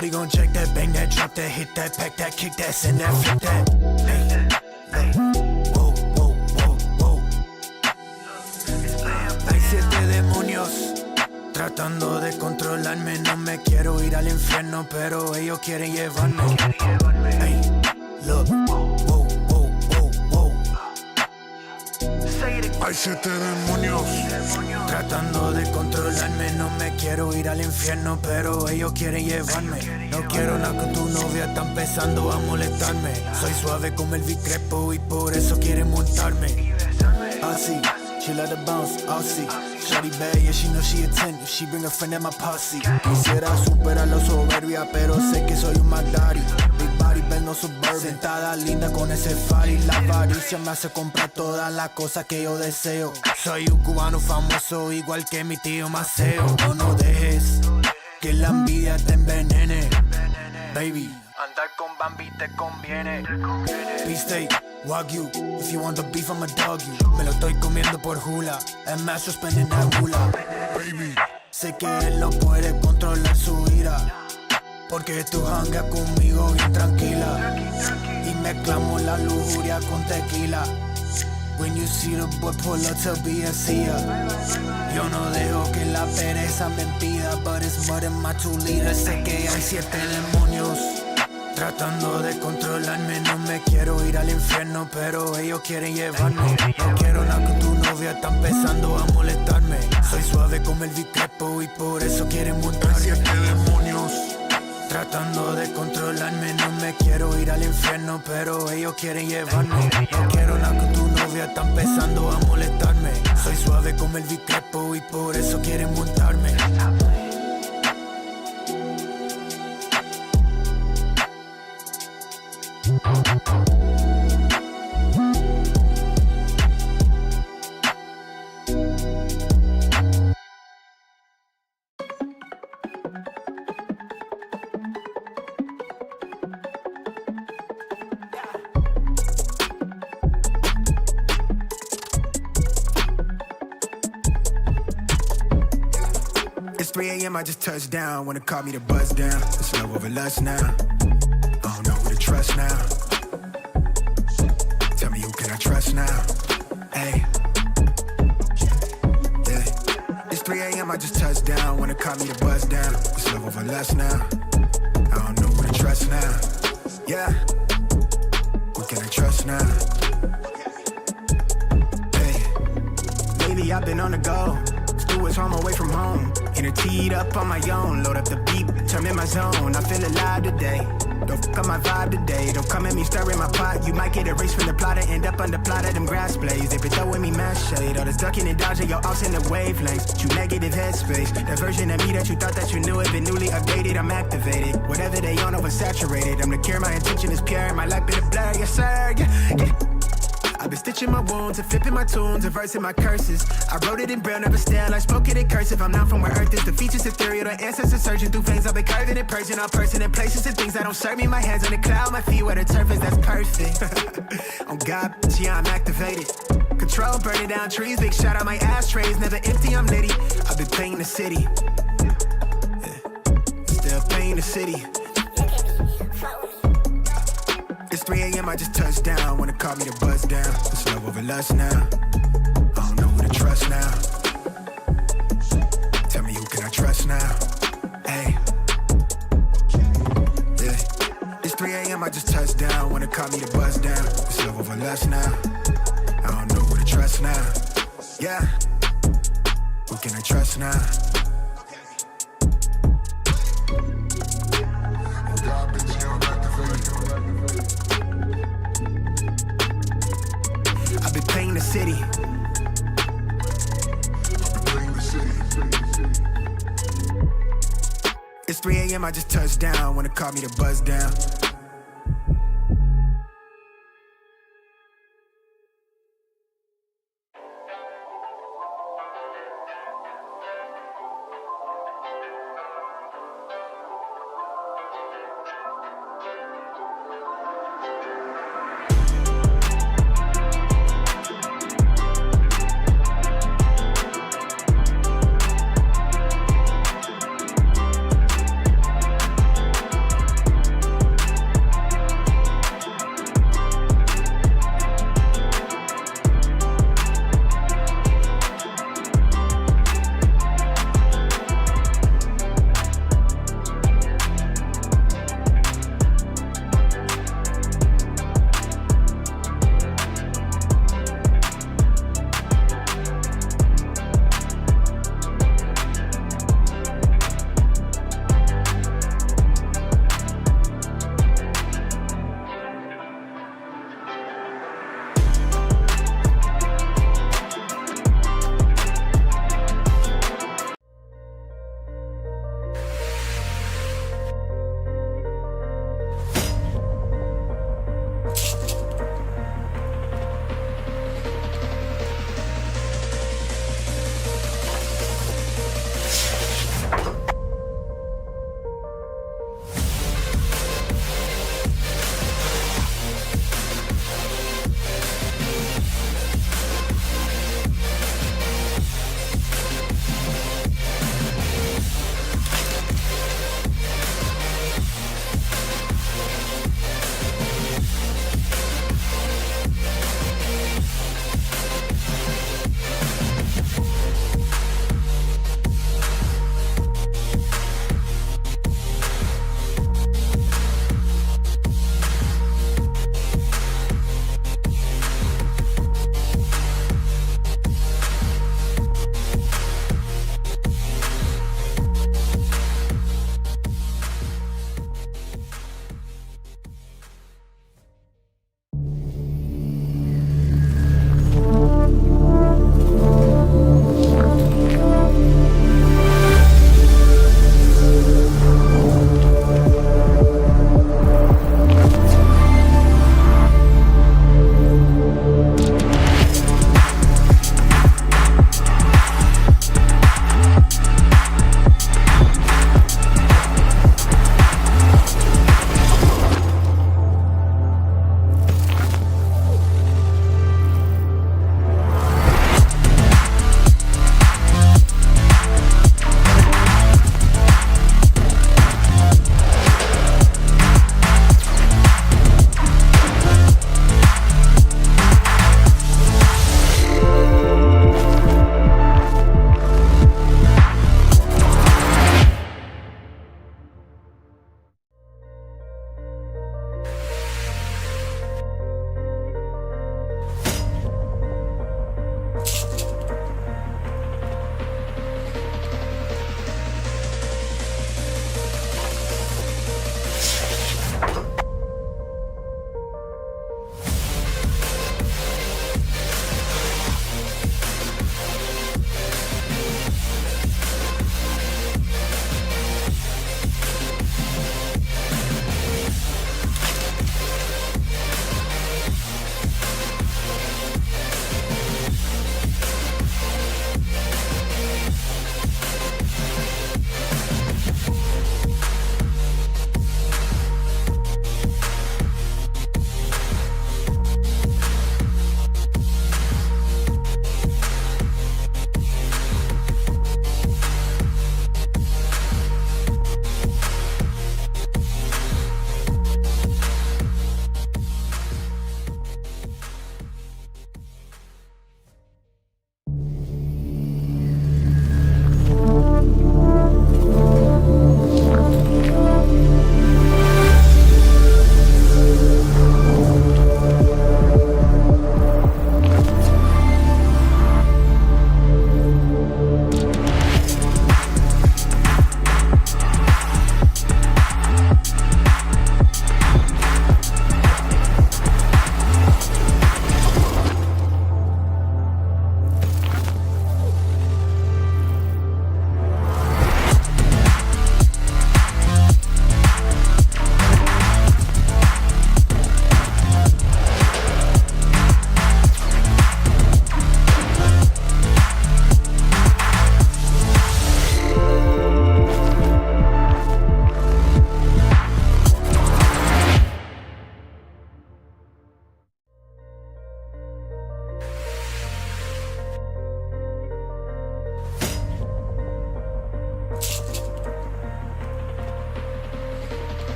Shorty gon' check that, bang that, drop that, hit that, pack that, kick that, send that, flip that. Hey, wow, wow, wow, wow. Hay 7 demonios tratando de controlarme. No me quiero ir al infierno, pero ellos quieren llevarme. Hey, look, wow, wow, wow, wow. Hay 7 demonios tratando de controlarme. No me quiero ir al infierno, pero ellos quieren llevarme. No quiero nada con tu novia, está empezando a molestarme. Soy suave como el Vicrepo y por eso quieren montarme. Así, she let her bounce, I'll see. Shawty bad, yeah, she know she a 10. If she bring a friend at my posse. Quisiera superar la soberbia, pero sé que soy un Magdari. Big body, bend no suburban. Sentada linda con ese fari. La avaricia me hace comprar todas las cosas que yo deseo. Soy un cubano famoso, igual que mi tío Maceo. No dejes que la envidia te envenene, baby. Andar con Bambi te conviene. Beefsteak, Wagyu. If you want the beef, I'ma dog you. Me lo estoy comiendo por hula. El macho spending that hula. Baby, sé que él no puede controlar su ira, porque tú hangas conmigo bien tranquila. Y mezclamos la lujuria con tequila. When you see the boy pull up to be a seer. Yo no dejo que la pereza me impida, but it's more than my 2 liters. Sé que hay 7 demonios tratando de controlarme. No me quiero ir al infierno, pero ellos quieren llevarme. No quiero nada con tu novia, está empezando a molestarme. Soy suave como el Vicrepo y por eso quieren montarme. Hay 7 demonios tratando de controlarme. No me quiero ir al infierno, pero ellos quieren llevarme. No quiero nada con tu novia, está empezando a molestarme. Soy suave como el Vicrepo y por eso quieren montarme. It's 3 a.m. I just touched down. Wanna call me to buzz down. It's love over lust now. I don't know who to trust now. Tell me who can I trust now? Hey, yeah. It's 3 a.m. I just touched down. Wanna call me to buzz down. It's love over lust now. I don't know who to trust now. Yeah, who can I trust now? Hey, lately I've been on the go. Stewards home away from home. Inner teed up on my own. Load up the beat, turn in my zone. I feel alive today. Don't fuck up my vibe today. Don't come at me stirring my pot. You might get erased from the plot and end up on the plot of them grass blades. They been throwing me mad shade. All this ducking and dodging, your ops in the wavelengths. You negative headspace. That version of me that you thought that you knew had been newly updated. I'm activated. Whatever they on, oversaturated. I'm the cure, my intention is pure. My life been a blur, yes sir. Yeah. I've been stitching my wounds and flipping my tunes, reversing my curses. I wrote it in braille, never stale. I spoke it in cursive. I'm not from where earth is. The features ethereal, the ancestors surging through veins. I've been curving and purging all person in places and things that don't serve me. My hands on the cloud, my feet where the turf is. That's perfect. On God, yeah, I'm activated. Control, burning down trees. Big shout out my ashtrays, never empty. I'm litty. I've been painting the city. Yeah. Still painting the city. It's 3 a.m. I just touched down. Wanna call me to buzz down. It's love over lust now. I don't know who to trust now. Tell me who can I trust now? Hey, yeah. It's 3 a.m. I just touched down. Wanna call me to buzz down. It's love over lust now. I don't know who to trust now. Yeah, who can I trust now? I've been painting the city. It's 3 a.m. I just touched down. Wanna call me to buzz down.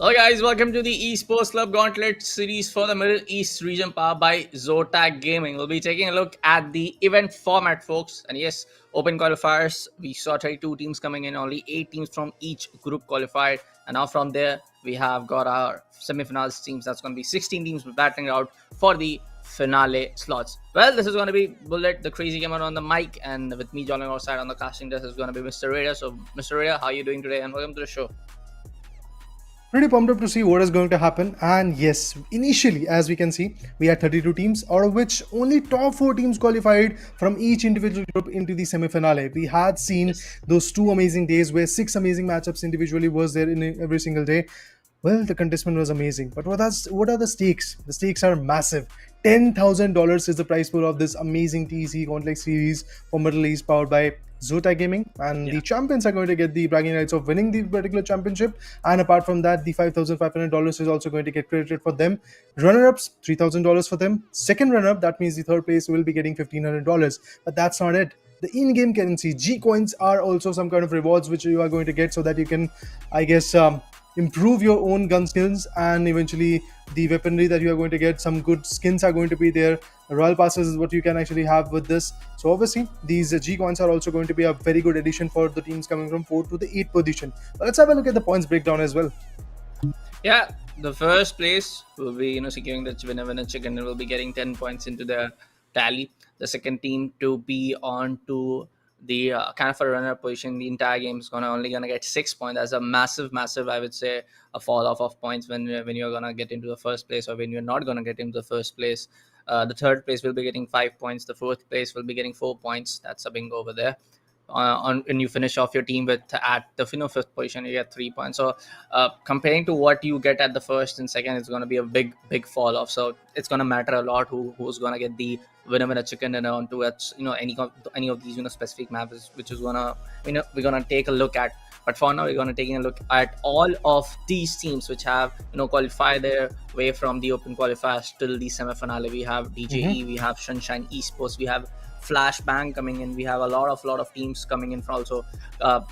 Hello guys, welcome to the Esports Club Gauntlet series for the Middle East region powered by Zotac Gaming. We'll be taking a look at the event format, folks. And yes, open qualifiers. We saw 32 teams coming in, only 8 teams from each group qualified. And now from there, we have got our semifinals teams. That's going to be 16 teams battling out for the finale slots. Well, this is going to be Bullet, the crazy gamer on the mic. And with me joining our side on the casting desk is going to be Mr. Raider. So, Mr. Raider, how are you doing today? And welcome to the show. Pretty pumped up to see what is going to happen. And yes, initially, as we can see, we had 32 teams, out of which only top 4 teams qualified from each individual group into the semi-finale. We had seen those 2 amazing days where 6 amazing matchups individually was there in every single day. Well, the contestment was amazing, but what are the stakes? The stakes are massive. $10,000 is the prize pool of this amazing TEC Gauntlet series for Middle East, powered by Zotac Gaming, and the champions are going to get the bragging rights of winning the particular championship. And apart from that, the $5,500 is also going to get credited for them. Runner-ups, $3,000 for them. Second runner-up, that means the third place will be getting $1,500. But that's not it. The in-game currency, G coins, are also some kind of rewards which you are going to get so that you can, I guess, improve your own gun skills, and eventually the weaponry that you are going to get. Some good skins are going to be there. Royal passes is what you can actually have with this. So obviously these G coins are also going to be a very good addition for the teams coming from 4th to the 8th position. But let's have a look at the points breakdown as well. Yeah, the first place will be securing the winner chicken and will be getting 10 points into the tally. The second team to be on to the kind of a runner position the entire game is only gonna get 6 points. That's a massive, I would say, a fall off of points when you're gonna get into the first place, or when you're not gonna get into the first place. The third place will be getting 5 points. The fourth place will be getting 4 points. That's a bingo over there. On when you finish off your team with at the fifth position, you get 3 points. So comparing to what you get at the first and second, it's going to be a big fall off. So it's going to matter a lot who's going to get the winner chicken dinner onto it. Any of these specific maps, which is gonna we're gonna take a look at. But for now, we're going to take a look at all of these teams which have qualified their way from the open qualifiers till the semi-finale. We have DJE, we have Sunshine Esports, we have Flashbang coming in. We have a lot of teams coming in from also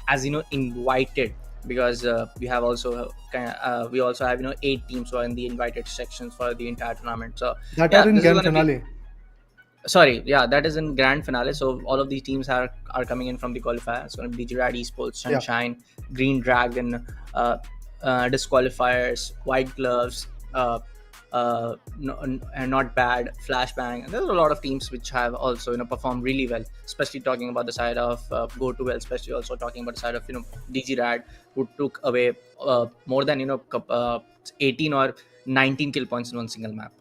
as invited, because we also have 8 teams who are in the invited sections for the entire tournament. So that are in grand finale. That is in grand finale. So all of these teams are coming in from the qualifier. It's going to be Girard Esports, Sunshine, Green Dragon, disqualifiers, White Gloves, not bad, Flashbang. And there's a lot of teams which have also performed really well, especially talking about the side of Go to Well, especially also talking about the side of DG Rad, who took away more than 18 or 19 kill points in one single map.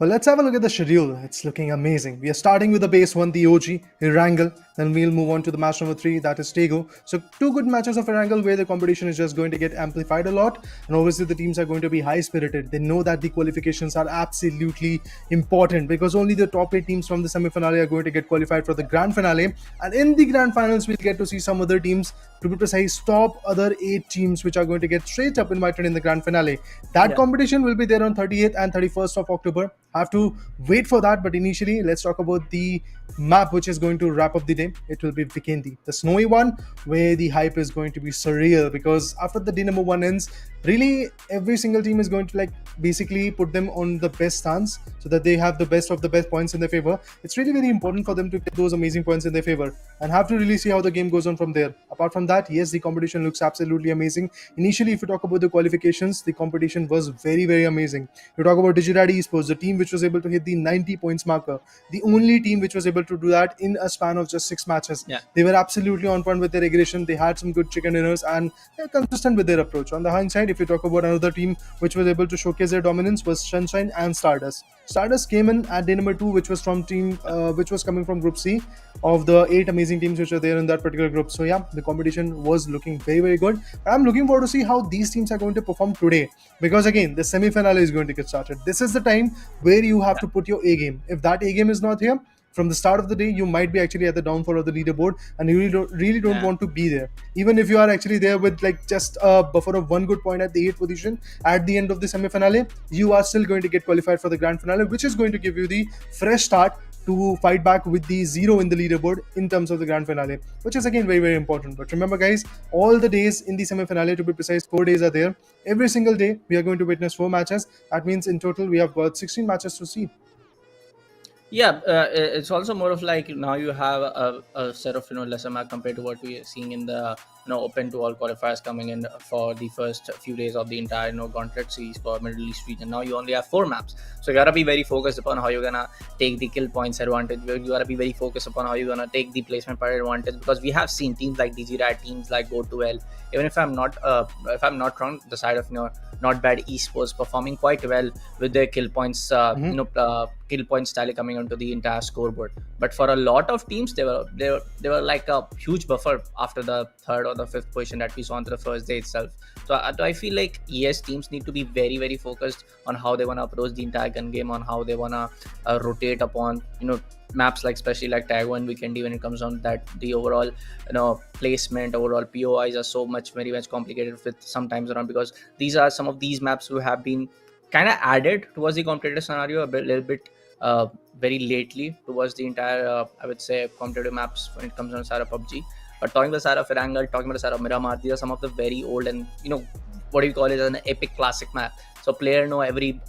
Well, let's have a look at the schedule. It's looking amazing. We are starting with the base 1, the OG, Erangel. Then we'll move on to the match number 3, that is Tego. So 2 good matches of Erangel where the competition is just going to get amplified a lot. And obviously the teams are going to be high-spirited. They know that the qualifications are absolutely important, because only the top 8 teams from the semi-finale are going to get qualified for the grand finale. And in the grand finals, we'll get to see some other teams, to be precise, top other 8 teams which are going to get straight up invited in the grand finale. That competition will be there on 30th and 31st of October. Have to wait for that, but initially let's talk about the map which is going to wrap up the day. It will be Vikendi, the snowy one, where the hype is going to be surreal, because after the day number 1 ends, really every single team is going to basically put them on the best stance so that they have the best of the best points in their favor. It's really very important for them to get those amazing points in their favor, and have to really see how the game goes on from there. Apart from that, yes, the competition looks absolutely amazing. Initially, if you talk about the qualifications, the competition was very amazing. You talk about Digirad Esports, the team which was able to hit the 90 points marker, the only team which was able to do that in a span of just 6 matches. They were absolutely on point with their aggression. They had some good chicken dinners, and they're consistent with their approach. On the hindsight, if you talk about another team which was able to showcase their dominance, was Sunshine and Stardust. Stardust came in at day number 2, which was from team which was coming from Group C of the 8 amazing teams which are there in that particular group. So yeah, the competition was looking very good. I'm looking forward to see how these teams are going to perform today, because again, the semi-finale is going to get started. This is the time where you have to put your A game. If that A game is not here from the start of the day, you might be actually at the downfall of the leaderboard, and you really don't want to be there. Even if you are actually there with just a buffer of 1 good point at the 8th position at the end of the semi-finale, you are still going to get qualified for the grand finale, which is going to give you the fresh start to fight back with the 0 in the leaderboard in terms of the grand finale, which is again very, very important. But remember, guys, all the days in the semi-finale, to be precise, 4 days are there. Every single day, we are going to witness 4 matches. That means in total, we have got 16 matches to see. Yeah, it's also more of like now you have a set of lesser map compared to what we are seeing in the open to all qualifiers coming in for the first few days of the entire gauntlet series for Middle East region. Now you only have 4 maps, so you gotta be very focused upon how you're gonna take the kill points advantage. You gotta be very focused upon how you're gonna take the placement part advantage, because we have seen teams like DGRAT, teams like Go2L. Even if I'm not wrong, the side of not bad Esports performing quite well with their kill points, kill points tally coming onto the entire scoreboard. But for a lot of teams, they were like a huge buffer after the third or the fifth position that we saw on the first day itself. So I feel like yes, teams need to be very, very focused on how they want to approach the entire gun game, on how they want to rotate upon maps like especially like Tag 1 Weekend. When it comes on that, the overall placement, overall POIs are so much very much complicated with sometimes around, because these are some of these maps who have been kind of added towards the competitive scenario little bit very lately towards the entire I would say competitive maps when it comes on the side of PUBG. But talking about the side of Erangel, talking about the side of Miramar, these are some of the very old and what do you call it, an epic classic map. So players know every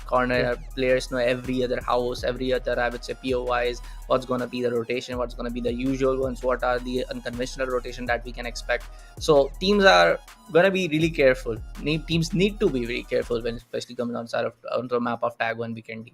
corner, players know every other house, every other I would say POIs, what's gonna be the rotation, what's gonna be the usual ones, what are the unconventional rotation that we can expect. So teams are gonna be really careful. Teams need to be very careful when especially coming onto a map of Tag 1 Weekend.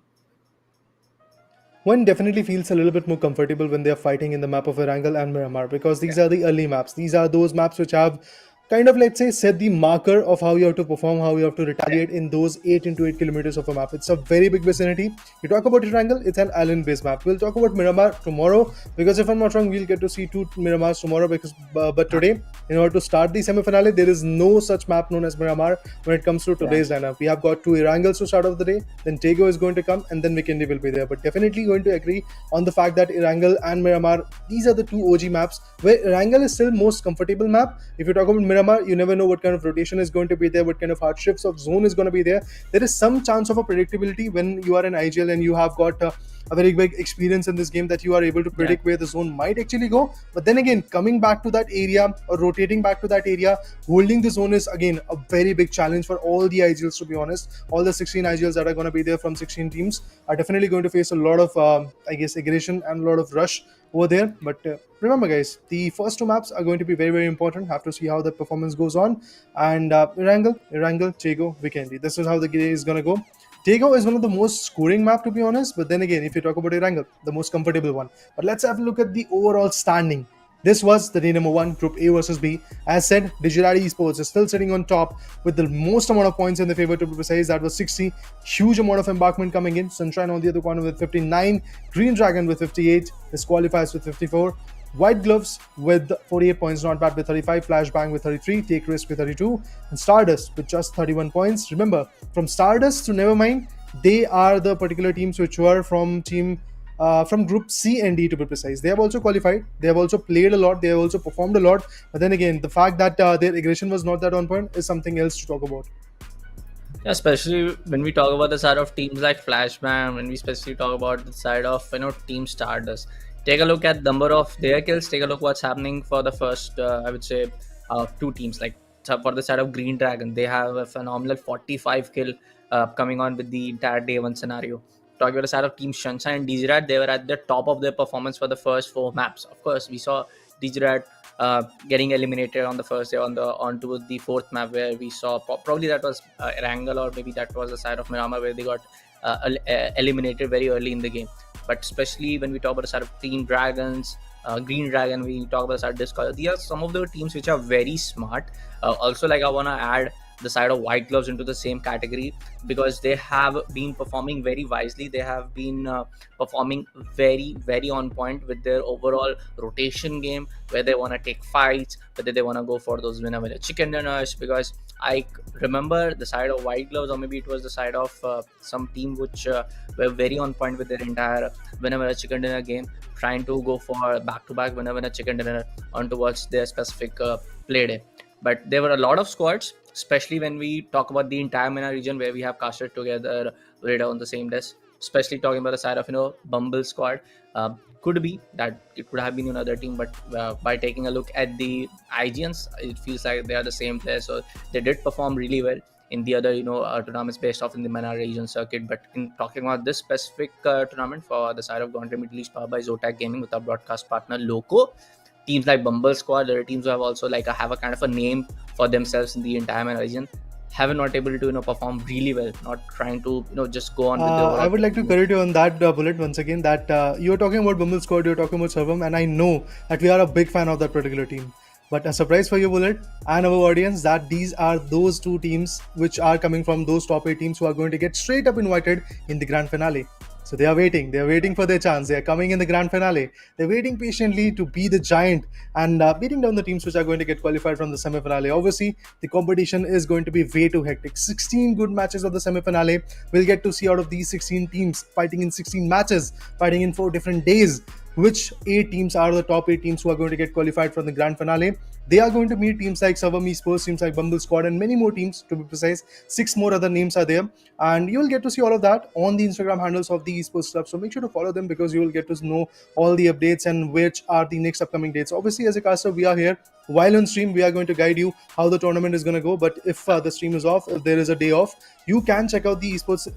One definitely feels a little bit more comfortable when they are fighting in the map of Erangel and Miramar, because these are the early maps. These are those maps which have kind of, let's say, set the marker of how you have to perform, how you have to retaliate in those 8 into 8 kilometers of a map. It's a very big vicinity. You talk about Erangel, it's an island based map. We'll talk about Miramar tomorrow, because if I'm not wrong, we'll get to see 2 Miramars tomorrow, because but today, in order to start the semi-finale, there is no such map known as Miramar when it comes to today's lineup. We have got 2 Erangels to start off the day, then Tego is going to come, and then Vikendi will be there. But definitely going to agree on the fact that Erangel and Miramar, these are the 2 OG maps, where Erangel is still most comfortable map. If you talk about Miramar, you never know what kind of rotation is going to be there, what kind of hard shifts of zone is going to be there. There is some chance of a predictability when you are an IGL and you have got a very big experience in this game, that you are able to predict where the zone might actually go. But then again, coming back to that area or rotating back to that area, holding the zone is again a very big challenge for all the IGLs, to be honest. All the 16 IGLs that are going to be there from 16 teams are definitely going to face a lot of I guess aggression and a lot of rush over there. But remember, guys, the first 2 maps are going to be very, very important. Have to see how the performance goes on. And Erangel, Tego, Vikendi, this is how the day is going to go. Tego is one of the most scoring map, to be honest, but then again, if you talk about Erangel, the most comfortable one. But let's have a look at the overall standing. This was the day number 1, Group A versus B. As said, Digital Esports is still sitting on top with the most amount of points in the favor, to be precise. That was 60. Huge amount of embarkment coming in. Sunshine on the other corner with 59. Green Dragon with 58. Disqualifies with 54. White Gloves with 48 points, not bad, with 35. Flashbang with 33. Take Risk with 32. And Stardust with just 31 points. Remember, from Stardust to Nevermind, they are the particular teams which were from Group C and D, to be precise. They have also qualified. They have also played a lot. They have also performed a lot. But then again, the fact that their aggression was not that on point is something else to talk about. Yeah, especially when we talk about the side of teams like Flashbang, when we especially talk about the side of Team Stardust. Take a look at the number of their kills. Take a look what's happening for the first, I would say, 2 teams. Like for the side of Green Dragon, they have a phenomenal 45 kill coming on with the entire day 1 scenario. Talking about the side of Team Sunshine and DGRAT, they were at the top of their performance for the first 4 maps. Of course, we saw DGRAT getting eliminated on the first day onto the 4th map, where we saw probably that was Erangel, or maybe that was the side of Miramar, where they got eliminated very early in the game. But especially when we talk about the side of Team Dragons, Green Dragon, we talk about the side of Discord, these are some of the teams which are very smart. Also, like I want to add the side of White Gloves into the same category, because they have been performing very wisely. They have been performing very, very on point with their overall rotation game, where they want to take fights, whether they want to go for those winner chicken dinners. Because I remember the side of White Gloves, or maybe it was the side of some team which were very on point with their entire winner chicken dinner game, trying to go for back-to-back winner chicken dinner on towards their specific play day. But there were a lot of squads, especially when we talk about the entire MENA region, where we have casted together radar on the same desk. especially talking about the side of Bumble squad. Could be that it could have been another team, but by taking a look at the IGNs, it feels like they are the same players. So they did perform really well in the other tournaments based off in the MENA region circuit. But in talking about this specific tournament for the side of Gauntlet Middle East powered by Zotac Gaming with our broadcast partner Loco, teams like Bumble Squad, there are teams who have also like have a kind of a name for themselves in the entire MENA region, have not able to perform really well, not trying to just go on with the I overall would like to correct you on that bullet once again. That you're talking about Bumble Squad, you're talking about Servam, and I know that we are a big fan of that particular team. But a surprise for you, Bullet, and our audience, that these are those two teams which are coming from those top 8 teams who are going to get straight up invited in the grand finale. So they are waiting. They are waiting for their chance. They are coming in the grand finale. They're waiting patiently to be the giant and beating down the teams which are going to get qualified from the semi-finale. Obviously, the competition is going to be way too hectic. 16 good matches of the semi-finale. We'll get to see out of these 16 teams fighting in 16 matches, fighting in 4 different days, which 8 teams are the top 8 teams who are going to get qualified from the grand finale. They are going to meet teams like Savam Esports, teams like Bumble Squad, and many more teams, to be precise. 6 more other names are there. And you will get to see all of that on the Instagram handles of the Esports Club. So make sure to follow them because you will get to know all the updates and which are the next upcoming dates. Obviously, as a caster, we are here. While on stream, we are going to guide you how the tournament is going to go. But if the stream is off, if there is a day off, you can check out the Esports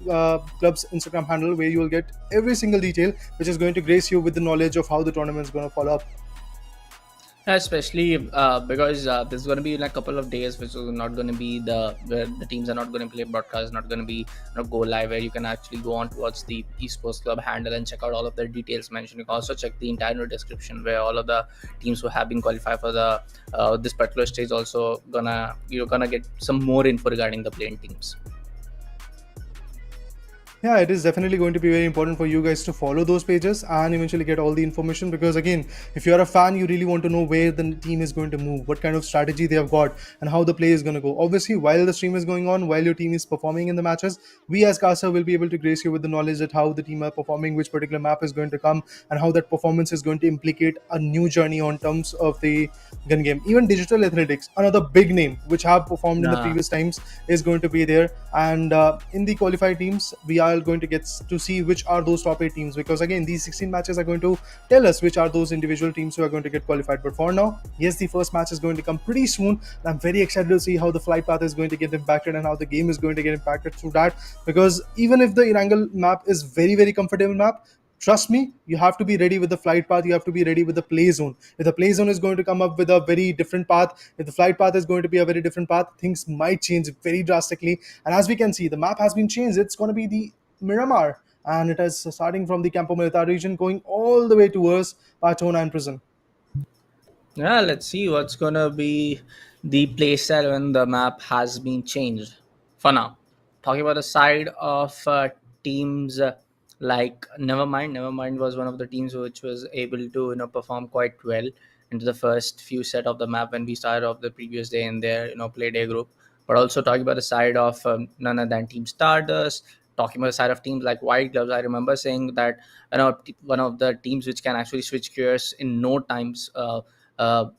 Club's Instagram handle where you will get every single detail which is going to grace you with the knowledge of how the tournament is going to follow up. Especially because there's going to be like a couple of days which is not going to be where the teams are not going to play broadcast, not going to be go live, where you can actually go on towards the Esports Club handle and check out all of the details mentioned. You can also check the entire description where all of the teams who have been qualified for the this particular stage also you're gonna get some more info regarding the playing teams. Yeah, it is definitely going to be very important for you guys to follow those pages and eventually get all the information, because again, if you're a fan, you really want to know where the team is going to move, what kind of strategy they have got, and how the play is going to go. Obviously, while the stream is going on, while your team is performing in the matches, we as caster will be able to grace you with the knowledge that how the team are performing, which particular map is going to come, and how that performance is going to implicate a new journey on terms of the gun game. Even Digital Athletics, another big name which have performed in the previous times, is going to be there. And in the qualified teams, we are going to get to see which are those top 8 teams, because again, these 16 matches are going to tell us which are those individual teams who are going to get qualified. But for now, yes, the first match is going to come pretty soon, and I'm very excited to see how the flight path is going to get impacted and how the game is going to get impacted through that, because even if the Erangel map is very, very comfortable map, trust me, you have to be ready with the flight path. You have to be ready with the play zone. If the play zone is going to come up with a very different path, if the flight path is going to be a very different path, things might change very drastically. And as we can see, the map has been changed. It's going to be the Miramar, and it is starting from the Campo Militar region going all the way towards Patona and Prison. Yeah, let's see what's gonna be the playstyle when the map has been changed. For now, talking about the side of teams like Nevermind. Nevermind was one of the teams which was able to perform quite well into the first few set of the map when we started off the previous day in their play day group. But also talking about the side of none other than Team Stardust. Talking about the side of teams like White Gloves, I remember saying that one of the teams which can actually switch gears in no times. Uh,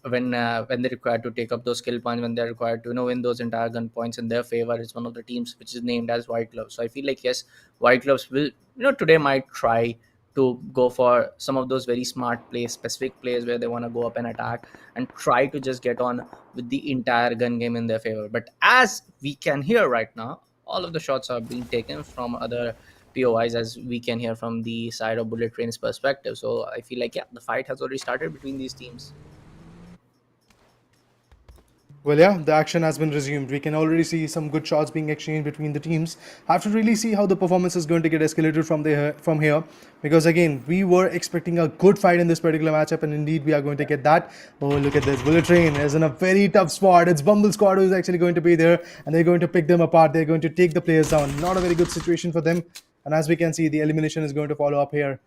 when they're required to take up those skill points, when they're required to win those entire gun points in their favor, is one of the teams which is named as White Gloves. So I feel like yes, White Gloves will today might try to go for some of those very smart plays, specific plays where they want to go up and attack and try to just get on with the entire gun game in their favor. But as we can hear right now, all of the shots are being taken from other POIs, as we can hear from the side of Bullet Train's perspective. So I feel like yeah, the fight has already started between these teams. Well, yeah, the action has been resumed. We can already see some good shots being exchanged between the teams. Have to really see how the performance is going to get escalated from here, because again, we were expecting a good fight in this particular matchup, and indeed we are going to get that. Oh, look at this! Bullet Train is in a very tough spot. It's Bumble Squad who is actually going to be there, and they're going to pick them apart. They're going to take the players down. Not a very good situation for them. And as we can see, the elimination is going to follow up here.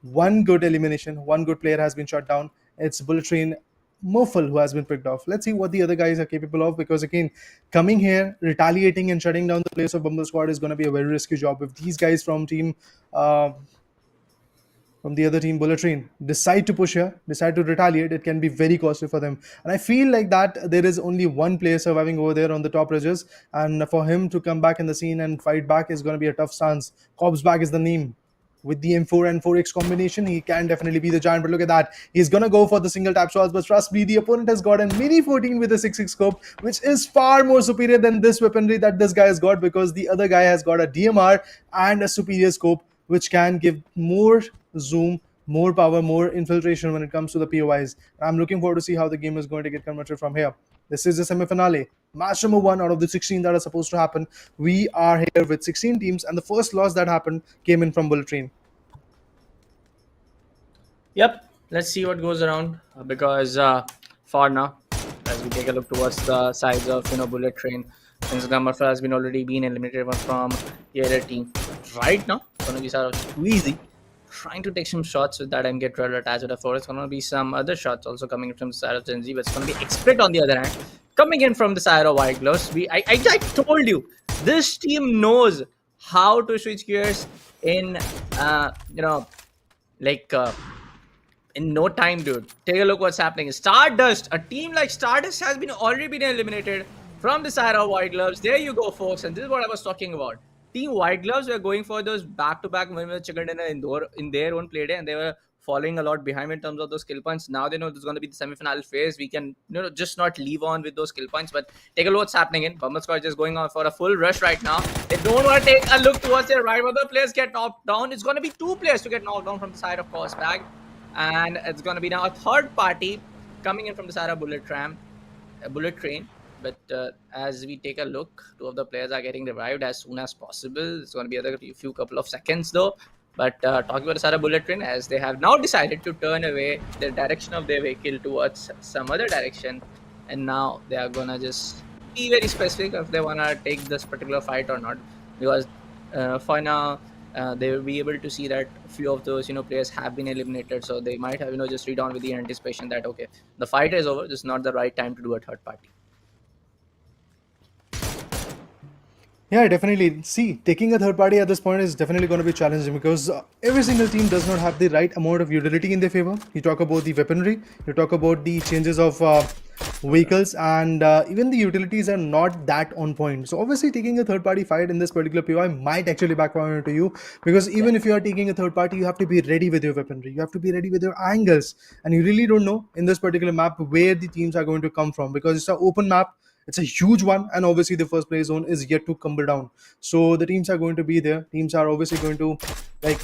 One good elimination, one good player has been shut down. It's Bullet Train Mofel who has been picked off. Let's see what the other guys are capable of, because again, coming here, retaliating and shutting down the players of Bumble Squad is going to be a very risky job. If these guys from team from the other team, Bullet Train, decide to push here, decide to retaliate, it can be very costly for them. And I feel like that there is only one player surviving over there on the top ridges, and for him to come back in the scene and fight back is going to be a tough stance. Cobb's back is the name. With the M4 and 4x combination, he can definitely be the giant. But look at that. He's going to go for the single tap shots. But trust me, the opponent has got a Mini 14 with a 6.6 scope, which is far more superior than this weaponry that this guy has got, because the other guy has got a DMR and a superior scope, which can give more zoom, more power, more infiltration when it comes to the POIs. I'm looking forward to see how the game is going to get converted from here. This is the semi-finale. Match number 1 out of the 16 that are supposed to happen. We are here with 16 teams, and the first loss that happened came in from Bullet Train. Yep, let's see what goes around because for now, as we take a look towards the sides of Bullet Train, since Gamma has been already been eliminated from the other team. Right now, it's gonna be sort of too easy. Trying to take some shots with that and get Red attached to the floor. It's gonna be some other shots also coming from the side of Gen Z, but it's gonna be Expert on the other hand, coming in from the side of White Gloves. I told you, this team knows how to switch gears in in no time, dude. Take a look what's happening. Stardust, a team like Stardust has already been eliminated from the side of White Gloves. There you go, folks, and this is what I was talking about. Team White Gloves were going for those back-to-back chicken dinner in their own play day, and they were falling a lot behind in terms of those kill points. Now they know this is going to be the semi-final phase. We can just not leave on with those kill points. But take a look what's happening in. Bumble Squad just going on for a full rush right now. They don't want to take a look towards their right. Other players get knocked down. It's going to be 2 players to get knocked down from the side of Cosbag. And it's going to be now a third party coming in from the side of Bullet Train. But as we take a look, 2 of the players are getting revived as soon as possible. It's going to be a few couple of seconds though. But talking about the side of Bullet Train, as they have now decided to turn away the direction of their vehicle towards some other direction, and now they are gonna just be very specific if they wanna take this particular fight or not, because for now they will be able to see that a few of those players have been eliminated, so they might have just read on with the anticipation that okay, the fight is over, this is not the right time to do a third party. Yeah, definitely. See, taking a third party at this point is definitely going to be challenging, because every single team does not have the right amount of utility in their favor. You talk about the weaponry, you talk about the changes of vehicles, and even the utilities are not that on point. So obviously taking a third party fight in this particular POI might actually backfire into you, because even if you are taking a third party, you have to be ready with your weaponry, you have to be ready with your angles, and you really don't know in this particular map where the teams are going to come from, because it's an open map. It's a huge one, and obviously the first play zone is yet to crumble down. So the teams are going to be there. Teams are obviously going to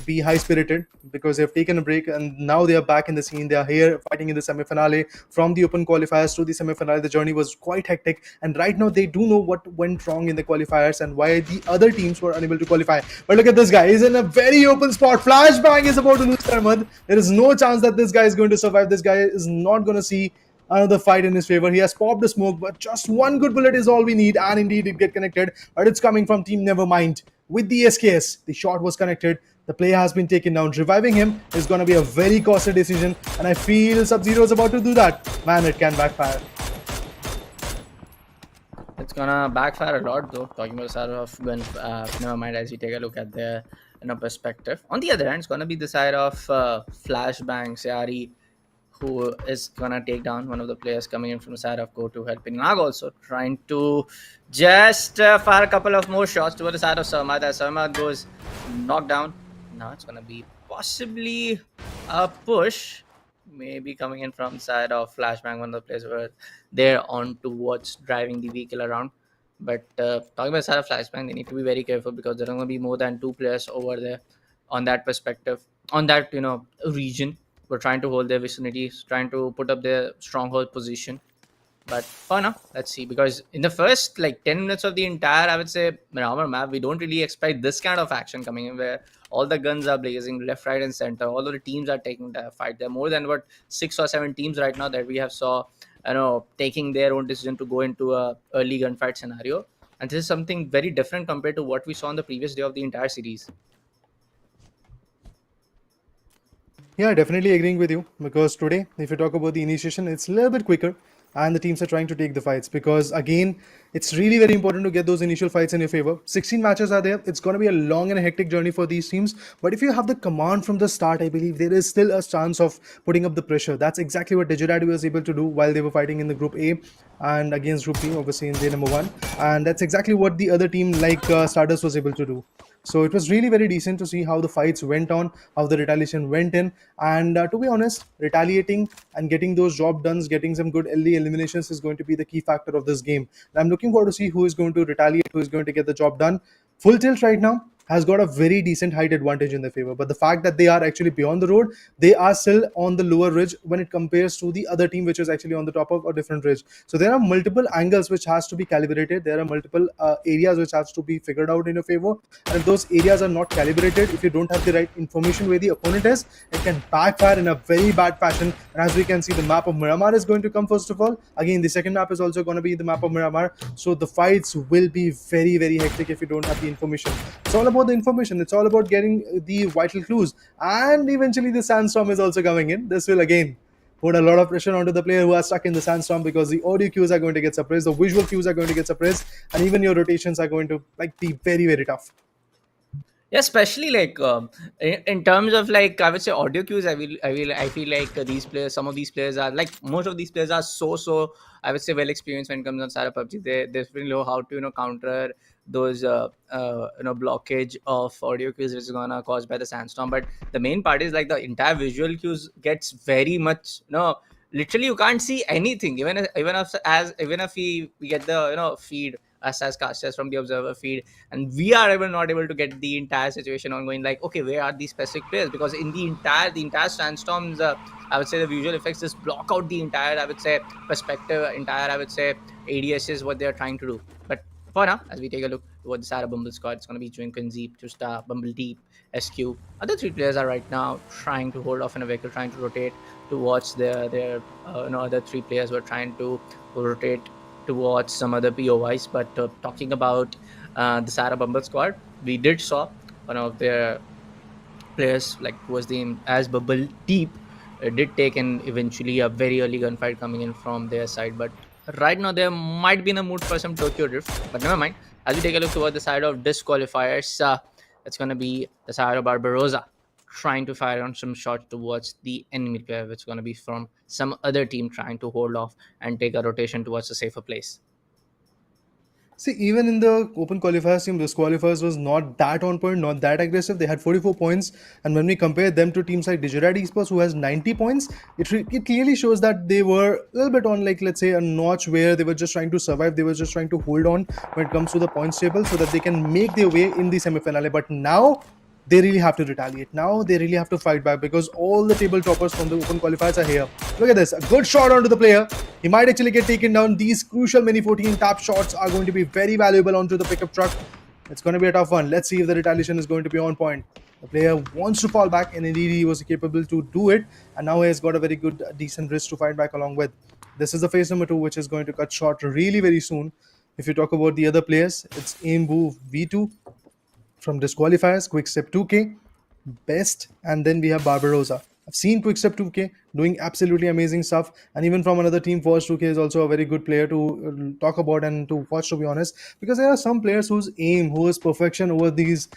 be high spirited, because they've taken a break and now they are back in the scene. They are here fighting in the semi-finale. From the open qualifiers to the semi-finale, the journey was quite hectic, and right now they do know what went wrong in the qualifiers and why the other teams were unable to qualify. But look at this guy, he's in a very open spot. Flashbang is about to lose their mud. There is no chance that this guy is going to survive. This guy is not going to see another fight in his favor. He has popped a smoke, but just one good bullet is all we need, and indeed it get connected, but it's coming from Team Nevermind with the SKS. The shot was connected, the player has been taken down. Reviving him is going to be a very costly decision, and I feel Sub-Zero is about to do that. Man, it can backfire. It's gonna backfire a lot though, talking about the side of gun. Nevermind, as you take a look at their perspective. On the other hand, it's gonna be the side of Flashbang Sayari, who is gonna take down one of the players coming in from the side of Go2, helping Nag also trying to just fire a couple of more shots toward the side of Sarmad. As Sarmad goes knocked down, now it's gonna be possibly a push, maybe coming in from the side of Flashbang. One of the players were there on towards driving the vehicle around. But talking about the side of Flashbang, they need to be very careful, because there are going to be more than 2 players over there on that perspective, on that region. We're trying to hold their vicinity, trying to put up their stronghold position. But for now, let's see. Because in the first 10 minutes of the entire, I would say, Miramar map, we don't really expect this kind of action coming in, where all the guns are blazing left, right, and center. All of the teams are taking the fight. There are more than 6 or 7 teams right now that we have saw, taking their own decision to go into a early gunfight scenario. And this is something very different compared to what we saw on the previous day of the entire series. Yeah, definitely agreeing with you, because today, if you talk about the initiation, it's a little bit quicker. and the teams are trying to take the fights, because again, it's really very important to get those initial fights in your favor. 16 matches are there. It's going to be a long and a hectic journey for these teams, but if you have the command from the start, I believe there is still a chance of putting up the pressure. That's exactly what Digiradi was able to do while they were fighting in the group A and against group B, obviously in day number 1, and that's exactly what the other team like Stardust was able to do. So it was really very decent to see how the fights went on, how the retaliation went in, and to be honest, retaliating and getting those job done, getting some good early eliminations is going to be the key factor of this game. And I'm looking forward to see who is going to retaliate, who is going to get the job done. Full Tilt right now has got a very decent height advantage in their favor, but the fact that they are actually beyond the road, they are still on the lower ridge when it compares to the other team which is actually on the top of a different ridge. So there are multiple angles which has to be calibrated. There are multiple areas which has to be figured out in your favor, and if those areas are not calibrated, if you don't have the right information where the opponent is, it can backfire in a very bad fashion. And as we can see, the map of Miramar is going to come first of all. Again, the second map is also going to be the map of Miramar, so the fights will be very very hectic if you don't have the information. It's all about the information. It's all about getting the vital clues, and eventually the sandstorm is also coming in. This will again put a lot of pressure onto the player who are stuck in the sandstorm, because the audio cues are going to get suppressed, the visual cues are going to get suppressed, and even your rotations are going to be very very tough. Yeah, especially like in terms of like I would say audio cues. I feel like these players, some of these players are like most of these players are so I would say well experienced when it comes on Sarah PUBG. They really know how to counter those blockage of audio cues which is gonna caused by the sandstorm. But the main part is like the entire visual cues gets very much literally you can't see anything, even if we get the feed us as casters from the observer feed, and we are not able to get the entire situation ongoing, like okay, where are these specific players, because in the entire sandstorms, I would say the visual effects just block out the entire, I would say, perspective, entire, I would say, ADS is what they're trying to do. But for now, as we take a look toward the Sarah Bumble squad, it's going to be Juin Kunzeep, Tusta, Bumble Deep, SQ. Other three players are right now trying to hold off in a vehicle, trying to rotate towards their other three players were trying to rotate towards some other POIs. But talking about the Sarah Bumble squad, we did saw one of their players, like who was the as Bubble Deep, did take an eventually a very early gunfight coming in from their side. But right now there might be in a mood for some Tokyo Drift, but never mind. As we take a look toward the side of disqualifiers, it's going to be the side of Barbarossa trying to fire on some shots towards the enemy player, which is going to be from some other team trying to hold off and take a rotation towards a safer place. See, even in the open qualifiers team, this qualifiers was not that on point, not that aggressive. They had 44 points, and when we compare them to teams like Digirad Esports, who has 90 points, it clearly shows that they were a little bit on, like, let's say, a notch where they were just trying to survive. They were just trying to hold on when it comes to the points table, so that they can make their way in the semi-finale. But now they really have to retaliate. Now they really have to fight back, because all the table toppers from the open qualifiers are here. Look at this, a good shot onto the player. He might actually get taken down. These crucial mini 14 tap shots are going to be very valuable onto the pickup truck. It's going to be a tough one. Let's see if the retaliation is going to be on point. The player wants to fall back, and indeed he was capable to do it, and now he has got a very good decent wrist to fight back along with. This is the phase number 2, which is going to cut short really very soon. If you talk about the other players, it's Aimbu V2 from disqualifiers, Quickstep 2K, Best, and then we have Barbarossa. I've seen Quickstep 2K doing absolutely amazing stuff, and even from another team, Force 2K is also a very good player to talk about and to watch, to be honest, because there are some players whose aim, whose perfection over these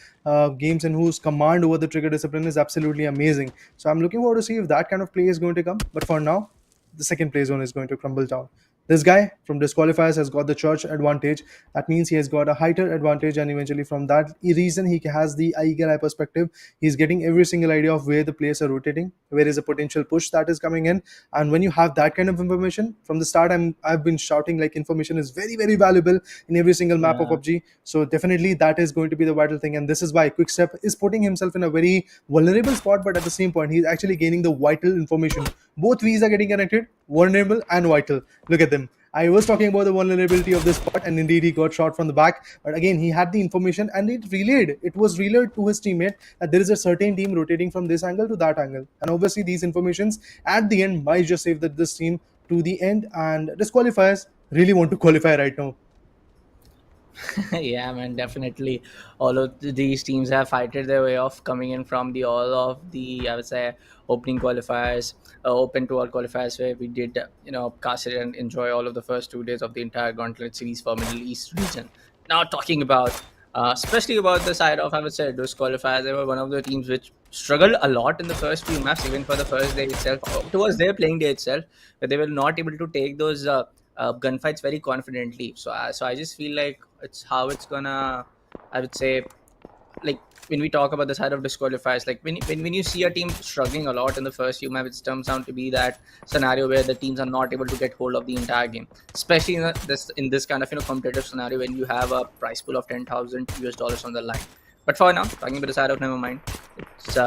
games, and whose command over the trigger discipline is absolutely amazing. So I'm looking forward to see if that kind of play is going to come, but for now, the second play zone is going to crumble down. This guy from disqualifiers has got the church advantage. That means he has got a heighter advantage, and eventually from that reason he has the eagle eye perspective. He's getting every single idea of where the players are rotating, where is a potential push that is coming in. And when you have that kind of information from the start, I've been shouting like information is very very valuable in every single map of PUBG. So definitely that is going to be the vital thing, and this is why Quickstep is putting himself in a very vulnerable spot, but at the same point he's actually gaining the vital information. Both V's are getting connected, vulnerable and vital. Look at them. I was talking about the vulnerability of this spot, and indeed he got shot from the back. But again, he had the information, and it was relayed to his teammate that there is a certain team rotating from this angle to that angle. And obviously, these informations at the end might just save this team to the end. And disqualifiers really want to qualify right now. Yeah, man, definitely. All of these teams have fighted their way off coming in from the all of the, I would say, opening qualifiers, open to all qualifiers, where we did, cast it and enjoy all of the first 2 days of the entire Gauntlet series for Middle East region. Now, talking about, especially about the side of, I would say, those qualifiers, they were one of the teams which struggled a lot in the first few maps, even for the first day itself, towards their playing day itself, where they were not able to take those. Gunfights very confidently. So I just feel like it's how it's gonna. I would say, like, when we talk about the side of disqualifiers, like when you see a team struggling a lot in the first few maps, it turns out to be that scenario where the teams are not able to get hold of the entire game, especially in this kind of competitive scenario when you have a prize pool of $10,000 on the line. But for now, talking about the side of never mind, it's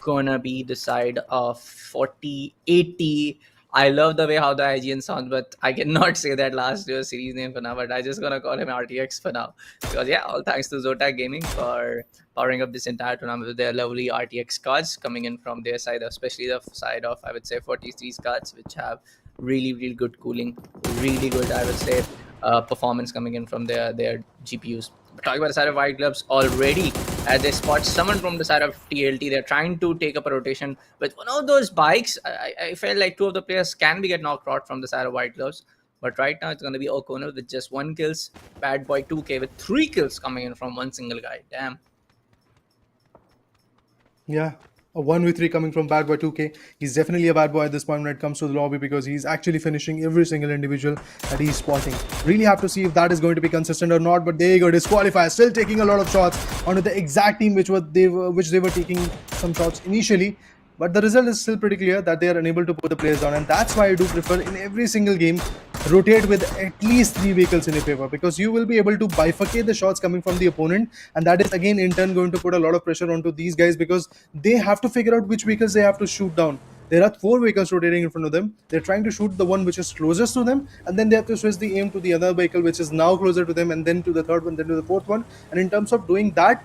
gonna be the side of 4080. I love the way how the IGN sounds, but I cannot say that last year's series name for now. But I just gonna call him RTX for now, because yeah, all thanks to Zotac Gaming for powering up this entire tournament with their lovely RTX cards coming in from their side, especially the side of, I would say, 43's cards, which have really really good cooling, really good, I would say, performance coming in from their GPUs. But talking about the side of White Gloves already, as they spot someone from the side of TLT, they're trying to take up a rotation with one of those bikes. I felt like two of the players can be get knocked out from the side of White Gloves. But right now it's going to be O'Connell with just 1 kills. Bad Boy 2K with 3 kills coming in from one single guy. Damn. Yeah, a 1v3 coming from Bad Boy 2K. He's definitely a bad boy at this point when it comes to the lobby, because he's actually finishing every single individual that he's spotting. Really have to see if that is going to be consistent or not. But there you go, disqualifier, still taking a lot of shots onto the exact team which they were taking some shots initially. But the result is still pretty clear that they are unable to put the players down, and that's why I do prefer in every single game rotate with at least 3 vehicles in your favor, because you will be able to bifurcate the shots coming from the opponent, and that is again in turn going to put a lot of pressure onto these guys, because they have to figure out which vehicles they have to shoot down. There are 4 vehicles rotating in front of them. They're trying to shoot the one which is closest to them, and then they have to switch the aim to the other vehicle which is now closer to them, and then to the third one, then to the fourth one. And in terms of doing that,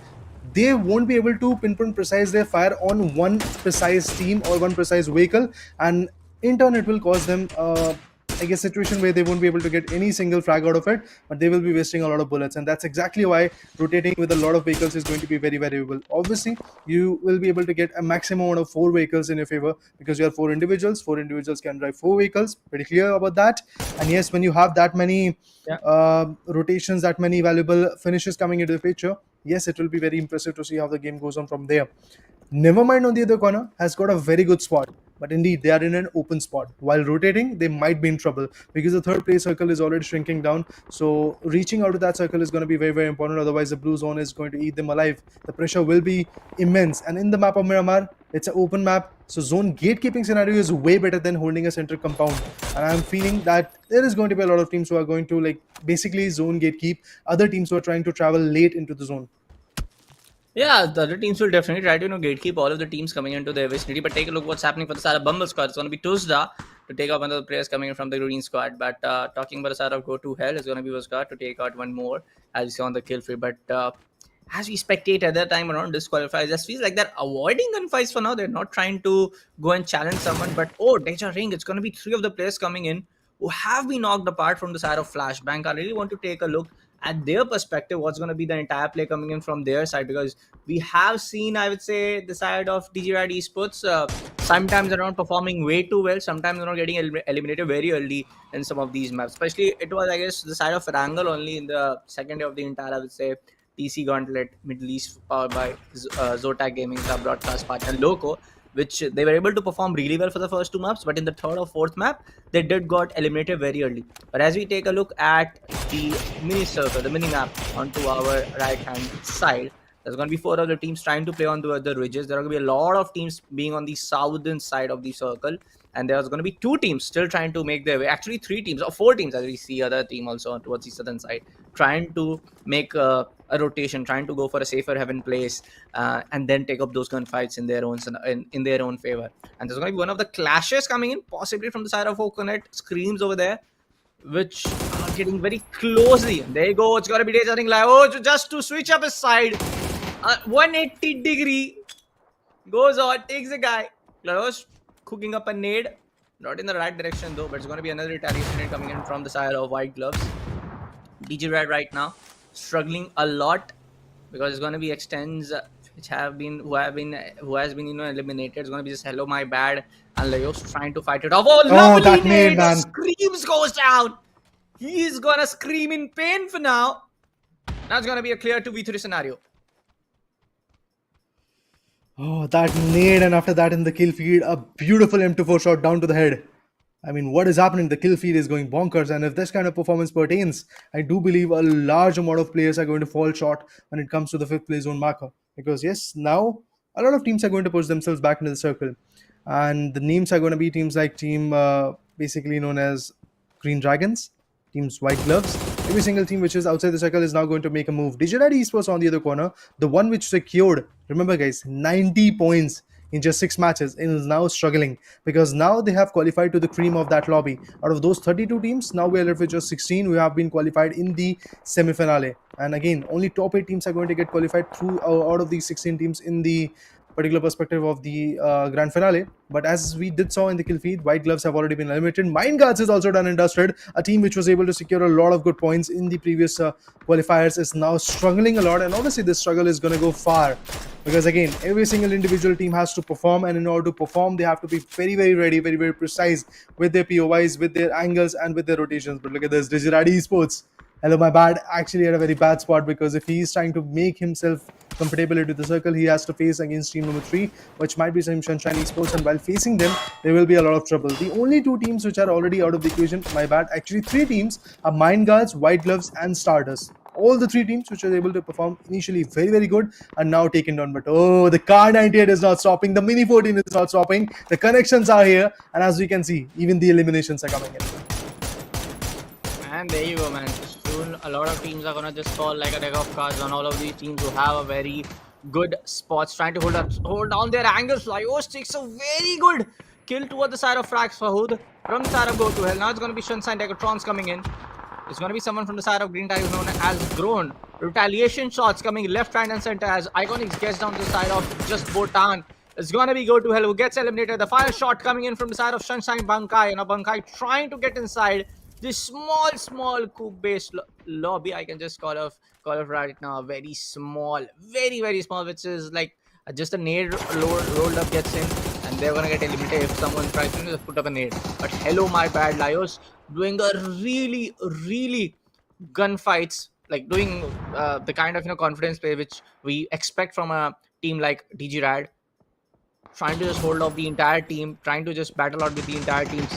they won't be able to pinpoint precise their fire on one precise team or one precise vehicle, and in turn it will cause them I guess situation where they won't be able to get any single frag out of it, but they will be wasting a lot of bullets. And that's exactly why rotating with a lot of vehicles is going to be very valuable. Obviously you will be able to get a maximum amount of 4 vehicles in your favor, because you are 4 individuals can drive 4 vehicles, pretty clear about that. And yes, when you have that many rotations, that many valuable finishes coming into the picture, yes, it will be very impressive to see how the game goes on from there. Nevermind on the other corner has got a very good spot, but indeed they are in an open spot. While rotating, they might be in trouble because the third place circle is already shrinking down. So reaching out to that circle is going to be very, very important. Otherwise, the blue zone is going to eat them alive. The pressure will be immense. And in the map of Miramar, it's an open map. So zone gatekeeping scenario is way better than holding a center compound. And I'm feeling that there is going to be a lot of teams who are going to basically zone gatekeep other teams who are trying to travel late into the zone. Yeah, the other teams will definitely try to gatekeep all of the teams coming into their vicinity. But take a look what's happening for the side of Bumble squad. It's going to be Tuzda to take out one of the players coming in from the green squad. But talking about the side of Go to Hell, it's going to be Vosgar to take out one more, as you see on the kill free. But as we spectate at that time around disqualify, it just feels like they're avoiding gunfights for now. They're not trying to go and challenge someone. But oh, Deja Ring, it's going to be 3 of the players coming in who have been knocked apart from the side of Flashbang. I really want to take a look at their perspective, what's going to be the entire play coming in from their side, because we have seen, I would say, the side of DG Esports sometimes they're not performing way too well, sometimes they're not getting eliminated very early in some of these maps. Especially it was, I guess, the side of Rangle only in the second day of the entire, I would say, TEC Gauntlet Middle East, powered by Zotac Gaming, the broadcast partner Loco, which they were able to perform really well for the first 2 maps, but in the third or fourth map, they did got eliminated very early. But as we take a look at the mini circle, the mini map onto our right-hand side, there's going to be 4 other teams trying to play on the other ridges. There are going to be a lot of teams being on the southern side of the circle, and there's going to be 2 teams still trying to make their way. Actually, 3 teams or 4 teams, as we see other team also towards the southern side, trying to make a rotation, trying to go for a safer heaven place, and then take up those gunfights in their own favor. And there's going to be one of the clashes coming in, possibly from the side of Oconet. Screams over there, which are getting very closely. And there you go. It's got to be Deja Ring live. Oh, just to switch up his side. 180-degree goes on, takes the guy. Klaros cooking up a nade. Not in the right direction though, but it's going to be another retaliation nade coming in from the side of White Gloves. DG Red right now struggling a lot because it's going to be extends which have been who has been eliminated. It's going to be just hello my bad, and Leos trying to fight it off. Oh, Oh, lovely that nade, nade! man. Screams goes down. He's gonna scream in pain for now. Now it's gonna be a clear 2v3 scenario. Oh, that nade, and after that in the kill feed, a beautiful M24 shot down to the head. I mean, what is happening? The kill feed is going bonkers, and if this kind of performance pertains, I do believe a large amount of players are going to fall short when it comes to the fifth place zone marker. Because yes, now a lot of teams are going to push themselves back into the circle, and the names are going to be teams like team basically known as Green Dragons, teams White Gloves. Every single team which is outside the circle is now going to make a move. Digital Esports on the other corner, the one which secured, remember guys, 90 points in just 6 matches, and is now struggling because now they have qualified to the cream of that lobby. Out of those 32 teams, now we are left with just 16 who have been qualified in the semi-finale. And again, only top 8 teams are going to get qualified through out of these 16 teams in the particular perspective of the grand finale. But as we did saw in the kill feed, White Gloves have already been eliminated. Mind Guards is also done and dusted. A team which was able to secure a lot of good points in the previous qualifiers is now struggling a lot, and obviously this struggle is going to go far because again, every single individual team has to perform, and in order to perform they have to be very ready, very precise with their POIs, with their angles, and with their rotations. But look at this, Digiradi Esports, hello my bad, actually at a very bad spot because if he's trying to make himself comfortable into the circle, he has to face against team number 3, which might be some Sunshine Esports, and while facing them there will be a lot of trouble. The only 2 teams which are already out of the equation, my bad, actually 3 teams are Mind Guards, White Gloves, and Stardust. All the 3 teams which are able to perform initially very good are now taken down. But oh, the Car 98 is not stopping, the Mini 14 is not stopping, the connections are here, and as we can see, even the eliminations are coming in. And there you go, man. Soon a lot of teams are gonna just fall like a deck of cards on all of these teams who have a very good spots, trying to hold down their angles. Lyos takes a very good kill toward the side of Frax Fahood from the side of Go to Hell. Now it's gonna be Sunshine Decatrons coming in. It's going to be someone from the side of Green Tigers known as Grown. Retaliation shots coming left, right, and center as Iconics gets down to the side of just Botan. It's going to be Go to Hell who gets eliminated. The fire shot coming in from the side of Sunshine Bankai. And a Bankai trying to get inside this small coop-based lobby. I can just call it right now. Very small, very small, which is like just a nade rolled up gets in. And they're going to get eliminated if someone tries to just put up a nade. But hello, my bad, Lyos. Doing a really gunfights, like doing the kind of confidence play which we expect from a team like DG Rad, trying to just hold off the entire team, trying to just battle out with the entire teams,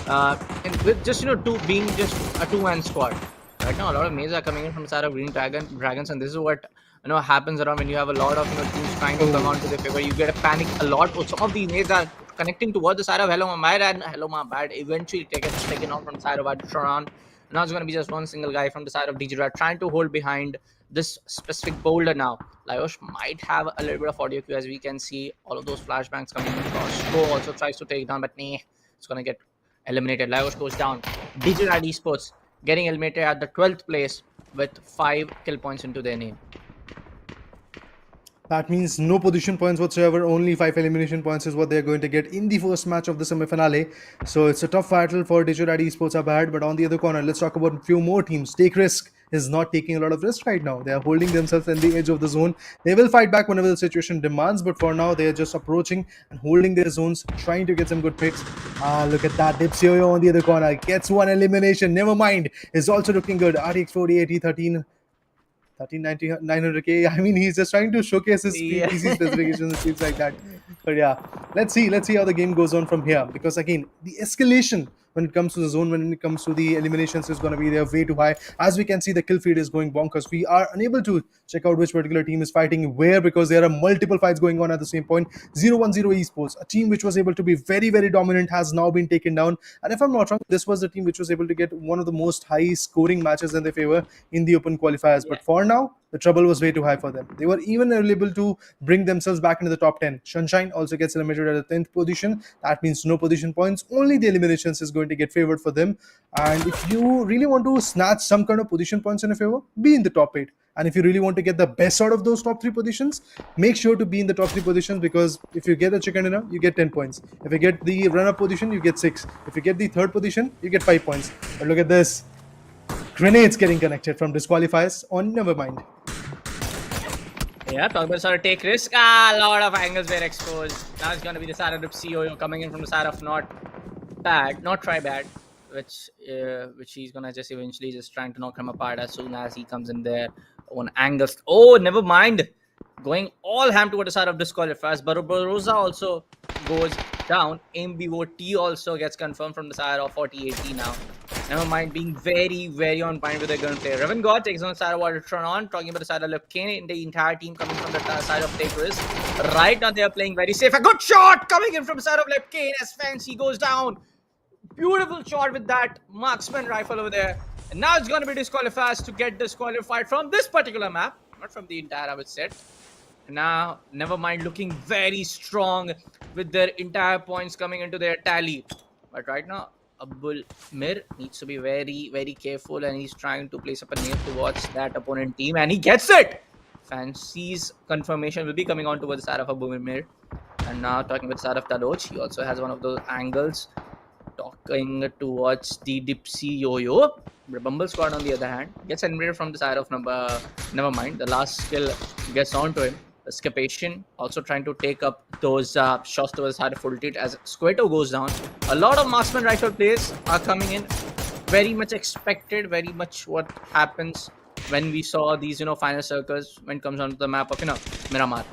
and with just being just a 2-man squad. Right now a lot of nades are coming in from the side of Green Dragons, and this is what happens around when you have a lot of teams trying to come on to their favor. You get a panic a lot. Some of these nades are connecting towards the side of Hello My Bad, and Hello My Bad eventually taken out from the side of Adtron. Now it's going to be just one single guy from the side of DJ Rat trying to hold behind this specific boulder now. Lyosh might have a little bit of audio cue as we can see all of those flashbangs coming across. Go also tries to take down, but nah, it's going to get eliminated. Lyosh goes down. DJ Rat Esports getting eliminated at the 12th place with 5 kill points into their name. That means no position points whatsoever, only 5 elimination points is what they're going to get in the first match of the semi-finale. So it's a tough battle for Digirad Esports are bad, but on the other corner, let's talk about a few more teams. Take Risk is not taking a lot of risk right now. They are holding themselves in the edge of the zone. They will fight back whenever the situation demands, but for now, they are just approaching and holding their zones, trying to get some good picks. Look at that. Dipsioyo on the other corner gets 1 elimination. Never mind. Is also looking good. RTX 48, E13. 900k. I mean, he's just trying to showcase his PC specifications and things like that. But yeah, let's see how the game goes on from here, because again, the escalation when it comes to the zone, when it comes to the eliminations, is going to be there way too high. As we can see, the kill feed is going bonkers. We are unable to check out which particular team is fighting where, because there are multiple fights going on at the same point. 010 Esports, a team which was able to be very dominant, has now been taken down. And if I'm not wrong, this was the team which was able to get one of the most high scoring matches in their favor in the open qualifiers. But for now, the trouble was way too high for them. They were even able to bring themselves back into the top 10. Sunshine also gets eliminated at the 10th position. That means no position points. Only the eliminations is going to get favored for them. And if you really want to snatch some kind of position points in your favor, be in the top 8. And if you really want to get the best out of those top 3 positions, make sure to be in the top 3 positions, because if you get a chicken dinner, you get 10 points. If you get the runner position, you get 6. If you get the 3rd position, you get 5 points. But look at this. grenades getting connected from disqualifiers on Nevermind. Yeah, talking about take risk. A lot of angles were exposed. Now it's going to be the side of COO coming in from the side of not try bad, which he's going to just eventually just trying to knock him apart as soon as he comes in there on angles. Oh, never mind. Going all ham toward the side of disqualifiers. Barbarossa also goes down. MBOT also gets confirmed from the side of 4080 now. Never mind, being very, very on point with their gunplay. Revan God takes on the side of Watertron on, talking about the side of Lepkane and the entire team coming from the side of Take Risk. Right now, they are playing very safe. A good shot coming in from the side of Lepkane as Fancy goes down. Beautiful shot with that marksman rifle over there. And now it's going to be disqualifiers to get disqualified from this particular map, not from the entire, I would say. Now, never mind, looking very strong with their entire points coming into their tally. But right now, Abdul Mir needs to be very, very careful, and he's trying to place up a nade towards that opponent team, and he gets it! Fancy's confirmation will be coming on towards the side of Abdul Mir. And now talking with the side of Tadoj, he also has one of those angles talking towards the Dipsy Yo-Yo. The Bumble Squad, on the other hand, gets eliminated from the side of Nevermind. The last skill gets on to him. Escapation also trying to take up those shots towards the side of Full Tilt as Squeto goes down. A lot of marksman rifle plays are coming in. Very much expected, very much what happens when we saw these, final circles when it comes onto the map of, Miramar.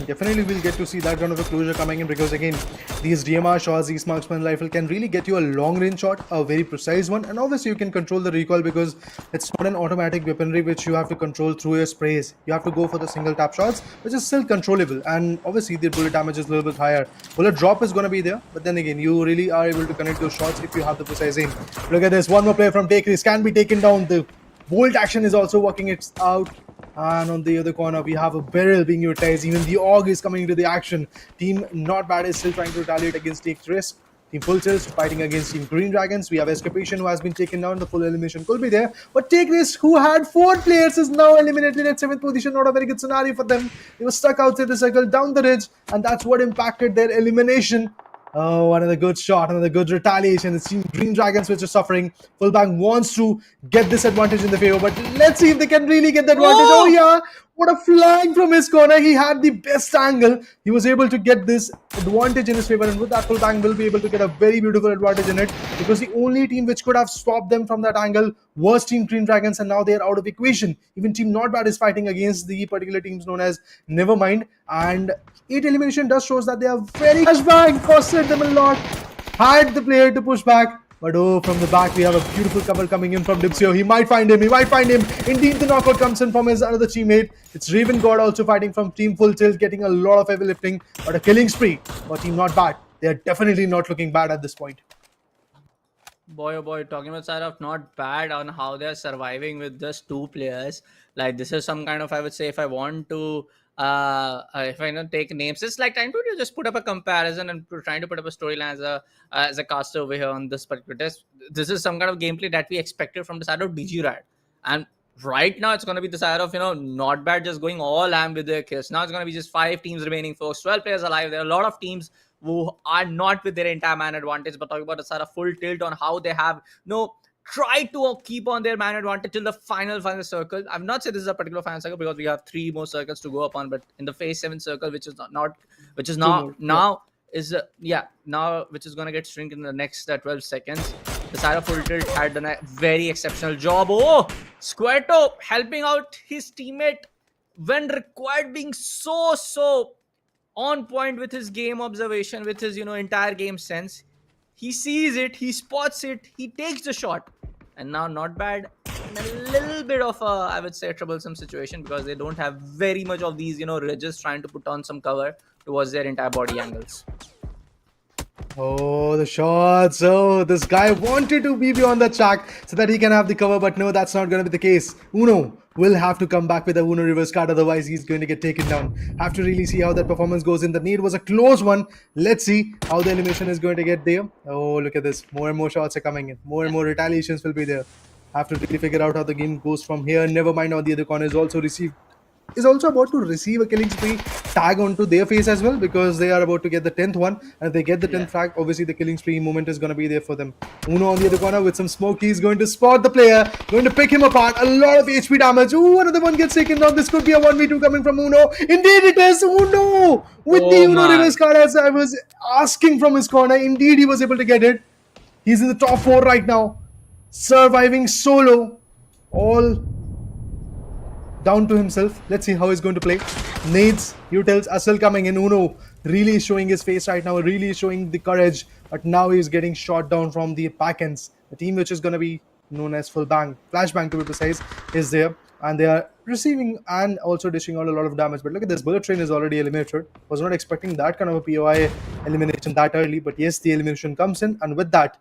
Definitely we'll get to see that kind of a closure coming in, because again, these DMR shots, these marksman rifle can really get you a long range shot, a very precise one, and obviously you can control the recoil because it's not an automatic weaponry which you have to control through your sprays. You have to go for the single tap shots, which is still controllable, and obviously the bullet damage is a little bit higher. Bullet drop is going to be there, but then again, you really are able to connect those shots if you have the precise aim. Look at this, one more player from Take Risk can be taken down. The bolt action is also working it out. And on the other corner, we have a barrel being utilized. Even the AUG is coming into the action. Team Not Bad is still trying to retaliate against Take Risk. Team Full Tilt fighting against Team Green Dragons. We have Escapation, who has been taken down. The full elimination could be there. But Take Risk, who had 4 players, is now eliminated at 7th position. Not a very good scenario for them. They were stuck outside the circle down the ridge. And that's what impacted their elimination. Oh, another good shot, another good retaliation. It's Team Green Dragons which is suffering. Fullback wants to get this advantage in the favor, but let's see if they can really get the advantage. Oh yeah, what a flank from his corner. He had the best angle. He was able to get this advantage in his favor, and with that, Fullback will be able to get a very beautiful advantage in it, because the only team which could have stopped them from that angle was Team Green Dragons, and now they are out of equation. Even Team Not Bad is fighting against the particular teams known as Nevermind, and 8 elimination does shows that they are very flashbang, costed them a lot. Had the player to push back, but oh, from the back we have a beautiful cover coming in from Dipsio. He might find him. Indeed, the knockout comes in from his another teammate. It's Raven God also fighting from Team Full Tilt, getting a lot of heavy lifting, but a killing spree for Team Not Bad. They are definitely not looking bad at this point. Boy, oh boy, talking about side of Not Bad on how they're surviving with just 2 players. Like, this is some kind of, I would say, if I want to if I don't take names, it's like trying to just put up a comparison and trying to put up a storyline as a caster over here on this particular test. This is some kind of gameplay that we expected from the side of DG Rad, and right now it's going to be the side of Not Bad just going all ham with their kills. Now it's going to be just 5 teams remaining, folks. 12 players alive. There are a lot of teams who are not with their entire man advantage, but talking about the side of Full Tilt on how they have try to keep on their man advantage till the final circle. I've not said this is a particular final circle because we have 3 more circles to go upon, but in the phase 7 circle, which is which is now which is gonna get shrink in the next 12 seconds. The side of Full Tilt had done a very exceptional job. Oh, Squirto helping out his teammate when required, being so on point with his game observation, with his entire game sense. He sees it, he spots it, he takes the shot. And now Not Bad in a little bit of a, I would say, troublesome situation, because they don't have very much of these, ridges trying to put on some cover towards their entire body angles. Oh, the shots. Oh, this guy wanted to be beyond the track so that he can have the cover, but no, that's not going to be the case. Uno will have to come back with a Uno reverse card, otherwise he's going to get taken down. Have to really see how that performance goes in. The need was a close one. Let's see how the animation is going to get there. Oh, look at this. More and more shots are coming in. More and more retaliations will be there. Have to really figure out how the game goes from here. Nevermind on the other corner is also about to receive a killing spree. tag onto their face as well, because they are about to get the 10th one. And if they get the 10th frag, obviously the killing spree moment is going to be there for them. Uno on the other corner with some smoke. He's going to spot the player, going to pick him apart. A lot of HP damage. Ooh, another one gets taken down. This could be a 1v2 coming from Uno. Indeed it is. Uno with the Uno reverse card, as I was asking from his corner. Indeed he was able to get it. He's in the top 4 right now, surviving solo, all down to himself. Let's see how he's going to play. Nades, utils are still coming in. Uno really showing his face right now, really showing the courage, but now he's getting shot down from the back ends. The team which is going to be known as Flashbang to be precise, is there, and they are receiving and also dishing out a lot of damage. But look at this, Bullet Train is already eliminated. Was not expecting that kind of a POI elimination that early, but yes, the elimination comes in, and with that,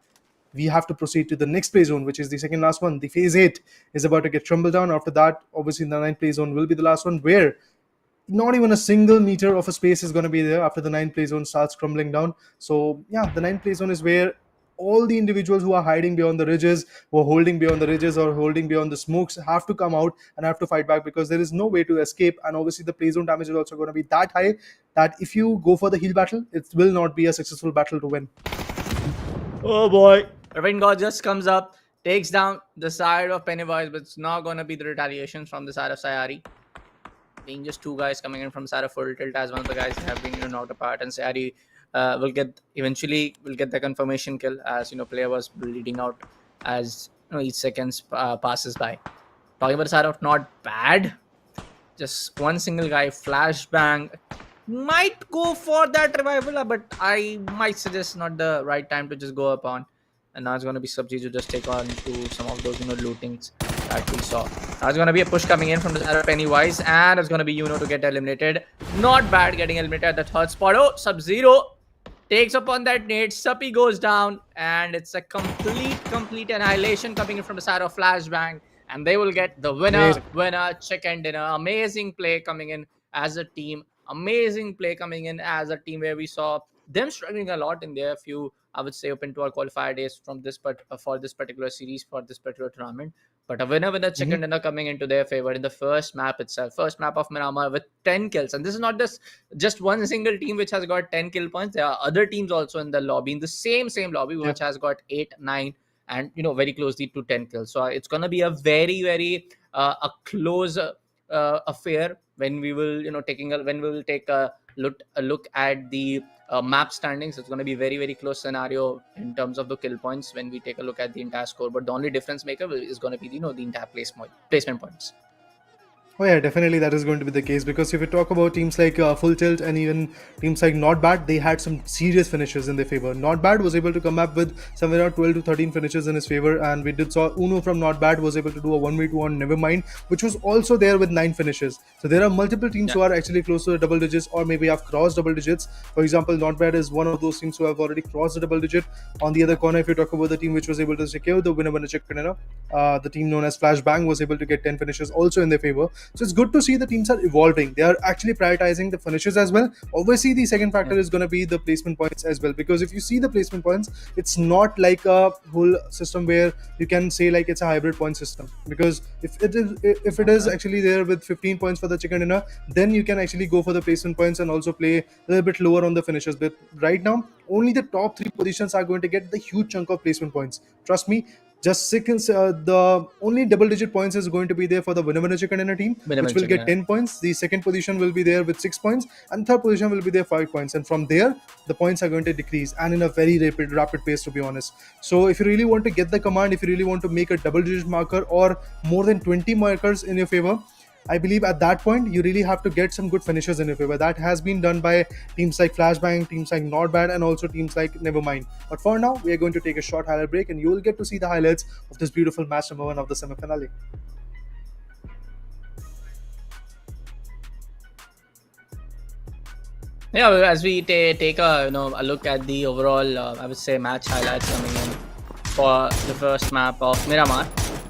we have to proceed to the next play zone, which is the second last one. The phase 8 is about to get trumbled down. After that, obviously the 9th play zone will be the last one, where not even a single meter of a space is going to be there after the 9th play zone starts crumbling down. So yeah, the 9th play zone is where all the individuals who are hiding beyond the ridges, who are holding beyond the ridges or holding beyond the smokes, have to come out and have to fight back, because there is no way to escape. And obviously the play zone damage is also going to be that high that if you go for the heal battle, it will not be a successful battle to win. Oh boy. Ravin God just comes up, takes down the side of Pennywise, but it's not going to be the retaliation from the side of Sayari. Being just 2 guys coming in from the side of Full Tilt, as one of the guys have been knocked apart, and Sayari will get the confirmation kill, as player was bleeding out as each seconds passes by. Talking about the side of Not Bad, just one single guy, Flashbang, might go for that revival, but I might suggest not the right time to just go upon. And now it's going to be Subji to just take on to some of those lootings that we saw. Now it's going to be a push coming in from the side of Pennywise, and it's going to be to get eliminated. Not Bad getting eliminated at the 3rd spot. Oh, Sub-Zero takes upon that nade. Suppy goes down, and it's a complete annihilation coming in from the side of Flashbang, and they will get the winner chicken dinner. Amazing play coming in as a team. Amazing play coming in as a team, where we saw them struggling a lot in their few, I would say, open to our qualifier days from this for this particular series, for this particular tournament. But a winner chicken dinner coming into their favor in the first map itself. First map of Miramar with 10 kills. And this is not just one single team which has got 10 kill points. There are other teams also in the lobby, in the same lobby, which has got 8, 9, and very closely to 10 kills. So it's going to be a very, very a close affair when we will take a look at the map standings. It's going to be very, very close scenario in terms of the kill points when we take a look at the entire score. But the only difference maker is going to be the entire placement points. Oh yeah, definitely that is going to be the case, because if you talk about teams like Full Tilt and even teams like Not Bad, they had some serious finishes in their favor. Not Bad was able to come up with somewhere around 12 to 13 finishes in his favor, and we did saw Uno from Not Bad was able to do a 1v2 on Nevermind, which was also there with 9 finishes. So there are multiple teams who are actually close to the double digits, or maybe have crossed double digits. For example, Not Bad is one of those teams who have already crossed the double digit. On the other corner, if you talk about the team which was able to secure the winner chicken dinner, the team known as Flashbang was able to get 10 finishes also in their favor. So it's good to see the teams are evolving. They are actually prioritizing the finishes as well. Obviously, the second factor is going to be the placement points as well, because if you see the placement points, it's not like a whole system where you can say like it's a hybrid point system. Because if it is actually there with 15 points for the chicken dinner, then you can actually go for the placement points and also play a little bit lower on the finishes. But right now, only the top 3 positions are going to get the huge chunk of placement points. Trust me. Just seconds, the only double-digit points is going to be there for the winner chicken dinner team, which will get 10 points. The second position will be there with 6 points, and third position will be there 5 points. And from there, the points are going to decrease, and in a very rapid pace, to be honest. So if you really want to get the command, if you really want to make a double-digit marker or more than 20 markers in your favor, I believe at that point, you really have to get some good finishes in your favor. That has been done by teams like Flashbang, teams like Not Bad, and also teams like Nevermind. But for now, we are going to take a short highlight break, and you will get to see the highlights of this beautiful match number 1 of the semi-finale. Yeah, well, as we take a look at the overall, I would say, match highlights coming in for the first map of Miramar.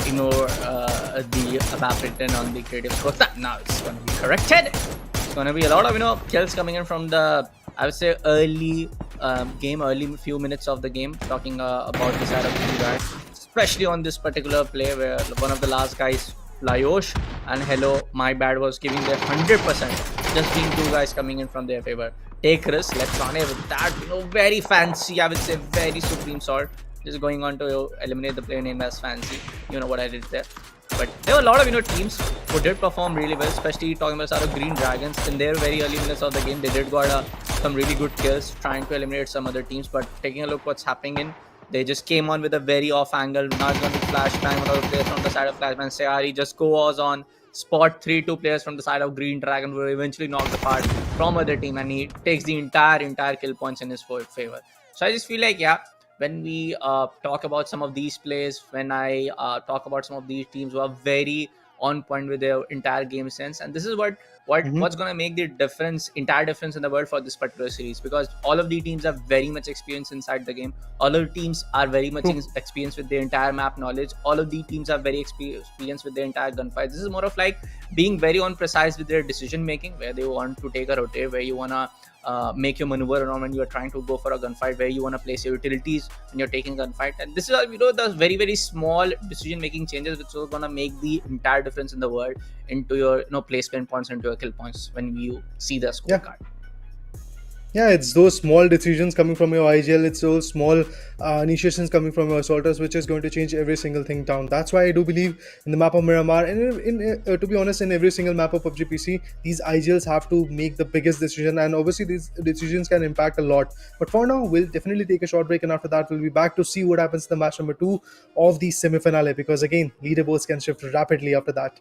Ignore the map written on the creative score. Now it's going to be corrected. It's going to be a lot of kills coming in from the, I would say, early few minutes of the game. Talking about the side of the guys, especially on this particular play where one of the last guys, Layosh and Hello My Bad, was giving their 100%. just being two guys coming in from their favor. Take risk. Let's run it with that, very fancy, I would say, very supreme sword. Just going on to eliminate the player named as Fancy. You know what I did there. But there were a lot of teams who did perform really well, especially talking about our Green Dragons. In their very early minutes of the game, they did got some really good kills trying to eliminate some other teams. But taking a look what's happening they just came on with a very off angle. Not going to flash time on the players from the side of Flashman. Sayari just goes on spot 3-2 players from the side of Green Dragon who eventually knocked apart from other team, and he takes the entire kill points in his favor. So I just feel like, yeah, when we talk about some of these plays, when I talk about some of these teams who are very on point with their entire game sense, and this is what's going to make the entire difference in the world for this particular series, because all of the teams are very much experienced inside the game. All of the teams are very much experienced with their entire map knowledge. All of the teams are very experienced with their entire gunfight. This is more of like being very on precise with their decision making, where they want to take a rotate, where you want to make your maneuver around when you are trying to go for a gunfight, where you want to place your utilities when you're taking a gunfight. And this is the very, very small decision making changes which are going to make the entire difference in the world into your placement points, into your kill points when you see the scorecard. Yeah, it's those small decisions coming from your IGL, it's those small initiations coming from your assaulters which is going to change every single thing down. That's why I do believe in the map of Miramar, and to be honest, in every single map of PUBG PC, these IGLs have to make the biggest decision, and obviously these decisions can impact a lot. But for now, we'll definitely take a short break, and after that, we'll be back to see what happens in the match number 2 of the semi-finale, because again, leaderboards can shift rapidly after that.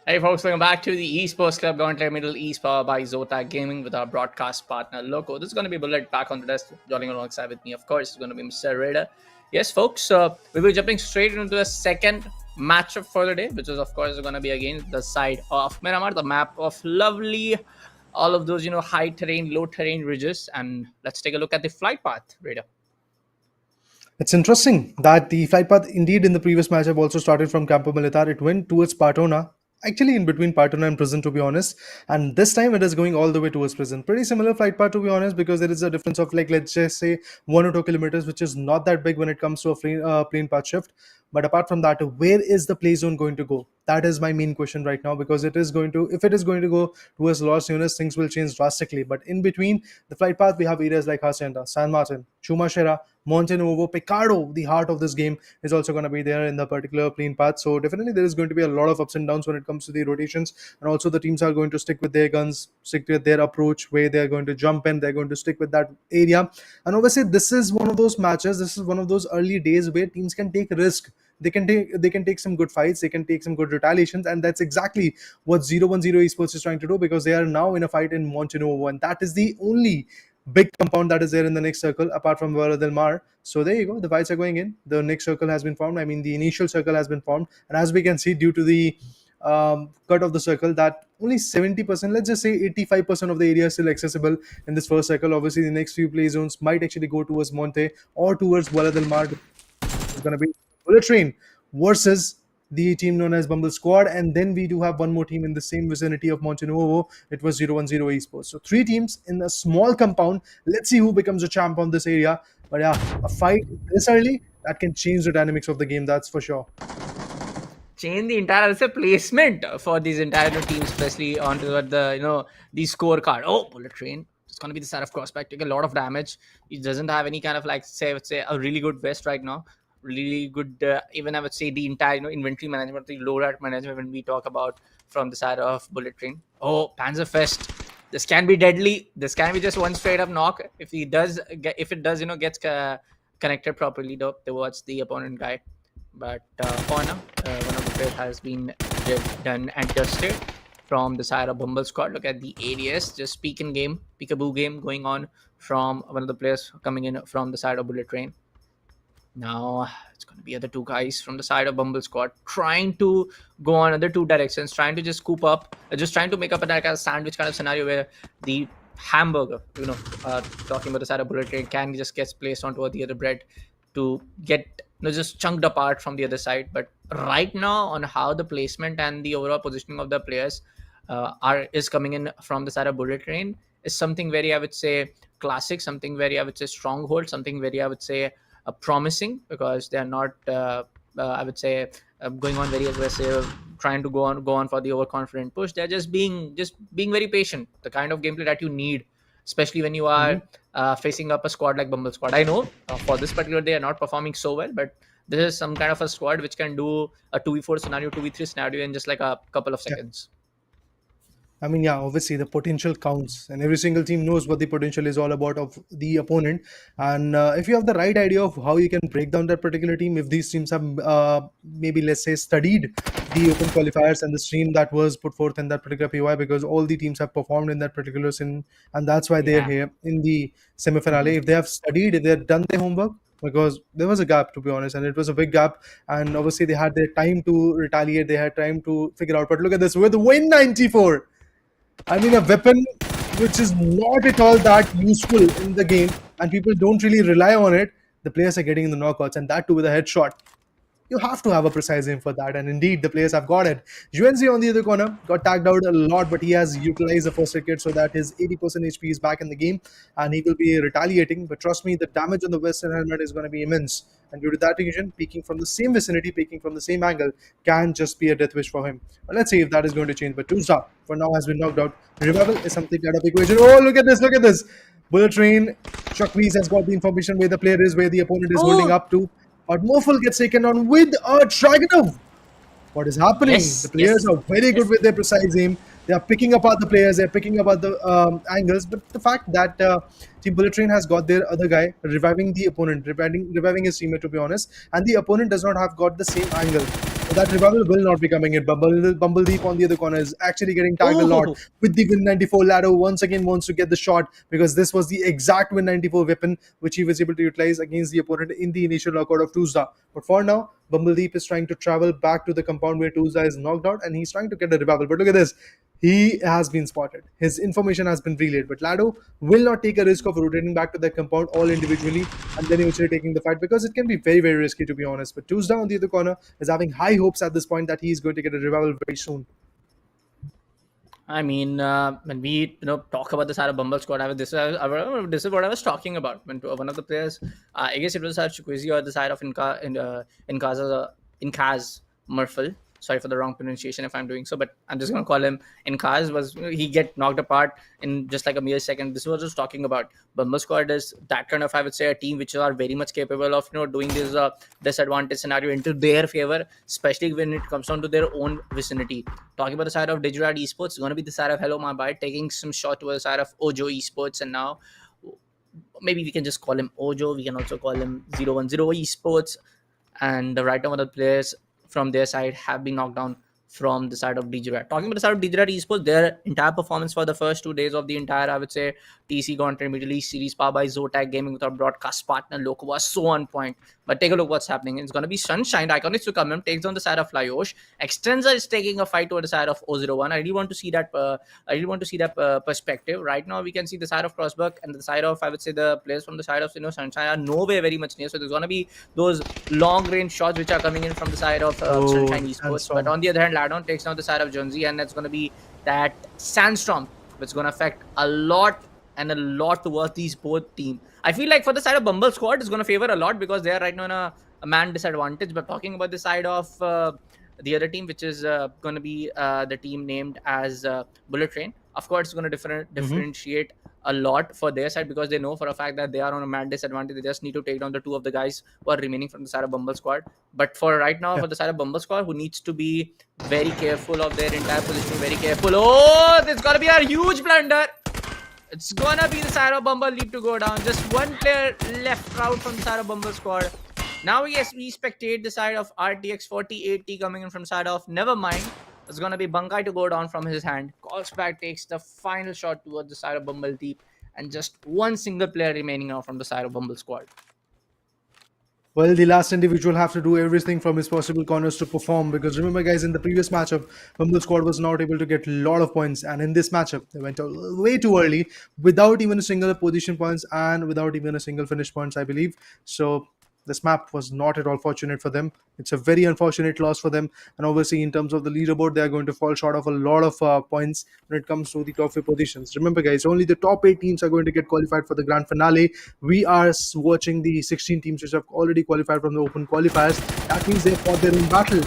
Hey folks, welcome back to the Esports Club Gauntlet Middle East powered by Zotac Gaming with our broadcast partner Loco. This is going to be Bullet back on the desk. Joining alongside with me, of course, is going to be Mr. Raider. Yes, folks, we'll be jumping straight into the second matchup for the day, which is, of course, going to be against the side of Miramar, the map of lovely, all of those, high terrain, low terrain ridges. And let's take a look at the flight path, Raider. It's interesting that the flight path indeed in the previous matchup also started from Campo Militar. It went towards Partona, actually in between Partona and Prison to be honest. And this time it is going all the way towards Prison. Pretty similar flight path to be honest, because there is a difference of like, let's just say 1 or 2 kilometers, which is not that big when it comes to a plane path shift. But apart from that, where is the play zone going to go? That is my main question right now, because it is going to, if it is going to go towards Los Lunas, things will change drastically. But in between the flight path, we have areas like Hacienda, San Martin, Chumashera, Monte Nuevo, Picardo, the heart of this game, is also going to be there in the particular plane path. So definitely there is going to be a lot of ups and downs when it comes to the rotations. And also the teams are going to stick with their guns, stick with their approach, where they're going to jump in, they're going to stick with that area. And obviously this is one of those matches, this is one of those early days where teams can take risk. They can take some good fights, they can take some good retaliations, and that's exactly what 010 Esports is trying to do, because they are now in a fight in Monte Nuevo, and that is the only big compound that is there in the next circle apart from Vara del Mar. So there you go, the fights are going in, the next circle has been formed, I mean the initial circle has been formed, and as we can see, due to the cut of the circle, that only 70%, let's just say 85% of the area is still accessible in this first circle. Obviously the next few play zones might actually go towards Monte or towards Vara del Mar. It's going to be Bullet Train versus the team known as Bumble Squad, and then we do have one more team in the same vicinity of Monte Nuevo. It was 010 Esports. So 3 teams in a small compound. Let's see who becomes a champ on this area. But yeah, a fight this early, that can change the dynamics of the game, that's for sure. Change the entire placement for these entire teams, especially onto the the scorecard. Oh, Bullet Train. It's gonna be the side of Crossback, take a lot of damage. He doesn't have any kind of like say a really good vest right now. Really good, even I would say the entire inventory management, the low rat management when we talk about from the side of Bullet Train. Oh, Panzerfest. This can be deadly. This can be just one straight up knock if he does if it does gets connected properly towards the opponent guy. But for now, one of the players has been done and dusted from the side of Bumble Squad. Look at the ADS, just peekaboo game going on from one of the players coming in from the side of Bullet Train. Now it's going to be other 2 guys from the side of Bumble Squad trying to go on other 2 directions, trying to just scoop up, just trying to make up a sandwich kind of scenario where the hamburger, talking about the side of Bullet Train, can just get placed onto the other bread to get just chunked apart from the other side. But right now, on how the placement and the overall positioning of the players is coming in from the side of Bullet Train is something very, I would say, classic, something very, I would say, stronghold, something very, I would say, promising, because they are not I would say going on very aggressive, trying to go on for the overconfident push. They're just being very patient, the kind of gameplay that you need, especially when you are facing up a squad like Bumble Squad. I know for this particular they are not performing so well, but this is some kind of a squad which can do a 2v4 scenario, 2v3 scenario in just like a couple of seconds. I mean, yeah, obviously the potential counts, and every single team knows what the potential is all about of the opponent. And if you have the right idea of how you can break down that particular team, if these teams have maybe, let's say, studied the open qualifiers and the stream that was put forth in that particular PY, because all the teams have performed in that particular scene, and that's why they're here in the semifinale. If they have studied, if they have done their homework, because there was a gap, to be honest, and it was a big gap, and obviously they had their time to retaliate, they had time to figure out. But look at this, with Win 94. I mean, a weapon which is not at all that useful in the game, and people don't really rely on it. The players are getting in the knockouts, and that too with a headshot. You have to have a precise aim for that, and indeed the players have got it. UNC on the other corner got tagged out a lot, but he has utilized the first aid kit so that his 80% HP is back in the game, and he will be retaliating. But trust me, the damage on the Western helmet is going to be immense, and due to that reason, peeking from the same vicinity, peeking from the same angle, can just be a death wish for him. But let's see if that is going to change. But Tuesday for now has been knocked out. Revival is something out of the equation. Oh, look at this! Look at this! Bullet Train, Chuck Reese has got the information where the player is, where the opponent is holding up to. But Moful gets taken on with a Dragonov. What is happening? Yes, the players are very good with their precise aim. They are picking apart the players. They are picking apart the angles. But the fact that Team Bullet Train has got their other guy reviving the opponent, reviving his teammate, to be honest, and the opponent does not have got the same angle. So that revival will not be coming in. Bumbledeep on the other corner is actually getting tagged a lot Oh, with the Win 94. Lado once again wants to get the shot because this was the exact Win 94 weapon which he was able to utilize against the opponent in the initial knockout of Tuesday. But for now, Bumbledeep is trying to travel back to the compound where Tuesday is knocked out and he's trying to get a revival. But look at this. He has been spotted. His information has been relayed. But Lado will not take a risk of rotating back to the compound all individually and then eventually taking the fight because it can be very, very risky to be honest. But Tuesday on the other corner is having high hopes at this point that he is going to get a revival very soon. I mean, when we talk about the side of Bumble squad, this is what I was talking about when one of the players, I guess it was Chukwueze or the side of Inkaz Murphy. Sorry for the wrong pronunciation if I'm doing so, but I'm just gonna call him Inkaz. Was he get knocked apart in just like a mere second? This was just talking about Bumble squad is that kind of, I would say, a team which are very much capable of doing this disadvantage scenario into their favor, especially when it comes down to their own vicinity. Talking about the side of Digirad Esports, it's going to be the side of Hello My Bite taking some shot to the side of Ojo Esports, and now maybe we can just call him Ojo. We can also call him 010 Esports, and right now one of the players from their side have been knocked down from the side of Digirad. Talking about the side of Digirad Esports, their entire performance for the first 2 days of the entire, I would say, TEC Gauntlet Middle East Series powered by Zotac Gaming with our broadcast partner Loco was so on point. But take a look what's happening. It's going to be Sunshine. Iconics to come in, takes on the side of Flyosh. Extensa is taking a fight over the side of 001. I really want to see that. Perspective. Right now, we can see the side of Crossbuck and the side of, I would say, the players from the side of Sunshine are nowhere very much near. So there's going to be those long range shots which are coming in from the side of Sunshine Esports. But on the other hand, Ladon takes down the side of Jonesy, and that's going to be that Sandstorm, which is going to affect a lot towards these both teams. I feel like for the side of Bumble squad, it's going to favor a lot because they are right now in a man disadvantage. But talking about the side of the other team, which is going to be the team named as Bullet Train, of course, it's going to differentiate a lot for their side because they know for a fact that they are on a mad disadvantage. They just need to take down the two of the guys who are remaining from the side of Bumble squad. But for right now, for the side of Bumble squad, who needs to be very careful of their entire position, very careful. Oh, there's got to be a huge blunder. It's gonna be the side of Bumble lead to go down. Just one player left out from the side of Bumble squad. Now, yes, we spectate the side of RTX 4080 coming in from side of Nevermind. It's gonna be Bunkai to go down from his hand. Callsback takes the final shot towards the side of Bumble Deep, and just one single player remaining now from the side of Bumble squad. Well, the last individual have to do everything from his possible corners to perform because remember guys, in the previous matchup, Bumble squad was not able to get a lot of points, and in this matchup, they went way too early without even a single position points and without even a single finish points, I believe. So this map was not at all fortunate for them. It's a very unfortunate loss for them, and obviously in terms of the leaderboard, they are going to fall short of a lot of points when it comes to the top 4 positions. Remember guys, only the top 8 teams are going to get qualified for the grand finale. We are watching the 16 teams which have already qualified from the open qualifiers. That means they fought their own battle,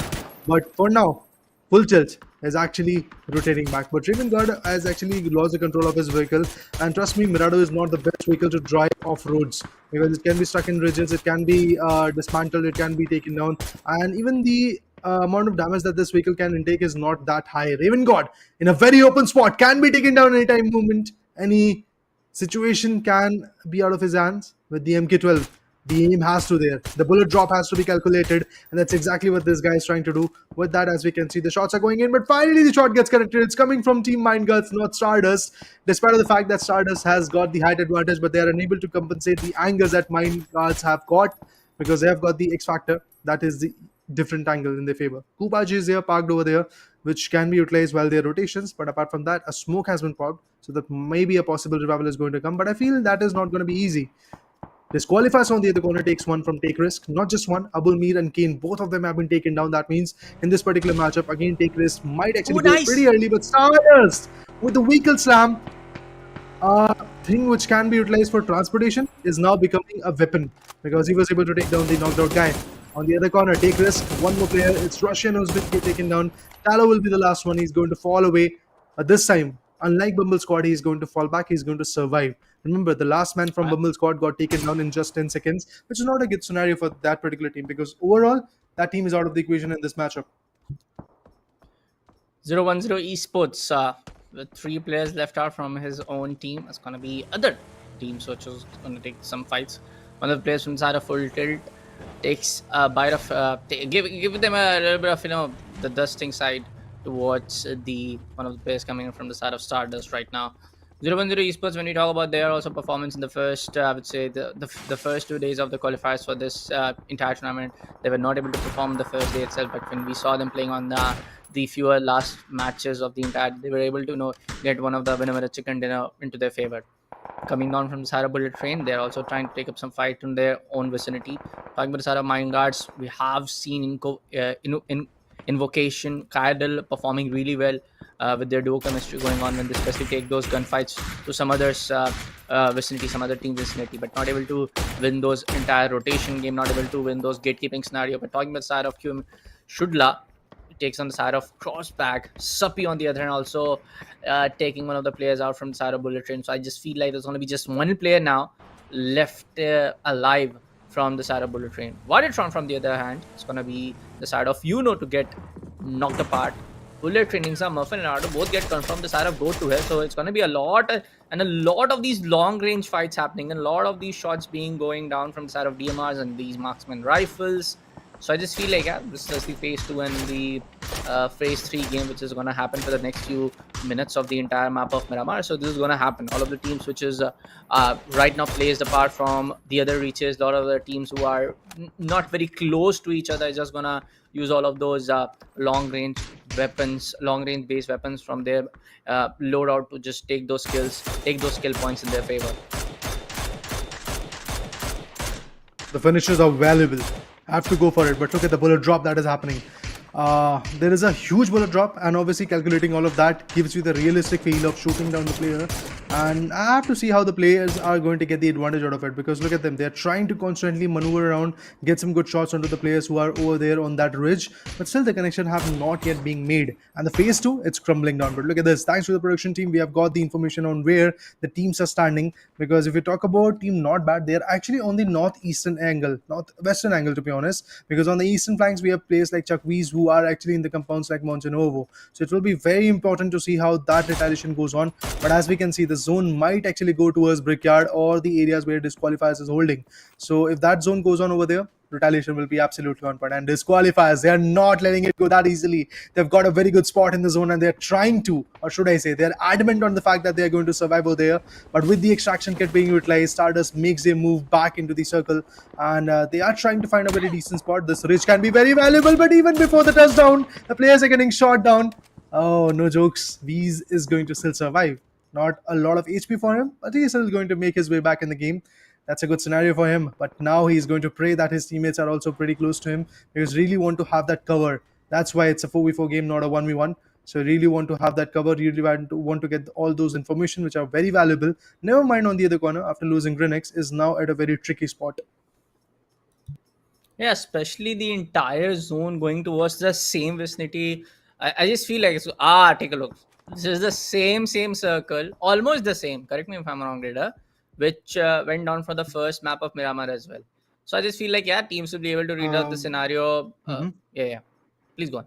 but for now, Full Tilt is actually rotating back, but Ravengard has actually lost the control of his vehicle, and trust me, Mirado is not the best vehicle to drive off roads because it can be stuck in ridges, it can be dismantled, it can be taken down, and even the amount of damage that this vehicle can intake is not that high. Ravengard in a very open spot can be taken down anytime moment. Any situation can be out of his hands with the MK12. The aim has to there. The bullet drop has to be calculated, and that's exactly what this guy is trying to do. With that, as we can see, the shots are going in, but finally the shot gets connected. It's coming from Team Mindguts, not Stardust. Despite the fact that Stardust has got the height advantage, but they are unable to compensate the angles that Mindguts have got because they have got the X factor. That is the different angle in their favor. Kupaji is there, parked over there, which can be utilized while their rotations. But apart from that, a smoke has been popped, so that maybe a possible revival is going to come. But I feel that is not going to be easy. Disqualifies on the other corner, takes one from Take Risk. Not just one, Abul Mir and Kane, both of them have been taken down. That means in this particular matchup, again, Take Risk might actually go pretty early, but Stardust with the vehicle slam, thing which can be utilized for transportation, is now becoming a weapon because he was able to take down the knocked out guy. On the other corner, Take Risk, one more player. It's Russian who's been taken down. Tallow will be the last one. He's going to fall away. This time, unlike Bumble Squad, he's going to fall back. He's going to survive. Remember, the last man from Bumble Squad got taken down in just 10 seconds, which is not a good scenario for that particular team because overall, that team is out of the equation in this matchup. 010 Esports with 3 players left out from his own team. It's going to be other teams which is going to take some fights. One of the players from the side of Full Tilt takes a bite of give them a little bit of the dusting side towards the one of the players coming in from the side of Stardust right now. 010 Esports, when we talk about their also performance in the first, I would say the first 2 days of the qualifiers for this entire tournament, they were not able to perform the first day itself. But when we saw them playing on the fewer last matches of the entire, they were able to get one of the winner chicken dinner into their favor. Coming down from the Sahara bullet train, they're also trying to take up some fight in their own vicinity. Talking about the Sahara mine guards, we have seen Invocation, Kaidal performing really well with their duo chemistry going on when they especially take those gunfights to some others vicinity, some other team vicinity, but not able to win those entire rotation game, not able to win those gatekeeping scenario. But talking about side of QM, Shudla takes on the side of Crossback. Suppi on the other hand also taking one of the players out from the side of Bullet Train. So I just feel like there's going to be just one player now left alive from the side of Bullet Train. Watertron, from the other hand, it's going to be the side of to get knocked apart. Bullet Training, some Muffin and Ardo both get confirmed the side of Go to Hell. So it's going to be a lot and a lot of these long range fights happening, and a lot of these shots being going down from the side of DMRs and these marksman rifles. So I just feel like this is the phase 2 and the phase 3 game, which is going to happen for the next few minutes of the entire map of Miramar. So this is going to happen. All of the teams which is right now placed apart from the other reaches, a lot of the teams who are not very close to each other is just going to use all of those long range weapons, long range based weapons from their loadout to just take those skill points in their favor. The finishes are valuable. I have to go for it, but look at the bullet drop that is happening. There is a huge bullet drop, and obviously calculating all of that gives you the realistic feel of shooting down the player. And I have to see how the players are going to get the advantage out of it, because look at them, they're trying to constantly maneuver around, get some good shots onto the players who are over there on that ridge, but still the connection have not yet been made. And the phase 2, it's crumbling down. But look at this, thanks to the production team, we have got the information on where the teams are standing, because if you talk about team Not Bad, they're actually on the northwestern angle to be honest, because on the eastern flanks we have players like Chakweez who are actually in the compounds like Montenovo. So it will be very important to see how that retaliation goes on. But as we can see, the zone might actually go towards Brickyard or the areas where Disqualifiers is holding. So if that zone goes on over there, retaliation will be absolutely on point. And Disqualifiers, they are not letting it go that easily. They've got a very good spot in the zone, and they're trying to, or should I say, they're adamant on the fact that they're going to survive over there. But with the extraction kit being utilized, Stardust makes their move back into the circle, and they are trying to find a very decent spot. This ridge can be very valuable, but even before the touchdown, the players are getting shot down. Oh, no jokes. Veez is going to still survive. Not a lot of HP for him, but he is still going to make his way back in the game. That's a good scenario for him. But now he's going to pray that his teammates are also pretty close to him, because really want to have that cover. That's why it's a 4v4 game, not a 1v1. So really want to have that cover, really want to get all those information which are very valuable. Never mind on the other corner, after losing Grenix, is now at a very tricky spot. Yeah, especially the entire zone going towards the same vicinity. I just feel like take a look. This is the same circle, almost the same. Correct me if I'm wrong, Raider, which went down for the first map of Miramar as well. So I just feel like teams will be able to read out the scenario. Yeah. Please go on.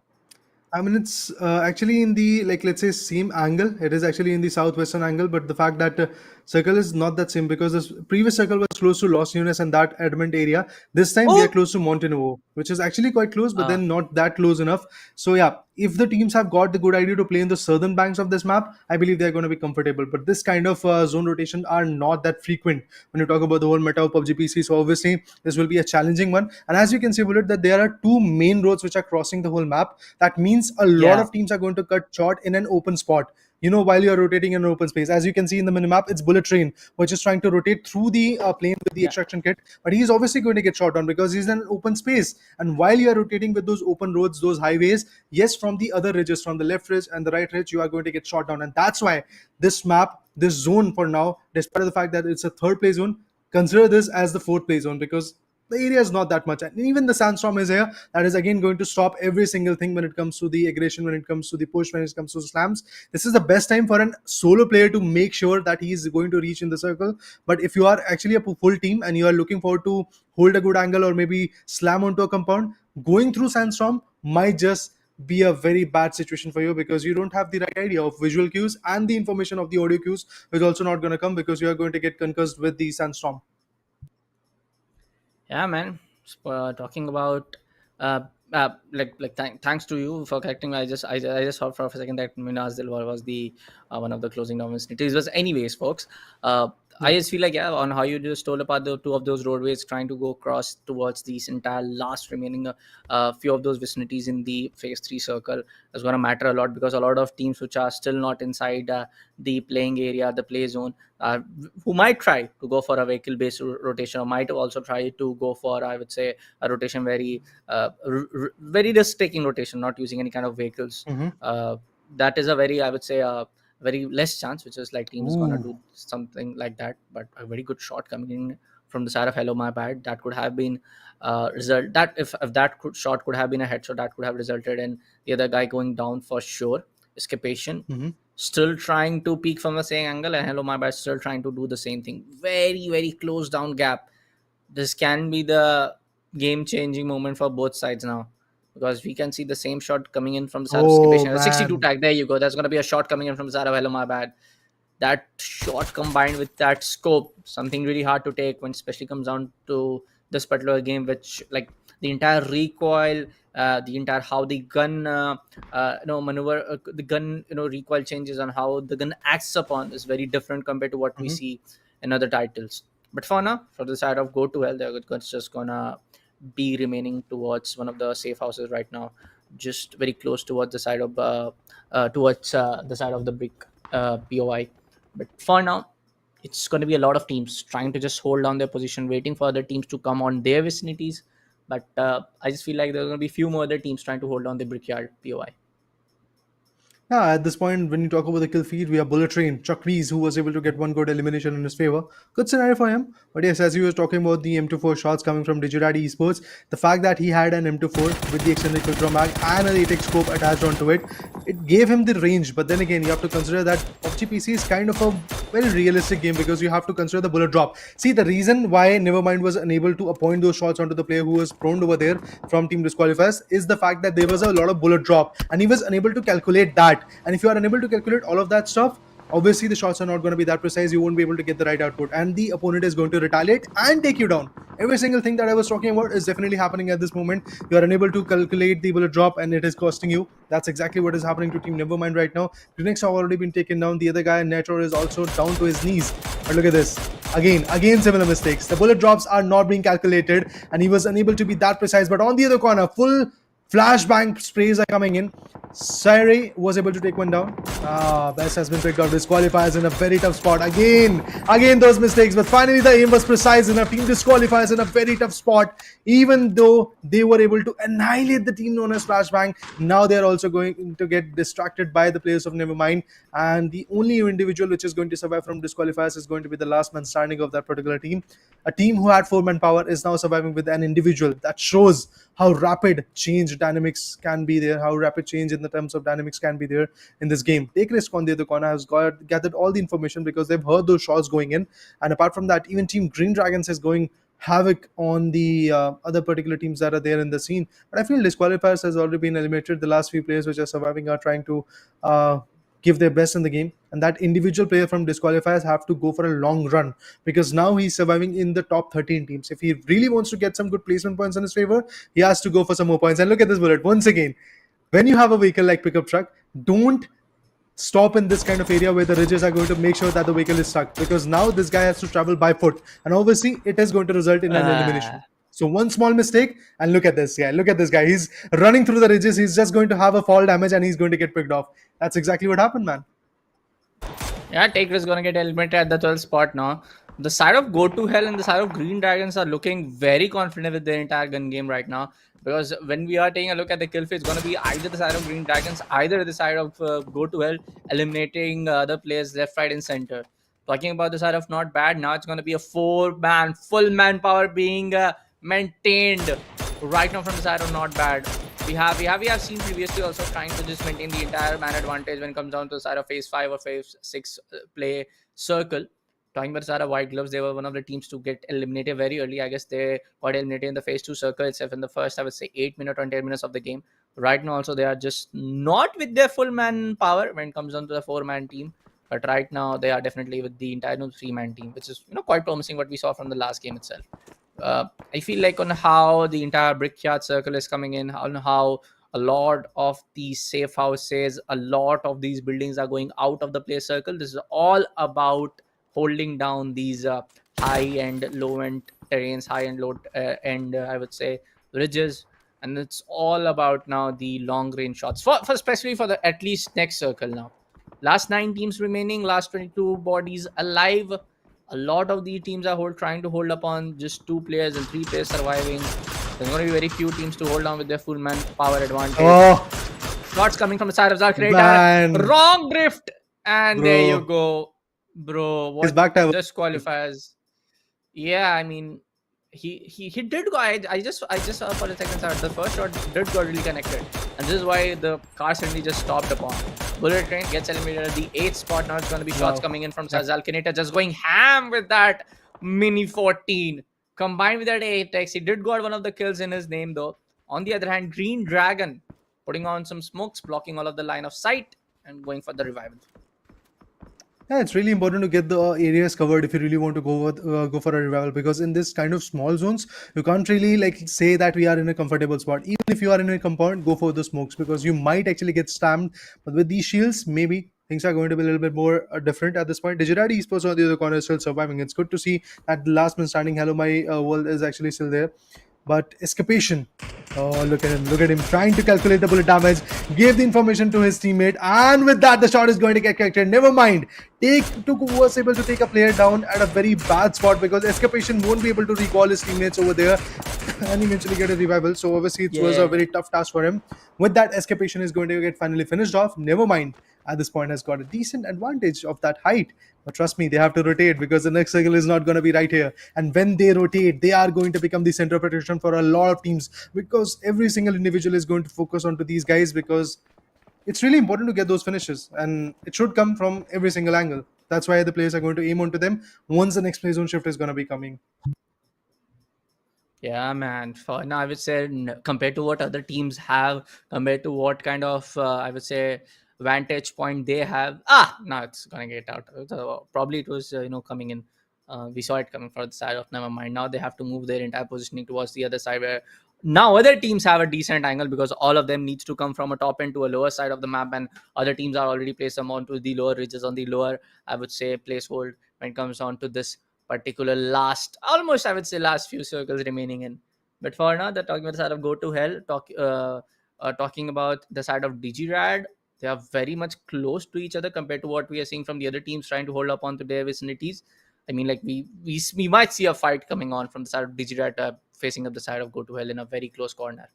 I mean, it's actually in the, like, let's say, same angle. It is actually in the southwestern angle, but the fact that circle is not that same, because this previous circle was close to Los Lunas and that Edmond area. This time we are close to Montenovo, which is actually quite close, but then not that close enough. So yeah, if the teams have got the good idea to play in the southern banks of this map, I believe they're going to be comfortable. But this kind of zone rotation are not that frequent when you talk about the whole meta of PUBG PC. So obviously this will be a challenging one. And as you can see, Bullet, that there are two main roads which are crossing the whole map. That means a lot of teams are going to cut short in an open spot, while you're rotating in an open space. As you can see in the minimap, it's Bullet Train, which is trying to rotate through the plane with the extraction kit, but he's obviously going to get shot down because he's in an open space. And while you're rotating with those open roads, those highways, yes, from the other ridges, from the left ridge and the right ridge, you are going to get shot down. And that's why this map, this zone for now, despite the fact that it's a third play zone, consider this as the fourth play zone, because the area is not that much. And even the sandstorm is here. That is again going to stop every single thing when it comes to the aggression, when it comes to the push, when it comes to slams. This is the best time for a solo player to make sure that he is going to reach in the circle. But if you are actually a full team and you are looking forward to hold a good angle or maybe slam onto a compound, going through sandstorm might just be a very bad situation for you, because you don't have the right idea of visual cues, and the information of the audio cues is also not going to come, because you are going to get concussed with the sandstorm. Yeah, man. talking about uh, thanks to you for correcting me. I just thought for a second that Minas Del was the one of the closing down vicinities. But anyways, folks, uh, I Yep. just feel like, yeah, on how you just told about the two of those roadways trying to go across towards these entire last remaining few of those vicinities in the phase 3 circle is going to matter a lot, because a lot of teams which are still not inside the playing area, the play zone, uh, who might try to go for a vehicle based rotation, or might also try to go for, I would say, a rotation very risk taking rotation, not using any kind of vehicles. Mm-hmm. That is a very, I would say, very less chance, which is like team is gonna Ooh. do something like that. But a very good shot coming in from the side of Hello My Bad, that could have been result that if that shot could have been a headshot, that could have resulted in the other guy going down for sure. Escapation, Mm-hmm. still trying to peek from the same angle, and Hello My Bad still trying to do the same thing. Very, very close down gap. This can be the game changing moment for both sides now, because we can see the same shot coming in from the side of Oh Escapation. A 62 man. tag, there you go. That's going to be a shot coming in from the side of Hello My Bad. That shot combined with that scope, something really hard to take when especially comes down to this particular game, which like the entire recoil, the entire how the gun maneuver, the gun recoil changes, and how the gun acts upon is very different compared to what we Mm-hmm. see in other titles. But for now, for the side of Go to Hell, they're just gonna be remaining towards one of the safe houses right now, just very close towards the side of towards the side of the brick POI. But for now, it's going to be a lot of teams trying to just hold on their position, waiting for other teams to come on their vicinities. But I just feel like there's going to be few more other teams trying to hold on the brickyard POI. Yeah, at this point, when you talk about the kill feed, we have Bullet Train, Chuck Reese, who was able to get one good elimination in his favor. Good scenario for him. But yes, as you were talking about the M24 shots coming from Digidaddy Esports, the fact that he had an M24 with the extended quick draw mag and an 8x scope attached onto it, it gave him the range. But then again, you have to consider that PUBG PC is kind of a very realistic game, because you have to consider the bullet drop. See, the reason why Nevermind was unable to appoint those shots onto the player who was prone over there from team disqualifiers is the fact that there was a lot of bullet drop, and he was unable to calculate that. And if you are unable to calculate all of that stuff, obviously the shots are not going to be that precise. You won't be able to get the right output, and the opponent is going to retaliate and take you down. Every single thing that I was talking about is definitely happening at this moment. You are unable to calculate the bullet drop, and it is costing you. That's exactly what is happening to Team Nevermind right now. Phoenix have already been taken down. The other guy, Netro, is also down to his knees. But look at this. Again, similar mistakes. The bullet drops are not being calculated, and he was unable to be that precise. But on the other corner, full flashbang sprays are coming in. Sire was able to take one down. Best has been picked up. Disqualifiers in a very tough spot. Again, those mistakes. But finally, the aim was precise enough. Team disqualifiers in a very tough spot. Even though they were able to annihilate the team known as Flashbang, now they're also going to get distracted by the players of Nevermind. And the only individual which is going to survive from disqualifiers is going to be the last man standing of that particular team. A team who had 4-man power is now surviving with an individual. That shows how rapid change dynamics can be there, how rapid change in the terms of dynamics can be there in this game. Take Risk on the other corner has gathered all the information because they've heard those shots going in. And apart from that, even Team Green Dragons is going havoc on the other particular teams that are there in the scene. But I feel disqualifiers has already been eliminated. The last few players which are surviving are trying to give their best in the game, and that individual player from disqualifiers have to go for a long run, because now he's surviving in the top 13 teams. If he really wants to get some good placement points in his favor, he has to go for some more points. And look at this bullet once again. When you have a vehicle like pickup truck, don't stop in this kind of area where the ridges are going to make sure that the vehicle is stuck, because now this guy has to travel by foot, and obviously it is going to result in an elimination. So one small mistake, and look at this guy. He's running through the ridges. He's just going to have a fall damage, and he's going to get picked off. That's exactly what happened, man. Yeah, Taker is going to get eliminated at the 12th spot now. The side of Go to Hell and the side of Green Dragons are looking very confident with their entire gun game right now. Because when we are taking a look at the kill feed, it's going to be either the side of Green Dragons, either the side of Go to Hell, eliminating other players left, right, and center. Talking about the side of Not Bad, now it's going to be a 4-man, full manpower being maintained right now from the side of Not Bad. We have seen previously also trying to just maintain the entire man advantage when it comes down to the side of phase 5 or phase 6 play circle. Talking about the side of White Gloves, they were one of the teams to get eliminated very early. I guess they got eliminated in the phase 2 circle itself in the first, I would say, 8 minutes or 10 minutes of the game. Right now also they are just not with their full man power when it comes down to the 4-man team. But right now they are definitely with the entire 3-man team, which is quite promising what we saw from the last game itself. I feel like on how the entire brickyard circle is coming in, on how a lot of these safe houses, a lot of these buildings are going out of the play circle. This is all about holding down these high and low end terrains, high and low end, I would say, ridges. And it's all about now the long range shots, for especially for the at least next circle now. Last 9 teams remaining, last 22 bodies alive. A lot of the teams are trying to hold up on just 2 players and 3 players surviving. There's going to be very few teams to hold on with their full manpower advantage. Oh, Shots coming from the side of Zarkinator. man. Wrong drift. And there you Bro. go. Bro, His what back tire. disqualifies? Yeah, I mean, he did go. I just saw for a second that the first shot did go really connected, and this is why the car suddenly just stopped upon. Bullet Train gets eliminated at the 8th spot. Now it's going to be shots Wow. coming in from Zalkineta, just going ham with that mini 14 combined with that ATEX. He did got one of the kills in his name though. On the other hand, Green Dragon putting on some smokes, blocking all of the line of sight, and going for the revival. Yeah, it's really important to get the areas covered if you really want to go for a revival, because in this kind of small zones you can't really like say that we are in a comfortable spot. Even if you are in a compound, go for the smokes because you might actually get stamped. But with these shields, maybe things are going to be a little bit more different at this point. Digirati Esports on the other corner is still surviving. It's good to see that the last man standing, Hello My World, is actually still there. But Escapation, oh, look at him trying to calculate the bullet damage, gave the information to his teammate, and with that, the shot is going to get connected. Never mind. Was able to take a player down at a very bad spot because Escapation won't be able to recall his teammates over there and eventually get a revival. So obviously, it was a very tough task for him. With that, Escapation is going to get finally finished off. Never mind. At this point, has got a decent advantage of that height. But trust me, they have to rotate because the next circle is not going to be right here. And when they rotate, they are going to become the center of attention for a lot of teams because every single individual is going to focus onto these guys because it's really important to get those finishes and it should come from every single angle. That's why the players are going to aim onto them once the next play zone shift is going to be coming. Yeah, man. For now, I would say compared to what other teams have, compared to what kind of I would say vantage point they have. Now it's gonna get out. Probably it was coming in. We saw it coming from the side of never mind. Now they have to move their entire positioning towards the other side where now other teams have a decent angle because all of them needs to come from a top end to a lower side of the map, and other teams are already placed them onto the lower ridges on the lower, I would say, placehold when it comes on to this particular last, almost I would say, last few circles remaining in. But for now, they're talking about the side of Go to Hell, talking about the side of Digirad. They are very much close to each other compared to what we are seeing from the other teams trying to hold up onto their vicinities. I mean, like we might see a fight coming on from the side of Digirad facing up the side of Go to Hell in a very close corner.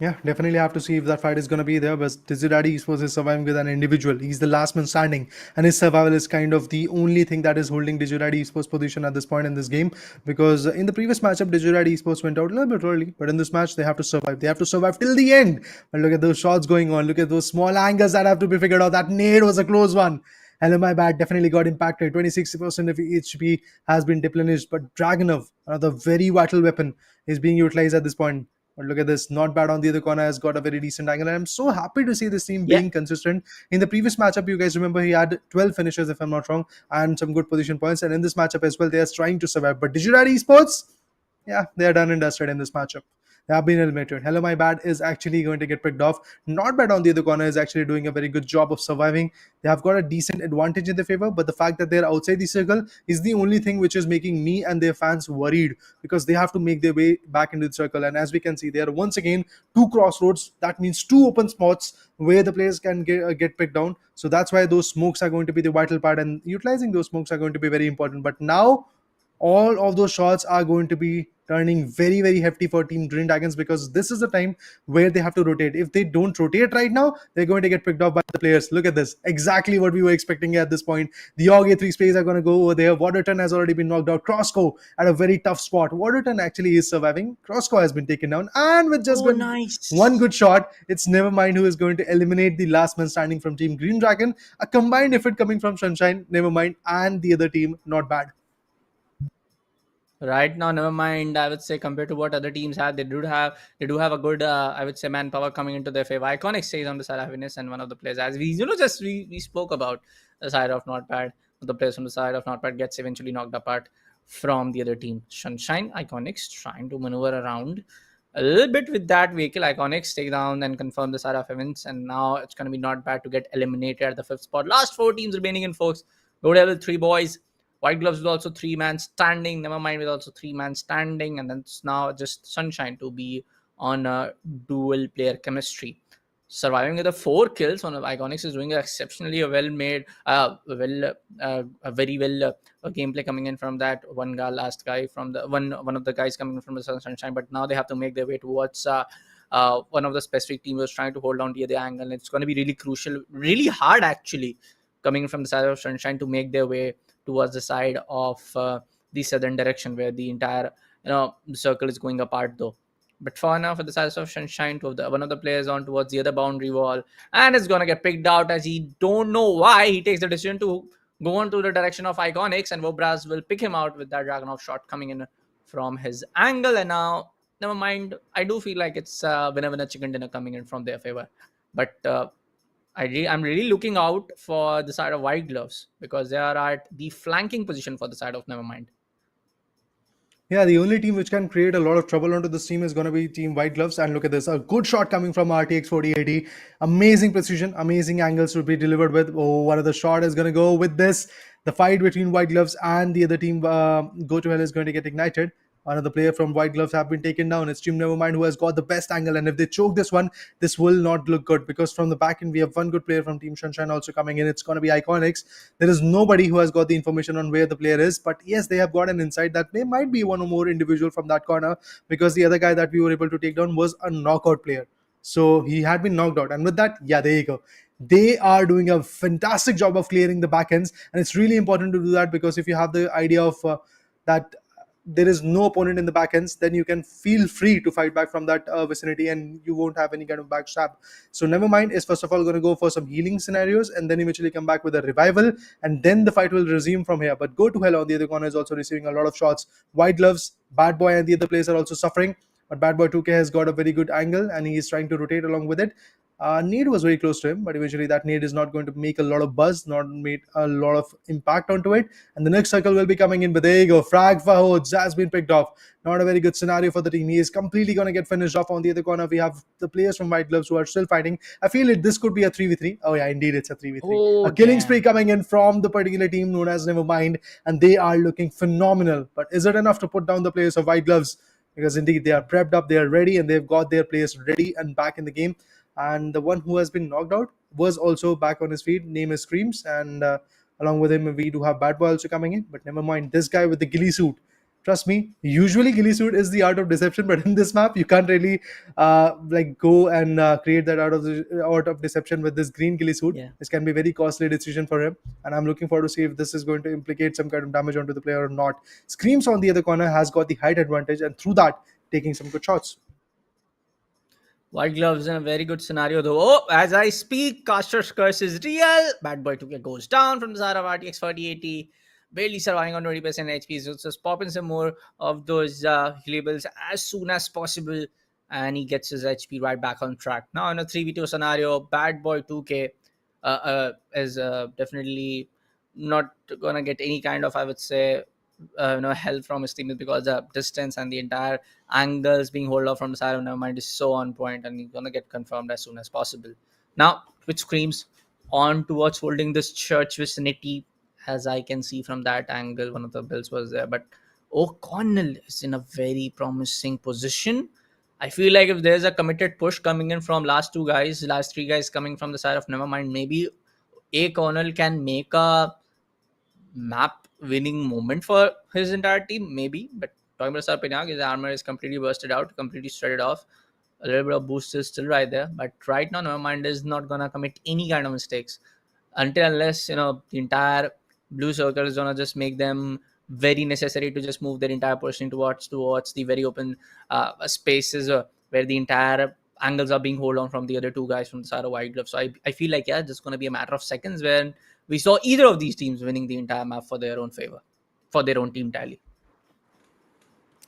Yeah, definitely have to see if that fight is going to be there. But Dizzy Esports is surviving with an individual. He's the last man standing, and his survival is kind of the only thing that is holding Dizzy Esports' position at this point in this game. Because in the previous matchup, Dizzy Esports went out a little bit early, but in this match, they have to survive. They have to survive till the end. But look at those shots going on. Look at those small angles that have to be figured out. That nade was a close one. Hello, my bad. Definitely got impacted. 26% of HP has been depleted. But Dragonov, another very vital weapon, is being utilized at this point. But look at this, not bad on the other corner, has got a very decent angle. And I'm so happy to see this team Yeah. being consistent. In the previous matchup, you guys remember he had 12 finishes, if I'm not wrong, and some good position points. And in this matchup as well, they are trying to survive. But Digirad Esports, yeah, they are done and dusted in this matchup. They have been eliminated. Hello, my bad is actually going to get picked off. Not bad on the other corner is actually doing a very good job of surviving. They have got a decent advantage in their favor, but the fact that they're outside the circle is the only thing which is making me and their fans worried because they have to make their way back into the circle. And as we can see, there are once again 2 crossroads. That means 2 open spots where the players can get picked down. So that's why those smokes are going to be the vital part, and utilizing those smokes are going to be very important. But now all of those shots are going to be turning very, very hefty for Team Green Dragons because this is the time where they have to rotate. If they don't rotate right now, they're going to get picked off by the players. Look at this. Exactly what we were expecting at this point. The AUG 3 sprays are going to go over there. Waterton has already been knocked out. Crossco at a very tough spot. Waterton actually is surviving. Crossco has been taken down. And with just one good shot, it's Nevermind who is going to eliminate the last man standing from Team Green Dragon. A combined effort coming from Sunshine, Nevermind, and the other team. Not bad. Right now, never mind. I would say compared to what other teams have, they do have a good, I would say, manpower coming into their favor. Iconic stays on the side of Happiness, and one of the players, as we spoke about the side of Notpad, the players from the side of Notpad gets eventually knocked apart from the other team. Sunshine Iconics trying to maneuver around a little bit with that vehicle. Iconics take down and confirm the side of events, and now it's going to be not bad to get eliminated at the 5th spot. Last 4 teams remaining in, folks. Go level 3 boys. White Gloves with also 3-man standing. Never mind with also 3-man standing, and then it's now just Sunshine to be on a dual player chemistry. Surviving with the 4 kills on Iconics is doing exceptionally well made, a very well gameplay coming in from that one guy, last guy from the one of the guys coming in from the Sunshine. But now they have to make their way towards one of the specific teams was trying to hold on to the angle. And it's going to be really crucial, really hard actually, coming from the side of Sunshine to make their way towards the side of the southern direction where the entire circle is going apart though. But for now, for the side of Sunshine, one of the players on towards the other boundary wall, and it's gonna get picked out as he don't know why he takes the decision to go on to the direction of Iconics, and Wobraz will pick him out with that Dragunov shot coming in from his angle. And now, never mind, I do feel like it's winner chicken dinner coming in from their favor, but I'm really looking out for the side of White Gloves because they are at the flanking position for the side of Nevermind. Yeah, the only team which can create a lot of trouble onto this team is going to be Team White Gloves. And look at this, a good shot coming from RTX 4080. Amazing precision, amazing angles to be delivered with. Oh, one of the shot is going to go with this. The fight between White Gloves and the other team, Go to Hell, is going to get ignited. Another player from White Gloves have been taken down. It's Team Nevermind who has got the best angle. And if they choke this one, this will not look good because from the back end, we have one good player from Team Sunshine also coming in. It's going to be Iconics. There is nobody who has got the information on where the player is. But yes, they have got an insight that they might be one or more individual from that corner because the other guy that we were able to take down was a knockout player. So he had been knocked out. And with that, yeah, there you go. They are doing a fantastic job of clearing the back ends. And it's really important to do that because if you have the idea of that there is no opponent in the back ends, then you can feel free to fight back from that vicinity and you won't have any kind of backstab. So Nevermind is first of all going to go for some healing scenarios and then eventually come back with a revival and then the fight will resume from here. But Go to Hell on the other corner is also receiving a lot of shots. White Gloves, Bad Boy and the other players are also suffering, but Bad Boy 2K has got a very good angle and he is trying to rotate along with it. Nade was very close to him, but eventually that nade is not going to make a lot of buzz, not made a lot of impact onto it. And the next circle will be coming in, but there you go. Frag Fahod has been picked off. Not a very good scenario for the team. He is completely going to get finished off. On the other corner, we have the players from White Gloves who are still fighting. I feel this could be a 3v3. Oh yeah, indeed, it's a 3v3. Oh, a killing damn. spree coming in from the particular team known as Nevermind, and they are looking phenomenal. But is it enough to put down the players of White Gloves? Because indeed, they are prepped up, they are ready, and they've got their players ready and back in the game. And the one who has been knocked out was also back on his feet. Name is Screams, and along with him we do have Bad Boy also coming in. But never mind, this guy with the ghillie suit, trust me, usually ghillie suit is the art of deception, but in this map you can't really go and create that art of deception with this green ghillie suit. Yeah. This can be a very costly decision for him, and I'm looking forward to see if this is going to implicate some kind of damage onto the player or not. Screams on the other corner has got the height advantage, and through that taking some good shots. White Gloves in a very good scenario though. Oh, as I speak, Caster's curse is real. Bad Boy 2K goes down from the side of RTX 4080. Barely surviving on 20% HP. So just popping some more of those labels as soon as possible. And he gets his HP right back on track. Now in a 3v2 scenario, Bad Boy 2K is definitely not going to get any kind of, I would say, help from his teammates because the distance and the entire angles being held off from the side of Nevermind is so on point and he's gonna get confirmed as soon as possible. Now, Twitch Screams on towards holding this church vicinity, as I can see from that angle. One of the builds was there, but O'Connell is in a very promising position. I feel like if there's a committed push coming in from last three guys coming from the side of Nevermind, maybe O'Connell can make a map winning moment for his entire team, maybe. But talking about Sarpinag, his armor is completely bursted out, completely shredded off. A little bit of boost is still right there, but right now, Nevermind is not gonna commit any kind of mistakes unless the entire blue circle is gonna just make them very necessary to just move their entire person towards the very open spaces where the entire angles are being held on from the other two guys from the side of White Glove. So I feel like it's just gonna be a matter of seconds when we saw either of these teams winning the entire map for their own favor, for their own team tally.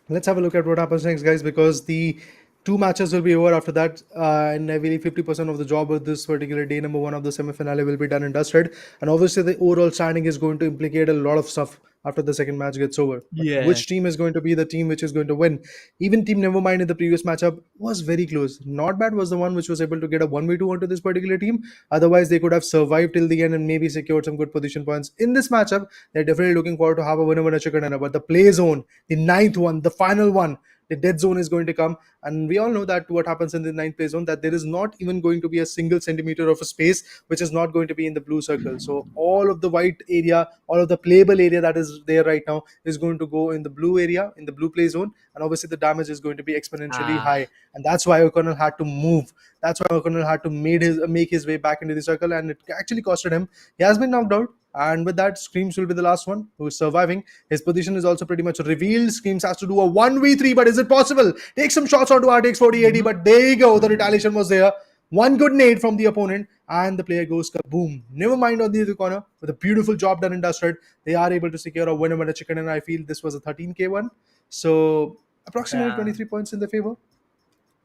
Let's have a look at what happens next, guys, because the 2 matches will be over after that, and I believe 50% of the job of this particular day number 1 of the semi-finale will be done and dusted. And obviously, the overall standing is going to implicate a lot of stuff after the second match gets over. But Yeah. which team is going to be the team which is going to win? Even Team Nevermind in the previous matchup was very close. Not bad was the one which was able to get a 1v2 onto this particular team. Otherwise, they could have survived till the end and maybe secured some good position points. In this matchup, they're definitely looking forward to have a winner chicken dinner. But the play zone, the ninth one, the final one, the dead zone is going to come, and we all know that what happens in the ninth play zone, that there is not even going to be a single centimeter of a space which is not going to be in the blue circle. So all of the white area, all of the playable area that is there right now is going to go in the blue area, in the blue play zone, and obviously the damage is going to be exponentially Ah. high, and that's why O'Connell had to move. That's why O'Connell had to make his way back into the circle, and it actually costed him. He has been knocked out, and with that, Screams will be the last one who is surviving. His position is also pretty much revealed. Screams has to do a 1v3, but is it possible? Take some shots onto RTX 4080, but there you go. The retaliation was there. One good nade from the opponent, and the player goes kaboom. Never mind on the other corner, with a beautiful job done and dusted. They are able to secure a winner and a chicken, and I feel this was a 13k one. So, approximately Yeah. 23 points in their favor.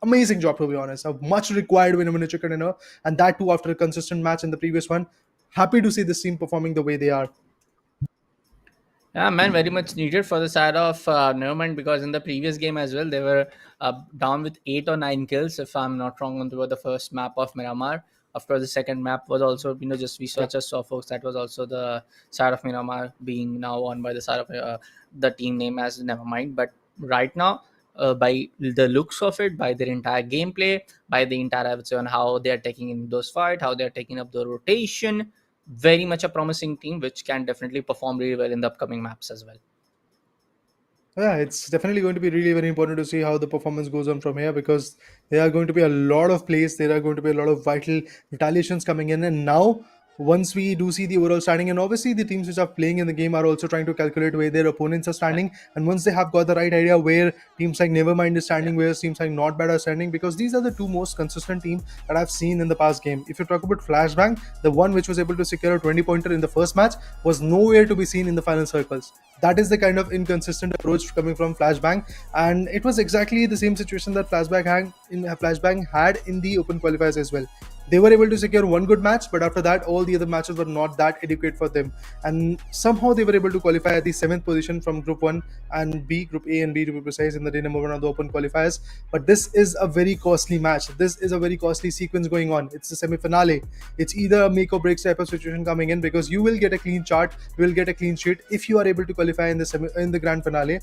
Amazing job, to be honest. A much required winner chicken dinner, and that too after a consistent match in the previous one. Happy to see this team performing the way they are. Yeah, man, very much needed for the side of Nevermind, because in the previous game as well, they were down with 8 or 9 kills, if I'm not wrong, on the first map of Miramar. Of course, the second map was also, just we Yeah. just saw, folks, that was also the side of Miramar being now won by the side of the team name as Nevermind. But right now, by the looks of it, by their entire gameplay, by the entire, I would say, on how they are taking in those fights, how they are taking up the rotation, very much a promising team which can definitely perform really well in the upcoming maps as well. Yeah, it's definitely going to be really very important to see how the performance goes on from here, because there are going to be a lot of plays, there are going to be a lot of vital retaliations coming in, and now once we do see the overall standing, and obviously the teams which are playing in the game are also trying to calculate where their opponents are Yeah, standing, and once they have got the right idea where teams like Nevermind is yeah, standing, where teams like Not Bad are standing, because these are the two most consistent teams that I've seen in the past game. If you talk about Flashbang, the one which was able to secure a 20 pointer in the first match was nowhere to be seen in the final circles. That is the kind of inconsistent approach coming from Flashbang, and it was exactly the same situation that Flashbang had in the open qualifiers as well. They were able to secure one good match, but after that, all the other matches were not that adequate for them, and somehow they were able to qualify at the seventh position from Group One and B, Group A and B to be precise, in the day number 1 of the open qualifiers. But this is a very costly match. This is a very costly sequence going on. It's the semi-finale. It's either a make or break type of situation coming in, because you will get a clean chart, you will get a clean sheet if you are able to qualify in the grand finale.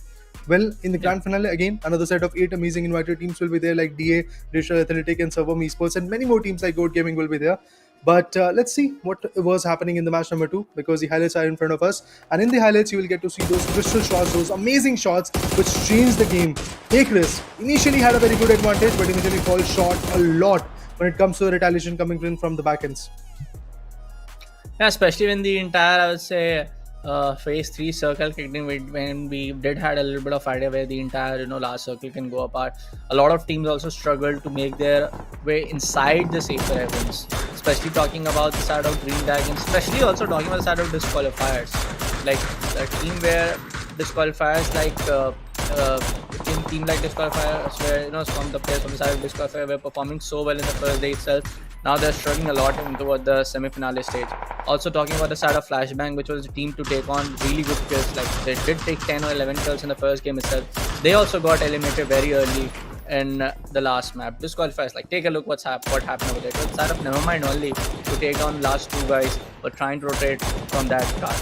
Well, in the yeah. grand finale, again, another set of 8 amazing invited teams will be there, like DA, Digital Athletic, and Servom Esports, and many more teams like Goat Gaming will be there. But let's see what was happening in the match number 2, because the highlights are in front of us. And in the highlights, you will get to see those crystal shots, those amazing shots which changed the game. Take Risk initially had a very good advantage, but eventually falls short a lot when it comes to retaliation coming in from the back ends. Yeah, especially when the entire, I would say, phase 3 circle kicked in, when we did had a little bit of idea where the entire last circle can go apart. A lot of teams also struggled to make their way inside the safer heavens, especially talking about the side of Green Dragons, especially also talking about the side of disqualifiers, like the team where disqualifiers like team like disqualifiers, where from the players from the side of disqualifier were performing so well in the first day itself. Now they're struggling a lot toward the semi-finale stage. Also talking about the side of Flashbang, which was a team to take on really good kills. Like they did take 10 or 11 kills in the first game itself. They also got eliminated very early in the last map. Disqualifiers, like take a look what happened over there. It was the side of Nevermind only to take on last two guys, but trying to rotate from that card.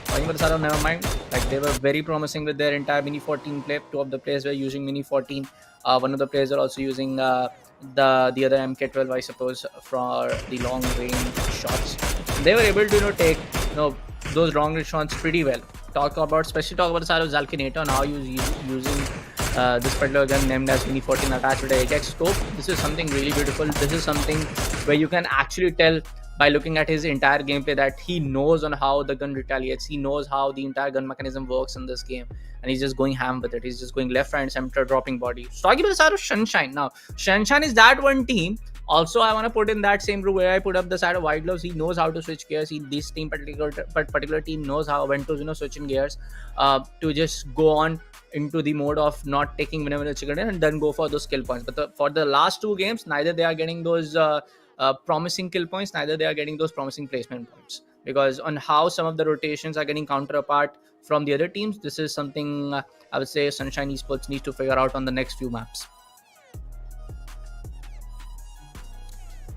Talking about the side of Nevermind, like they were very promising with their entire Mini 14 play. Two of the players were using Mini 14. One of the players are also using the other MK12, I suppose, for the long range shots. They were able to take those long range shots pretty well. Especially talk about the side of Zalkinator and how he's using this particular gun named as Mini 14 attached with a ATEX scope. This is something really beautiful. This is something where you can actually tell by looking at his entire gameplay that he knows on how the gun retaliates. He knows how the entire gun mechanism works in this game, and he's just going ham with it. He's just going left, right, and center, dropping body. So talking about the side of Sunshine now. Sunshine is that one team Also, I want to put in that same group where I put up the side of White Gloves. He knows how to switch gears. This team particular team knows how when to switch in gears, to just go on into the mode of not taking winner chicken dinner and then go for those kill points. But for the last two games, neither they are getting those promising kill points, neither they are getting those promising placement points, because on how some of the rotations are getting counter apart from the other teams, this is something I would say Sunshine Esports needs to figure out on the next few maps.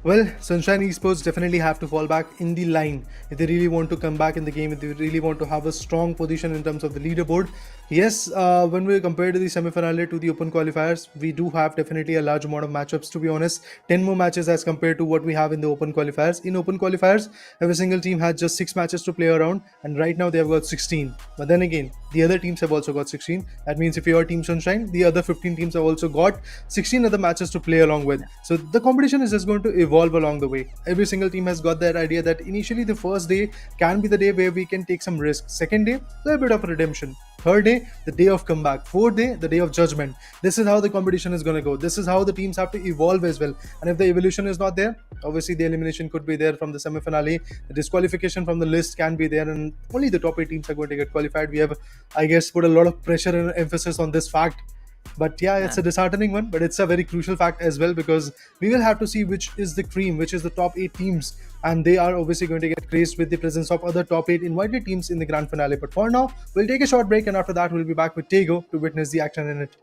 Well, Sunshine Esports definitely have to fall back in the line if they really want to come back in the game, if they really want to have a strong position in terms of the leaderboard. Yes, when we compare to the semi-finale to the open qualifiers, we do have definitely a large amount of matchups, to be honest. 10 more matches as compared to what we have in the open qualifiers. In open qualifiers, every single team had just 6 matches to play around, and right now they have got 16. But then again, the other teams have also got 16. That means if you are Team Sunshine, the other 15 teams have also got 16 other matches to play along with. So the competition is just going to evolve along the way. Every single team has got that idea that initially the first day can be the day where we can take some risk. Second day, a little bit of redemption. Third day, the day of comeback. Fourth day, the day of judgment. This is how the competition is going to go. This is how the teams have to evolve as well. And if the evolution is not there, obviously the elimination could be there from the semi-finale. The disqualification from the list can be there, and only the top 8 teams are going to get qualified. We have, I guess, put a lot of pressure and emphasis on this fact. But yeah, it's a disheartening one, but it's a very crucial fact as well, because we will have to see which is the cream, which is the top 8 teams, and they are obviously going to get graced with the presence of other top 8 invited teams in the grand finale. But for now, we'll take a short break, and after that we'll be back with Tego to witness the action in it.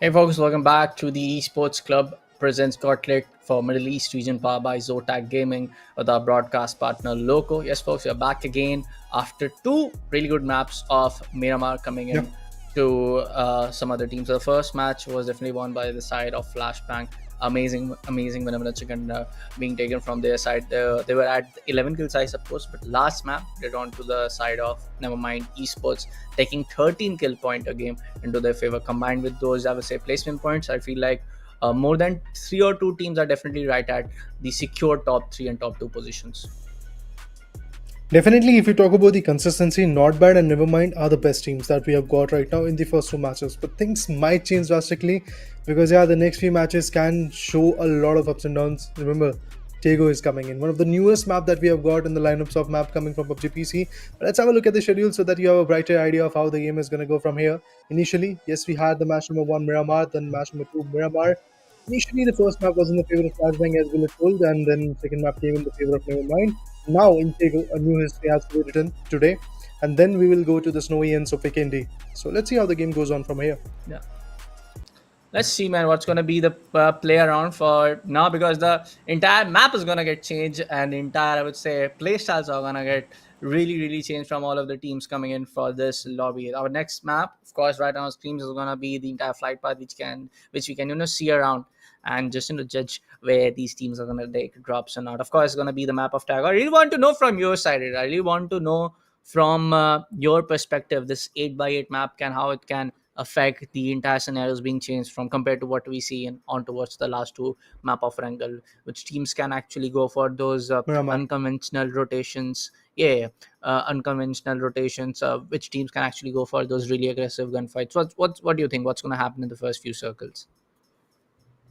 Hey folks, welcome back to the Esports Club presents Gauntlet for Middle East region powered by Zotac Gaming with our broadcast partner Loco. Yes, folks, we're back again after two really good maps of Miramar coming Yeah. in to some other teams. So the first match was definitely won by the side of Flashbang. Amazing whenever chicken being taken from their side. They were at 11 kills, I suppose, but last map get on to the side of Nevermind Esports, taking 13 kill point a game into their favor. Combined with those, I would say, placement points, I feel like more than three or two teams are definitely right at the secure top three and top two positions. Definitely, if you talk about the consistency, Not Bad and Nevermind are the best teams that we have got right now in the first two matches. But things might change drastically because, yeah, the next few matches can show a lot of ups and downs. Remember, Tego is coming in, one of the newest map that we have got in the lineups of map coming from PUBG PC. But let's have a look at the schedule so that you have a brighter idea of how the game is going to go from here. Initially, yes, we had the match number one Miramar, then match number two Miramar. Initially, the first map was in the favor of Flashbang, as we were told, and then second map came in the favor of Nevermind. Now, in Tego, a new history has to be written today, and then we will go to the snowy ends of Weekend. So let's see how the game goes on from here. Yeah. Let's see, man, what's going to be the play around for now, because the entire map is going to get changed and the entire, I would say, play styles are going to get really changed from all of the teams coming in for this lobby. Our next map, of course, right on our screens is going to be the entire flight path, which we can see around and just judge where these teams are going to take drops or not. Of course, it's going to be the map of tag. I really want to know from your side. I really want to know from your perspective this 8x8 map can how it can affect the entire scenarios being changed from compared to what we see in on towards the last two map of Wrangle, which teams can actually go for those Miramar. unconventional rotations. Unconventional rotations, which teams can actually go for those really aggressive gunfights. What do you think, what's going to happen in the first few circles?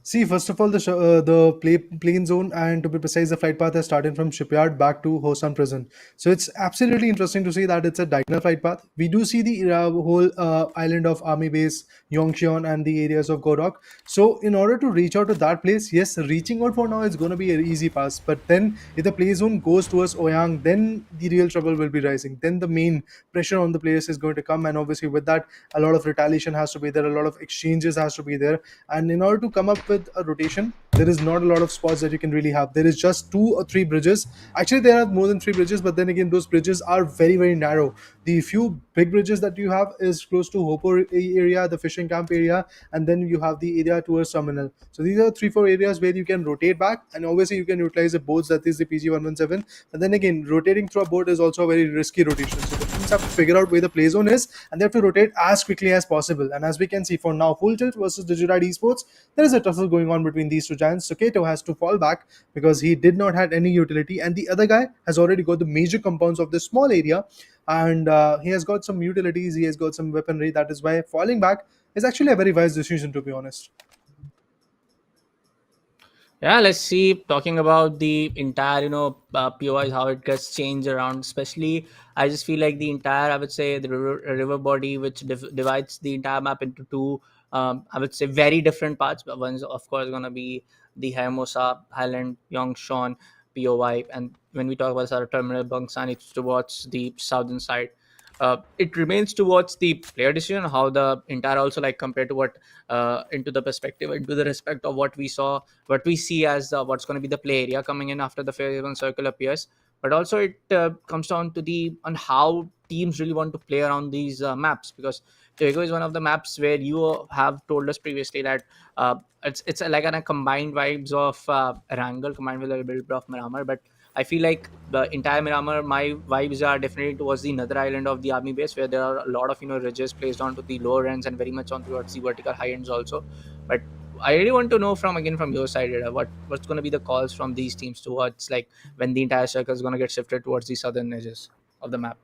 See, first of all, the plane zone, and to be precise, the flight path has started from shipyard back to Hosan prison. So it's absolutely interesting to see that it's a diagonal flight path. We do see the whole island of Army Base, Yongxion, and the areas of Godok. So in order to reach out to that place, yes, reaching out for now is going to be an easy pass. But then if the play zone goes towards Oyang, then the real trouble will be rising. Then the main pressure on the players is going to come, and obviously with that, a lot of retaliation has to be there, a lot of exchanges has to be there, and in order to come up with a rotation, there is not a lot of spots that you can really have. There is just two or three bridges. Actually, there are more than three bridges, but then again, those bridges are very narrow. The few big bridges that you have is close to Hopper area, the fishing camp area, and then you have the area towards terminal. So these are 3-4 areas where you can rotate back, and obviously you can utilize the boats, that is the PG-117. But then again, rotating through a boat is also a very risky rotation. So the teams have to figure out where the play zone is, and they have to rotate as quickly as possible. And as we can see, for now, Full Tilt versus Digiride Esports, there is a tussle going on between these two giants. So Kato has to fall back because he did not have any utility, and the other guy has already got the major compounds of this small area, and he has got some utilities, he has got some weaponry. That is why falling back is actually a very wise decision, to be honest. Yeah, let's see. Talking about the entire, POIs, how it gets changed around. Especially, I just feel like the entire, I would say, the river body, which divides the entire map into two, I would say, very different parts. But one's, of course, gonna be the Hermosa Highland, Yongshan POI, and when we talk about our terminal Bangsan, it's towards the southern side. It remains towards the player decision how the entire also like compared to what into the perspective into the respect of what we see as what's going to be the play area coming in after the phase one circle appears, but also it comes down to the on how teams really want to play around these maps, because Toego is one of the maps where you have told us previously that it's like a combined vibes of Wrangle combined with a little bit of Miramar, but I feel like the entire Miramar, my vibes are definitely towards the nether island of the army base, where there are a lot of ridges placed onto the lower ends and very much on towards the vertical high ends also. But I really want to know from your side, what's going to be the calls from these teams towards like when the entire circle is going to get shifted towards the southern edges of the map.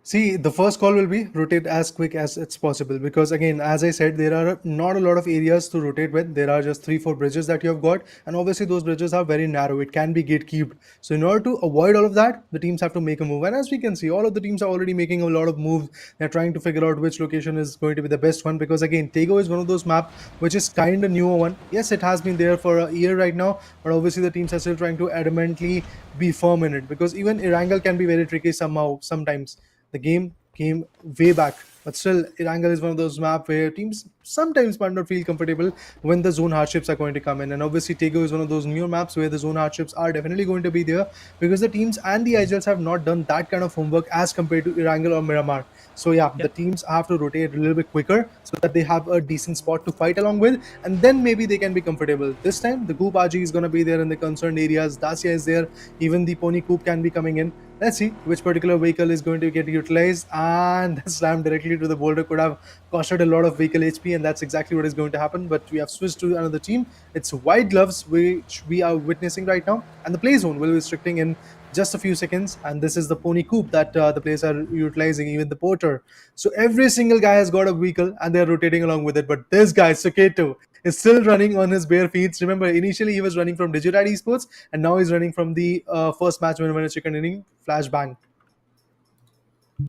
See, the first call will be rotate as quick as it's possible, because again, as I said, there are not a lot of areas to rotate with. There are just 3-4 bridges that you have got, and obviously those bridges are very narrow. It can be gatekeeped. So in order to avoid all of that, the teams have to make a move. And as we can see, all of the teams are already making a lot of moves. They're trying to figure out which location is going to be the best one, because again, Tego is one of those maps which is kind of newer one. Yes, it has been there for a year right now, but obviously the teams are still trying to adamantly be firm in it, because even Erangel can be very tricky sometimes. The game came way back But still, Erangel is one of those maps where teams sometimes might not feel comfortable when the zone hardships are going to come in. And obviously, Tego is one of those new maps where the zone hardships are definitely going to be there because the teams and the IGLs have not done that kind of homework as compared to Erangel or Miramar. So yeah, the Yep. teams have to rotate a little bit quicker so that they have a decent spot to fight along with, and then maybe they can be comfortable. This time, the Goop RG is going to be there in the concerned areas. Dacia is there. Even the Pony Coop can be coming in. Let's see which particular vehicle is going to get utilized, and the slam directly to the boulder could have costed a lot of vehicle HP, and that's exactly what is going to happen. But we have switched to another team. It's white gloves, which we are witnessing right now, and the play zone will be restricting in just a few seconds. And this is the Pony Coop that the players are utilizing, even the Porter. So every single guy has got a vehicle, and they're rotating along with it. But this guy, Suketo, is still running on his bare feet. Remember, initially he was running from Digirad Esports, and now he's running from the first match when a chicken inning flashbang.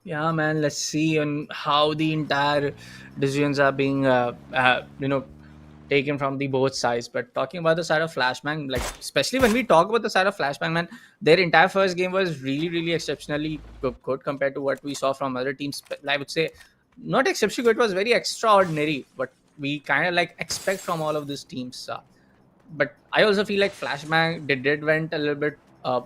Yeah, man. Let's see on how the entire decisions are being, taken from the both sides. But talking about the side of Flashbang, like especially when we talk about the side of Flashbang, man, their entire first game was really, really exceptionally good compared to what we saw from other teams. I would say not exceptionally good; it was very extraordinary. What we kind of like expect from all of these teams. But I also feel like Flashbang did went a little bit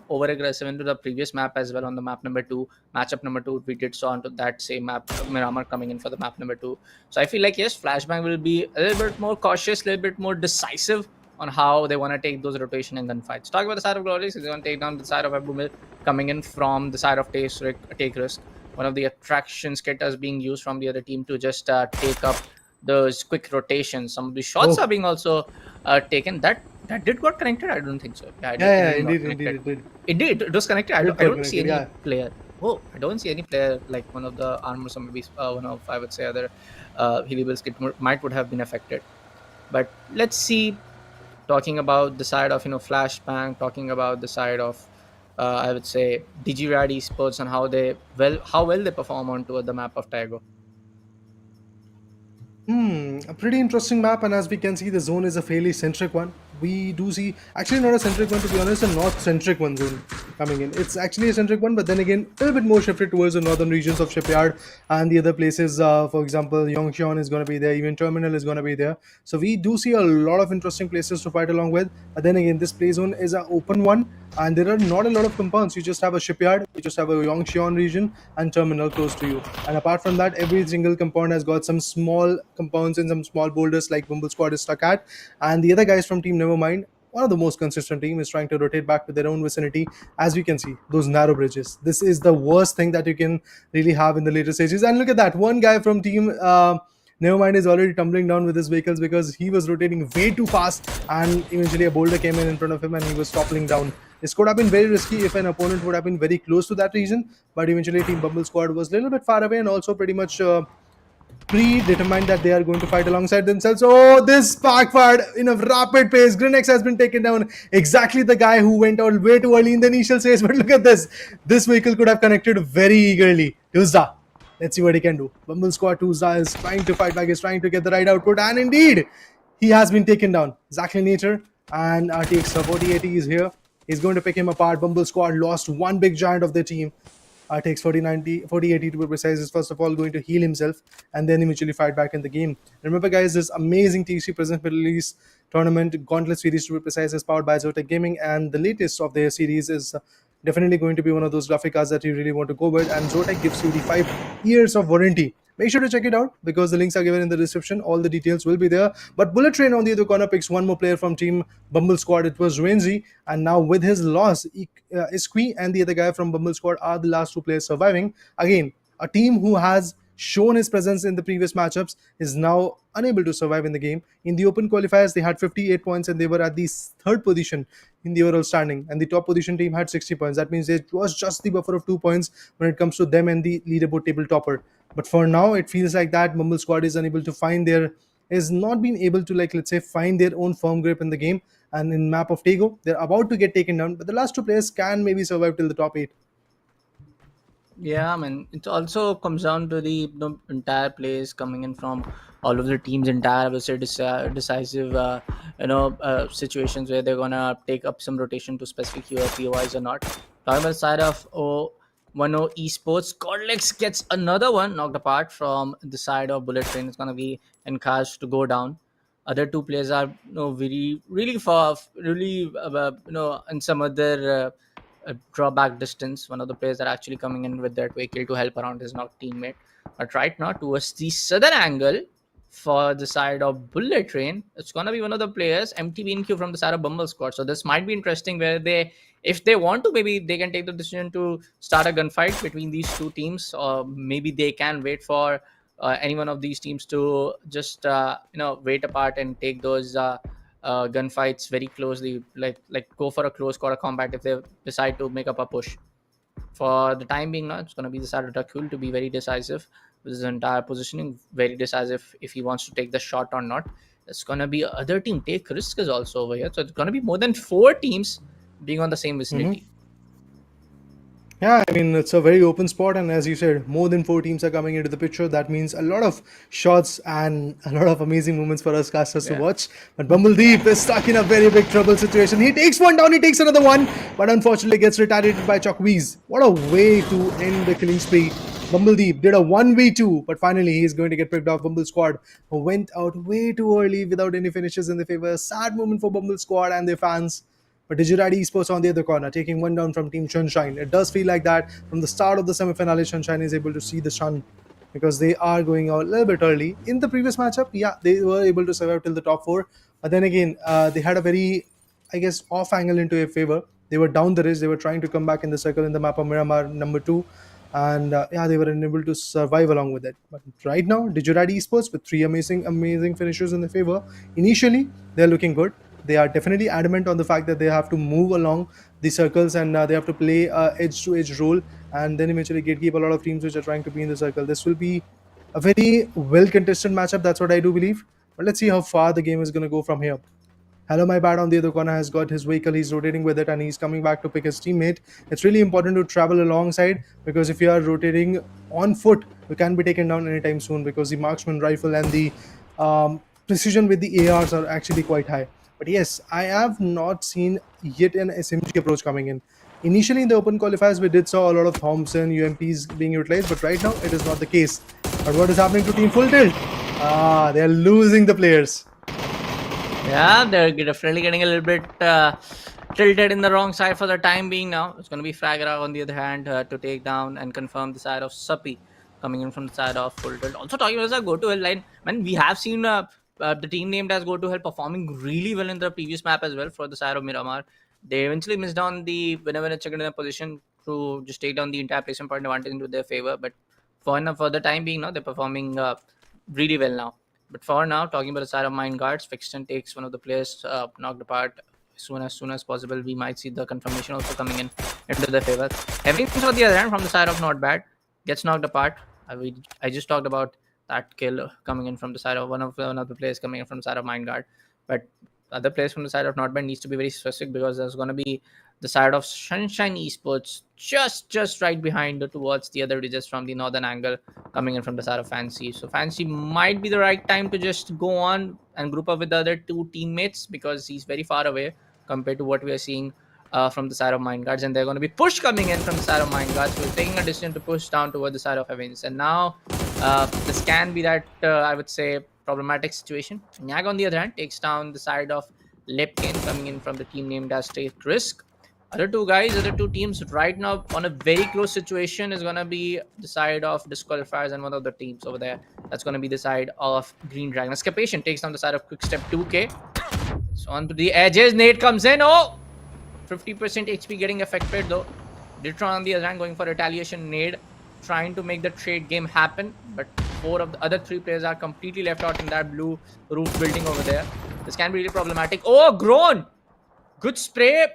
over aggressive into the previous map as well on the map number two, matchup number two. We did saw onto that same map, Miramar coming in for the map number two. So I feel like yes, Flashbang will be a little bit more cautious, a little bit more decisive on how they want to take those rotation and gunfights. Talk about the side of Glorious, they want to take down the side of Abumil coming in from the side of Take Risk. One of the attraction skitters being used from the other team to just take up those quick rotations. Some of the shots Oh, are being also taken. That did got connected. I don't think so. Yeah, yeah, it yeah, did not indeed, indeed, connected. it did. It did. It was connected. It I got don't see connected, any yeah. player. Oh, I don't see any player like one of the armors or maybe one of I would say other healables kit might would have been affected. But let's see. Talking about the side of Flashbang, talking about the side of I would say Digirad Esports and how well they perform onto the map of Taigo. A pretty interesting map, and as we can see, the zone is a fairly centric one. We do see, actually, not a centric one, to be honest, a north centric one zone coming in. It's actually a centric one, but then again, a little bit more shifted towards the northern regions of Shipyard and the other places. For example, Yongxion is going to be there, even Terminal is going to be there. So we do see a lot of interesting places to fight along with. But then again, this play zone is an open one, and there are not a lot of compounds. You just have a shipyard, you just have a Yongxion region, and terminal close to you. And apart from that, every single compound has got some small compounds and some small boulders like Bumble Squad is stuck at. And the other guys from Team Nevermind, one of the most consistent team, is trying to rotate back to their own vicinity. As we can see, those narrow bridges. This is the worst thing that you can really have in the later stages. And look at that, one guy from Team Nevermind is already tumbling down with his vehicles because he was rotating way too fast, and eventually a boulder came in front of him and he was toppling down. This could have been very risky if an opponent would have been very close to that region, but eventually Team Bumble Squad was a little bit far away and also pretty much predetermined that they are going to fight alongside themselves. Oh, this backfired in a rapid pace. Grinex has been taken down. Exactly the guy who went out way too early in the initial stage. But look at this. This vehicle could have connected very eagerly. Tuzda. Let's see what he can do. Bumble Squad Tuzda is trying to fight back. He's trying to get the right output. And indeed, he has been taken down. Zachary Nature and RTX 4080 is here. He's going to pick him apart. Bumble Squad lost one big giant of their team. Takes 4080 to be precise, is first of all going to heal himself and then eventually fight back in the game. Remember, guys, this amazing TC Present Middle East tournament Gauntlet series, to be precise, is powered by Zotac Gaming, and the latest of their series is definitely going to be one of those graphic cards that you really want to go with. And Zotac gives you the 5 years of warranty. Make sure to check it out because the links are given in the description. All the details will be there. But Bullet Train on the other corner picks one more player from Team Bumble Squad. It was Renzi, and now with his loss, Iskwi and the other guy from Bumble Squad are the last two players surviving. Again, a team who has shown his presence in the previous matchups is now unable to survive in the game. In the open qualifiers, they had 58 points and they were at the third position in the overall standing, and the top position team had 60 points. That means it was just the buffer of 2 points when it comes to them and the leaderboard table topper. But for now, it feels like that Mumble Squad is unable to find their is not being able to, like, let's say, find their own firm grip in the game. And in map of Tego, they're about to get taken down, but the last two players can maybe survive till the top 8. Yeah, man. It also comes down to the entire plays coming in from all of the teams, entire I would say decisive, situations where they're gonna take up some rotation to specific POIs or not. Talking about the side of 1-0 Esports. Godlex gets another one knocked apart from the side of Bullet Train. It's going to be encouraged to go down. Other two players are very really far, really in some other drawback distance. One of the players are actually coming in with that vehicle to help around his knocked teammate. But right now, towards the southern angle for the side of Bullet Train, it's gonna be one of the players, MTBNQ from the side of Bumble Squad. So this might be interesting where they, if they want to, maybe they can take the decision to start a gunfight between these two teams, or maybe they can wait for any one of these teams to just wait apart and take those gunfights very closely, like go for a close quarter combat if they decide to make up a push. For the time being now, it's going to be the side of Dakul to be very decisive with his entire positioning, very decisive if he wants to take the shot or not. It's going to be other team take risk is also over here, so it's going to be more than 4 teams being on the same vicinity. Yeah, I mean, it's a very open spot, and as you said, more than 4 teams are coming into the picture. That means a lot of shots and a lot of amazing moments for us casters to watch. But Bumbledeep is stuck in a very big trouble situation. He takes one down, he takes another one, but unfortunately gets retaliated by Chokweez. What a way to end the killing spree. Bumbledeep did a 1v2, but finally he's going to get picked off. Bumble Squad who went out way too early without any finishes in their favor. Sad moment for Bumble Squad and their fans. But Digiradi Esports on the other corner, taking one down from Team Sunshine. It does feel like that from the start of the semi-finale, Sunshine is able to see the sun because they are going out a little bit early. In the previous matchup, yeah, they were able to survive till the top 4. But then again, they had a very, I guess, off angle into their favor. They were down the ridge. They were trying to come back in the circle in the map of Miramar number 2. And yeah, they were unable to survive along with it. But right now, Digiradi Esports with 3 amazing finishers in their favor. Initially, they're looking good. They are definitely adamant on the fact that they have to move along the circles and they have to play edge-to-edge role and then eventually gatekeep a lot of teams which are trying to be in the circle. This will be a very well-contested matchup. That's what I do believe. But let's see how far the game is going to go from here. Hello, my bad on the other corner has got his vehicle. He's rotating with it and he's coming back to pick his teammate. It's really important to travel alongside because if you are rotating on foot, you can be taken down anytime soon because the marksman rifle and the precision with the ARs are actually quite high. But yes, I have not seen yet an SMG approach coming in. Initially in the open qualifiers, we did saw a lot of Thompson, UMPs being utilized, but right now it is not the case. But what is happening to Team Full Tilt? They are losing the players. Yeah, they're definitely getting a little bit tilted in the wrong side for the time being now. It's going to be Fragra on the other hand to take down and confirm the side of Suppi coming in from the side of Full Tilt. Also talking about the go to hell line, man, we have seen the team named as Go to Hell performing really well in the previous map as well for the side of Miramar. They eventually missed on the whenever checked in a position to just take down the entire placement point advantage into their favor. But for the time being now, they're performing really well now. But for now, talking about the side of Mind Guards, Fixton takes one of the players knocked apart as soon as possible. We might see the confirmation also coming in into their favor. Everything on the other hand from the side of Not Bad gets knocked apart. I just talked about that kill coming in from the side of one of the players coming in from the side of Mind Guard. But other players from the side of Not Bad needs to be very specific because there's going to be the side of Sunshine Esports just right behind towards the other ridges from the northern angle coming in from the side of Fancy. So Fancy might be the right time to just go on and group up with the other 2 teammates because he's very far away compared to what we are seeing from the side of Mind Guards, and they're going to be push coming in from the side of Mind Guards. So we're taking a decision to push down toward the side of Heavens. And now this can be that I would say problematic situation. Nyag on the other hand takes down the side of Lepkin coming in from the team named as Take Risk. Other 2 teams right now on a very close situation is going to be the side of Disqualifiers and one of the teams over there. That's going to be the side of Green Dragon. Escapation takes down the side of Quickstep 2K. So on to the edges. Nate comes in. Oh! 50% HP getting affected though. Ditron on the other hand going for retaliation nade, trying to make the trade game happen. But 4 of the other 3 players are completely left out in that blue roof building over there. This can be really problematic. Oh, Grown! Good spray.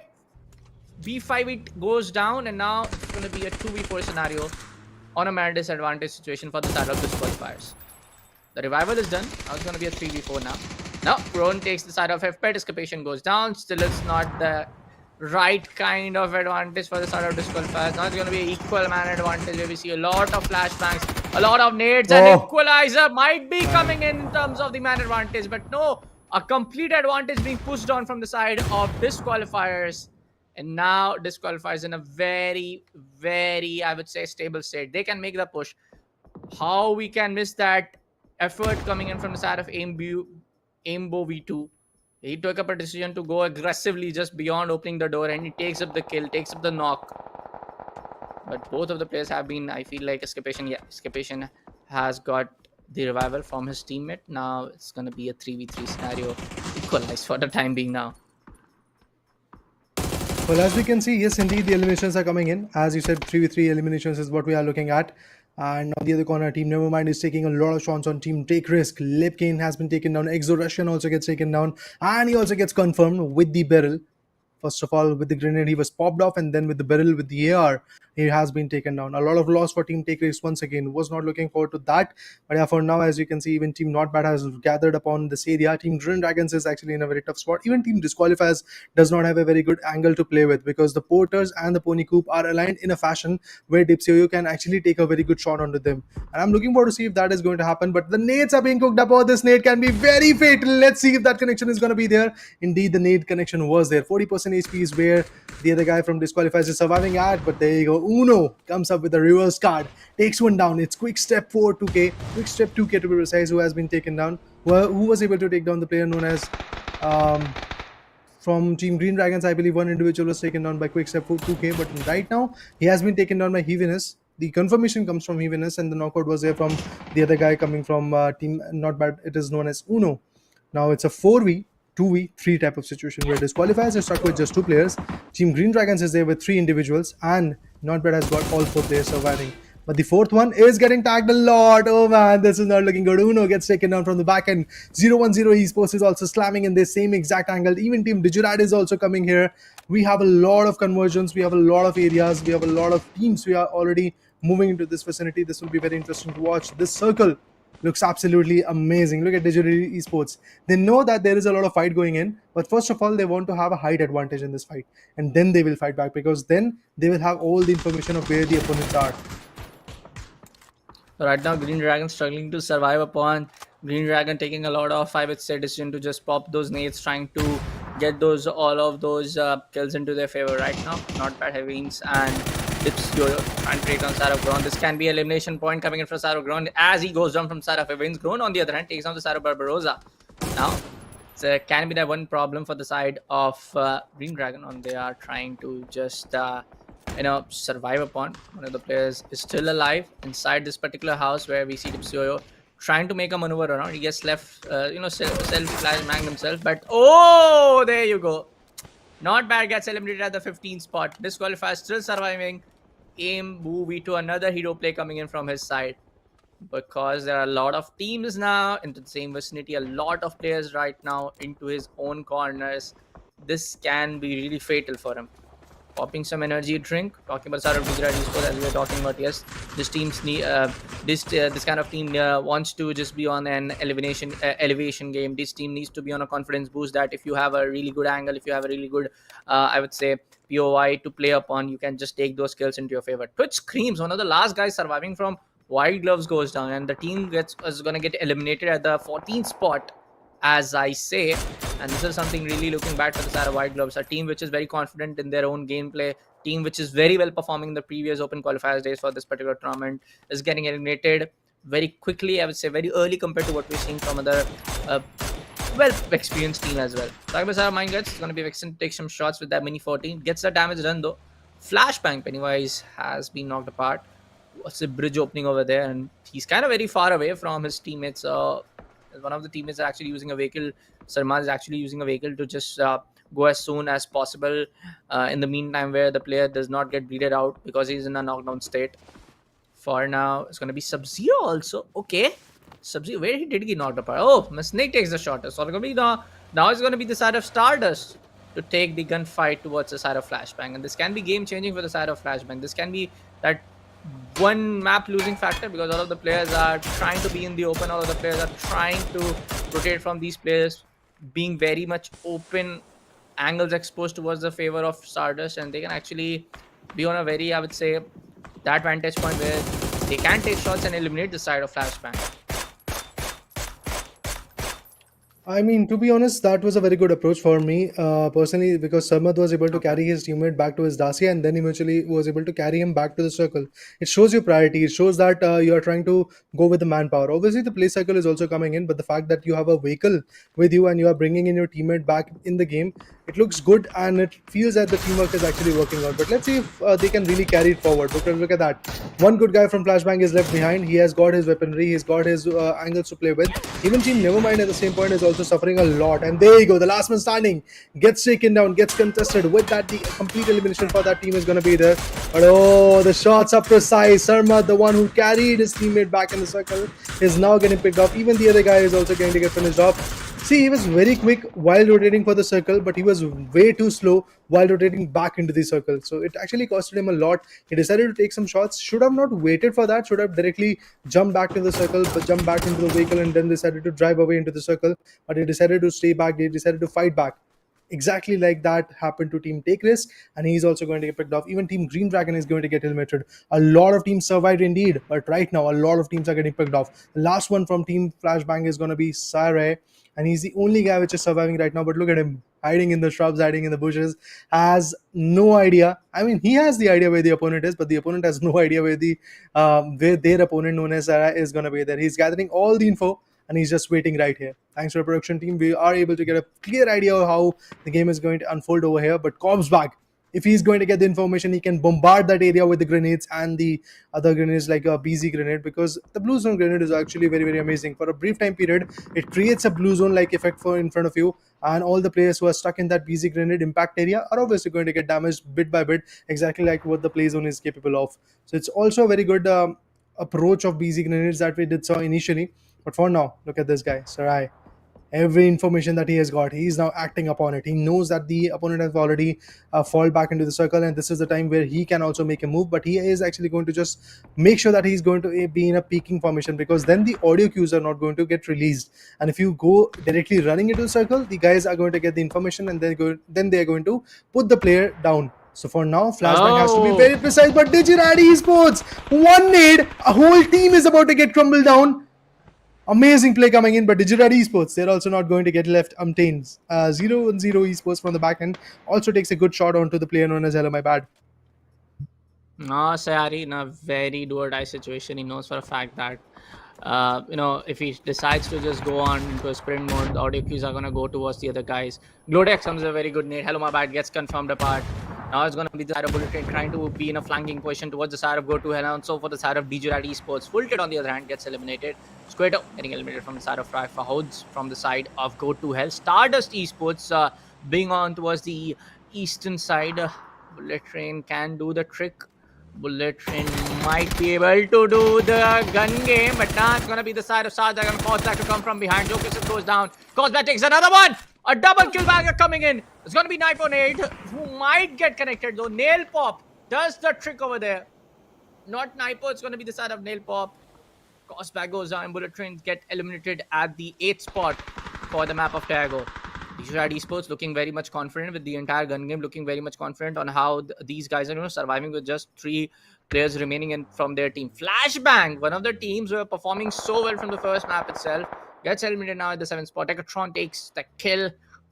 B5 it goes down and now it's going to be a 2v4 scenario on a man disadvantage situation for the side of Disqualifiers. The revival is done. Now it's going to be a 3v4 now. Now, Grown takes the side of FPET. Escapation goes down. Still, it's not the right kind of advantage for the side of Disqualifiers. Now it's going to be an equal man advantage where we see a lot of flashbangs, a lot of nades, and Equalizer might be coming in terms of the man advantage. But no, a complete advantage being pushed on from the side of Disqualifiers. And now disqualifies in a very, very, I would say, stable state. They can make the push. How we can miss that effort coming in from the side of Aimbo V2? He took up a decision to go aggressively just beyond opening the door, and he takes up the kill, takes up the knock. But both of the players have been, I feel like, Escapation. Yeah, Escapation has got the revival from his teammate. Now it's going to be a 3v3 scenario. Equalized for the time being now. Well, as we can see, yes, indeed, the eliminations are coming in. As you said, 3v3 eliminations is what we are looking at. And on the other corner, Team Nevermind is taking a lot of shots on Team Take Risk. Lipkane has been taken down. Exo Russian also gets taken down. And he also gets confirmed with the barrel. First of all, with the grenade, he was popped off, and then with the barrel, with the AR, he has been taken down. A lot of loss for Team Take Risk once again. Was not looking forward to that. But yeah, for now, as you can see, even Team Not Bad has gathered upon this area. Team Green Dragons is actually in a very tough spot. Even Team Disqualifiers does not have a very good angle to play with, because the Porters and the Pony Coop are aligned in a fashion where Dipsyoyo can actually take a very good shot onto them. And I'm looking forward to see if that is going to happen. But the nades are being cooked up. Oh, this nade can be very fatal. Let's see if that connection is going to be there. Indeed, the nade connection was there. 40% HP is where the other guy from Disqualifiers is surviving at. But there you go. Uno comes up with a reverse card. Takes one down. It's Quick Step 2K. Quick Step 2K to be precise, who has been taken down. Who was able to take down the player known as... from Team Green Dragons, I believe one individual was taken down by Quick Step 2K. But right now, he has been taken down by Heaviness. The confirmation comes from Heaviness, and the knockout was there from the other guy coming from Team Not Bad. It is known as Uno. Now it's a 4v, 2v, 3 type of situation where Disqualifiers are stuck with just 2 players. Team Green Dragons is there with 3 individuals, and Not Bad has got all 4 players surviving. But the 4th one is getting tagged a lot. Oh man, this is not looking good. Uno gets taken down from the back end. 010 Esports is also slamming in the same exact angle. Even Team Digirad is also coming here. We have a lot of conversions. We have a lot of areas. We have a lot of teams. We are already moving into this vicinity. This will be very interesting to watch. This circle looks absolutely amazing. Look at Digital Esports. They know that there is a lot of fight going in, but first of all, they want to have a height advantage in this fight, and then they will fight back, because then they will have all the information of where the opponents are. Right now, Green Dragon struggling to survive upon. Green Dragon taking a lot of, I would say, decision to just pop those nades, trying to get all of those kills into their favor right now. Not Bad Heavings and Dipsyoyo trying to take down Sarah Ground. This can be elimination point coming in for Sarah Ground as he goes down from Sarah Heavings. Ground on the other hand takes down the Sarah Barbarossa. Now, it can be that one problem for the side of Green Dragon. They are trying to just... survive upon. One of the players is still alive inside this particular house where we see Dipsyoyo trying to make a maneuver around. He gets left, self-flash banged himself, but oh, there you go. Not Bad gets eliminated at the 15th spot. Disqualified, still surviving. Aim, move V2, another hero play coming in from his side. Because there are a lot of teams now into the same vicinity, a lot of players right now into his own corners. This can be really fatal for him. Popping some energy drink. Talking about Sarah Gujarat Esports, as we were talking about. Yes, this team's this kind of team wants to just be on an elevation game. This team needs to be on a confidence boost. That if you have a really good angle, if you have a really good, I would say, POI to play upon, you can just take those skills into your favor. Twitch Screams, one of the last guys surviving from White Gloves, goes down, and the team is going to get eliminated at the 14th spot, as I say. And this is something really looking bad for the Sarah White Gloves, a team which is very confident in their own gameplay, team which is very well performing in the previous open qualifiers days for this particular tournament, is getting eliminated very quickly, I would say very early compared to what we're seeing from other well-experienced team as well. Sarah Mind Guts is going to be Vexen to take some shots with that mini 14, gets the damage done though. Flashbang Pennywise has been knocked apart. What's the bridge opening over there, and he's kind of very far away from his teammates. One of the teammates are actually using a vehicle. Sarmaz is actually using a vehicle to just go as soon as possible in the meantime, where the player does not get bleeded out because he's in a knockdown state. For now, it's going to be Sub-Zero also. Okay. Sub-Zero, where did he knock apart? Oh, Snake takes the shot. So now it's going to be the side of Stardust to take the gunfight towards the side of Flashbang. And this can be game-changing for the side of Flashbang. This can be that one map losing factor, because all of the players are trying to be in the open. All of the players are trying to rotate from these players, being very much open, angles exposed towards the favor of Stardust, and they can actually be on a very, I would say, that vantage point where they can take shots and eliminate the side of Flashbang. I mean, to be honest, that was a very good approach for me personally, because Sarmad was able to Okay. carry his teammate back to his Dacia and then eventually was able to carry him back to the circle. It shows your priority. It shows that you are trying to go with the manpower. Obviously, the play cycle is also coming in, but the fact that you have a vehicle with you and you are bringing in your teammate back in the game, it looks good and it feels that the teamwork is actually working out. But let's see if they can really carry it forward. Look at that. One good guy from Flashbang is left behind. He has got his weaponry, he's got his angles to play with. Even Team Nevermind at the same point is also suffering a lot. And there you go, the last man standing gets taken down, gets contested. With that, the complete elimination for that team is going to be there. But oh, the shots are precise. Sarma, the one who carried his teammate back in the circle, is now getting picked off. Even the other guy is also going to get finished off. See, he was very quick while rotating for the circle, but he was way too slow while rotating back into the circle. So it actually costed him a lot. He decided to take some shots. Should have not waited for that. Should have directly jumped back to the circle, but jumped back into the vehicle and then decided to drive away into the circle. But he decided to stay back. He decided to fight back. Exactly like that happened to Team Take Risk, and he's also going to get picked off. Even Team Green Dragon is going to get eliminated. A lot of teams survived indeed, but right now a lot of teams are getting picked off. The last one from Team Flashbang is going to be Sare, and he's the only guy which is surviving right now. But look at him hiding in the shrubs, hiding in the bushes, has no idea. I mean, he has the idea where the opponent is, but the opponent has no idea where their opponent known as Sare is going to be there. He's gathering all the info and he's just waiting right here. Thanks to the production team, we are able to get a clear idea of how the game is going to unfold over here. But Cobb's back. If he's going to get the information, he can bombard that area with the grenades and the other grenades like a BZ grenade, because the blue zone grenade is actually very, very amazing. For a brief time period, it creates a blue zone like effect for in front of you, and all the players who are stuck in that BZ grenade impact area are obviously going to get damaged bit by bit, exactly like what the play zone is capable of. So it's also a very good approach of BZ grenades that we did saw initially. But for now, look at this guy, Sarai. Every information that he has got, he is now acting upon it. He knows that the opponent has already fall back into the circle, and this is the time where he can also make a move. But he is actually going to just make sure that he's going to be in a peaking formation, because then the audio cues are not going to get released. And if you go directly running into the circle, the guys are going to get the information, and then they are going to put the player down. So for now, Flashbang has to be very precise. But Digirad Esports, one nade, a whole team is about to get crumbled down. Amazing play coming in, but Digirad Esports, they're also not going to get left untamed. 0-1-0 Esports from the back end also takes a good shot onto the player known as Hello My Bad. No, Sayari in a very do or die situation. He knows for a fact that, if he decides to just go on into a sprint mode, the audio cues are going to go towards the other guys. Glodex comes a very good nade. Hello, my bad, gets confirmed apart. Now it's going to be the side of Bullet Train trying to be in a flanking position towards the side of Go to Hell, and so for the side of Digirad Esports. Fulted on the other hand gets eliminated. Squato getting eliminated from the side of Fry Fahouds from the side of Go to Hell. Stardust Esports being on towards the eastern side. Bullet Train can do the trick. Bullet Train might be able to do the gun game, but now it's going to be the side of Sarda and Kozak to come from behind. Jokic goes down. Kozak takes another one. A double kill bagger coming in. It's going to be Knife on 8, who might get connected though. Nail Pop does the trick over there. Not Knipo, it's going to be the side of Nail Pop. Cosback goes down. Bullet Trains get eliminated at the 8th spot for the map of Tago. Digirad Esports looking very much confident with the entire gun game, looking very much confident on how these guys are surviving with just 3 players remaining in from their team. Flashbang, one of the teams who are performing so well from the first map itself, gets eliminated now at the 7th spot. Tekatron takes the kill.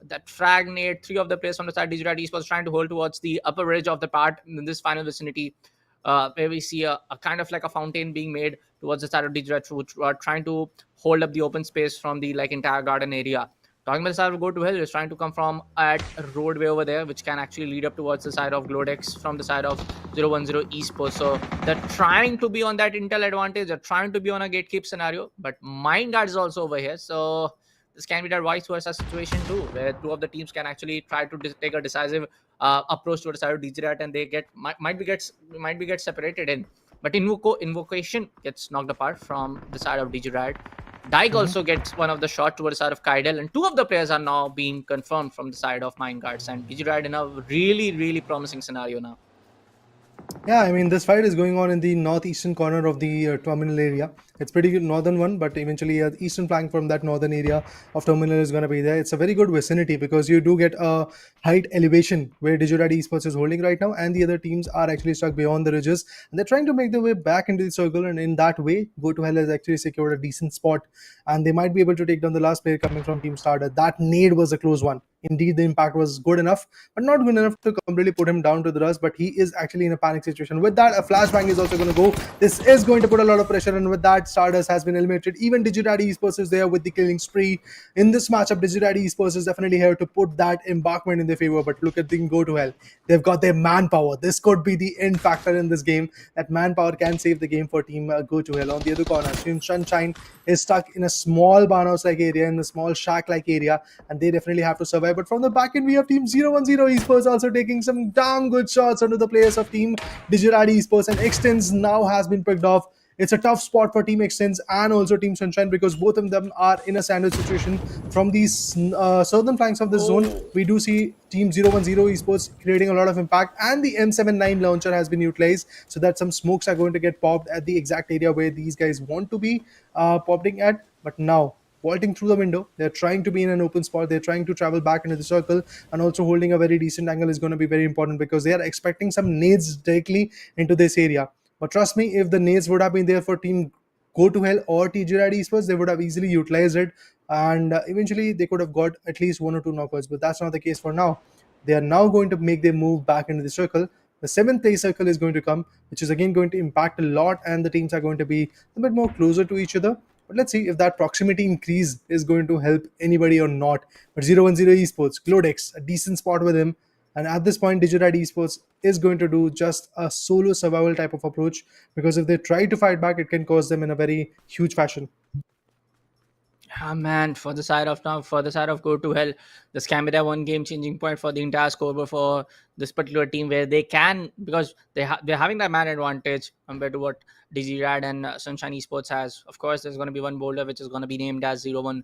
That frag nade, 3 of the players from the side. Digirad Esports trying to hold towards the upper ridge of the part in this final vicinity, where we see a kind of like a fountain being made towards the side of Digirad, which are trying to hold up the open space from the entire garden area. Talking about the side of Go to Hell is trying to come from at a roadway over there, which can actually lead up towards the side of Glodex from the side of 010 Esports. So they're trying to be on that intel advantage. They're trying to be on a gatekeep scenario, but Mindguard is also over here. So this can be that vice versa situation too, where 2 of the teams can actually try to take a decisive approach to the side of Digirad, and they might be get separated in. But Invocation gets knocked apart from the side of Digirad. Dyke also gets one of the shot towards the side of Kaidel, and 2 of the players are now being confirmed from the side of Mindguards, and Digirad in a really, really promising scenario now. Yeah, I mean, this fight is going on in the northeastern corner of the terminal area. It's pretty good northern one, but eventually the eastern flank from that northern area of terminal is going to be there. It's a very good vicinity because you do get a height elevation where Digirad Esports is holding right now, and the other teams are actually stuck beyond the ridges, and they're trying to make their way back into the circle. And in that way, Go to Hell has actually secured a decent spot, and they might be able to take down the last player coming from Team Starter. That nade was a close one. Indeed, the impact was good enough, but not good enough to completely put him down to the dust. But he is actually in a panic situation. With that, a flashbang is also going to go. This is going to put a lot of pressure, and with that, Stardust has been eliminated. Even Digidaddy Esports is there with the killing spree. In this matchup, Digidaddy Esports is definitely here to put that embarkment in their favor. But look at them go to hell. They've got their manpower. This could be the end factor in this game. That manpower can save the game for Team Go to Hell. On the other corner, Team Sunshine is stuck in a small barnhouse-like area, in a small shack-like area, and they definitely have to survive. But from the back end, we have Team 010 Esports also taking some damn good shots onto the players of Team Digirad Esports, and Extens now has been picked off. It's a tough spot for Team Extens and also Team Sunshine because both of them are in a sandwich situation. From these southern flanks of this zone, we do see Team 010 Esports creating a lot of impact, and the M79 launcher has been utilized so that some smokes are going to get popped at the exact area where these guys want to be popping at. But now, vaulting through the window, they're trying to be in an open spot, they're trying to travel back into the circle, and also holding a very decent angle is going to be very important because they are expecting some nades directly into this area. But trust me, if the nades would have been there for Team Go to Hell or TG Rad Esports, they would have easily utilized it, and eventually they could have got at least one or two knockouts. But that's not the case for now. They are now going to make their move back into the circle. The seventh place circle is going to come, which is again going to impact a lot, and the teams are going to be a bit more closer to each other. But let's see if that proximity increase is going to help anybody or not. But 010 Esports, Glodex, a decent spot with him. And at this point, Digirad Esports is going to do just a solo survival type of approach because if they try to fight back, it can cause them in a very huge fashion. Ah man, for the side of now, for the side of Go to Hell, this can be the one game changing point for the entire scoreboard for this particular team, where they can, because they're having that man advantage compared to what DigiRad and Sunshine Esports has. Of course, there's going to be one boulder which is going to be named as 010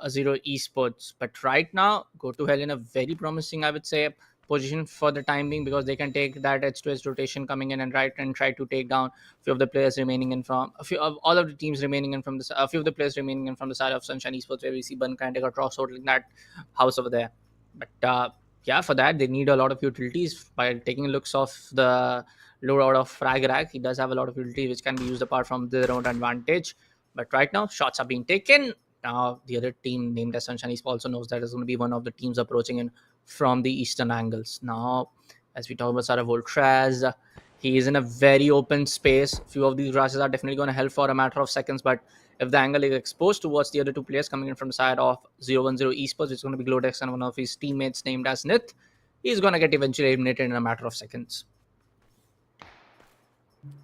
Esports, but right now Go to Hell in a very promising, I would say, position for the time being, because they can take that edge to edge rotation coming in and try to take down a few of the players remaining in from a few of all of the teams remaining in from the a few of the players remaining in from the side of Sunshine Esports, where we see Bun kind of got cross out in that house over there. But yeah, for that they need a lot of utilities. By taking looks of the loadout of Frag Rack, he does have a lot of utilities which can be used apart from their own advantage. But right now, shots are being taken. Now the other team named as Sunshine Esports also knows that is going to be one of the teams approaching in from the eastern angles. Now, as we talk about Sarah Voltraz, he is in a very open space. Few of these grasses are definitely going to help for a matter of seconds, but if the angle is exposed towards the other two players coming in from the side of 010 Esports, which is going to be Glodex and one of his teammates named as Nith, he's going to get eventually eliminated in a matter of seconds.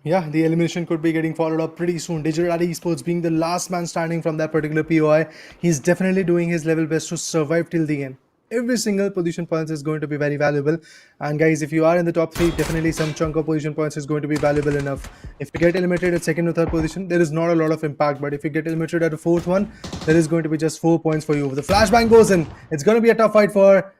Yeah, the elimination could be getting followed up pretty soon. Digirad Esports being the last man standing from that particular POI, he's definitely doing his level best to survive till the end. Every single position points is going to be very valuable. And guys, if you are in the top 3, definitely some chunk of position points is going to be valuable enough. If you get eliminated at second or third position, there is not a lot of impact. But if you get eliminated at the fourth one, there is going to be just 4 points for you. If the flashbang goes in, it's going to be a tough fight for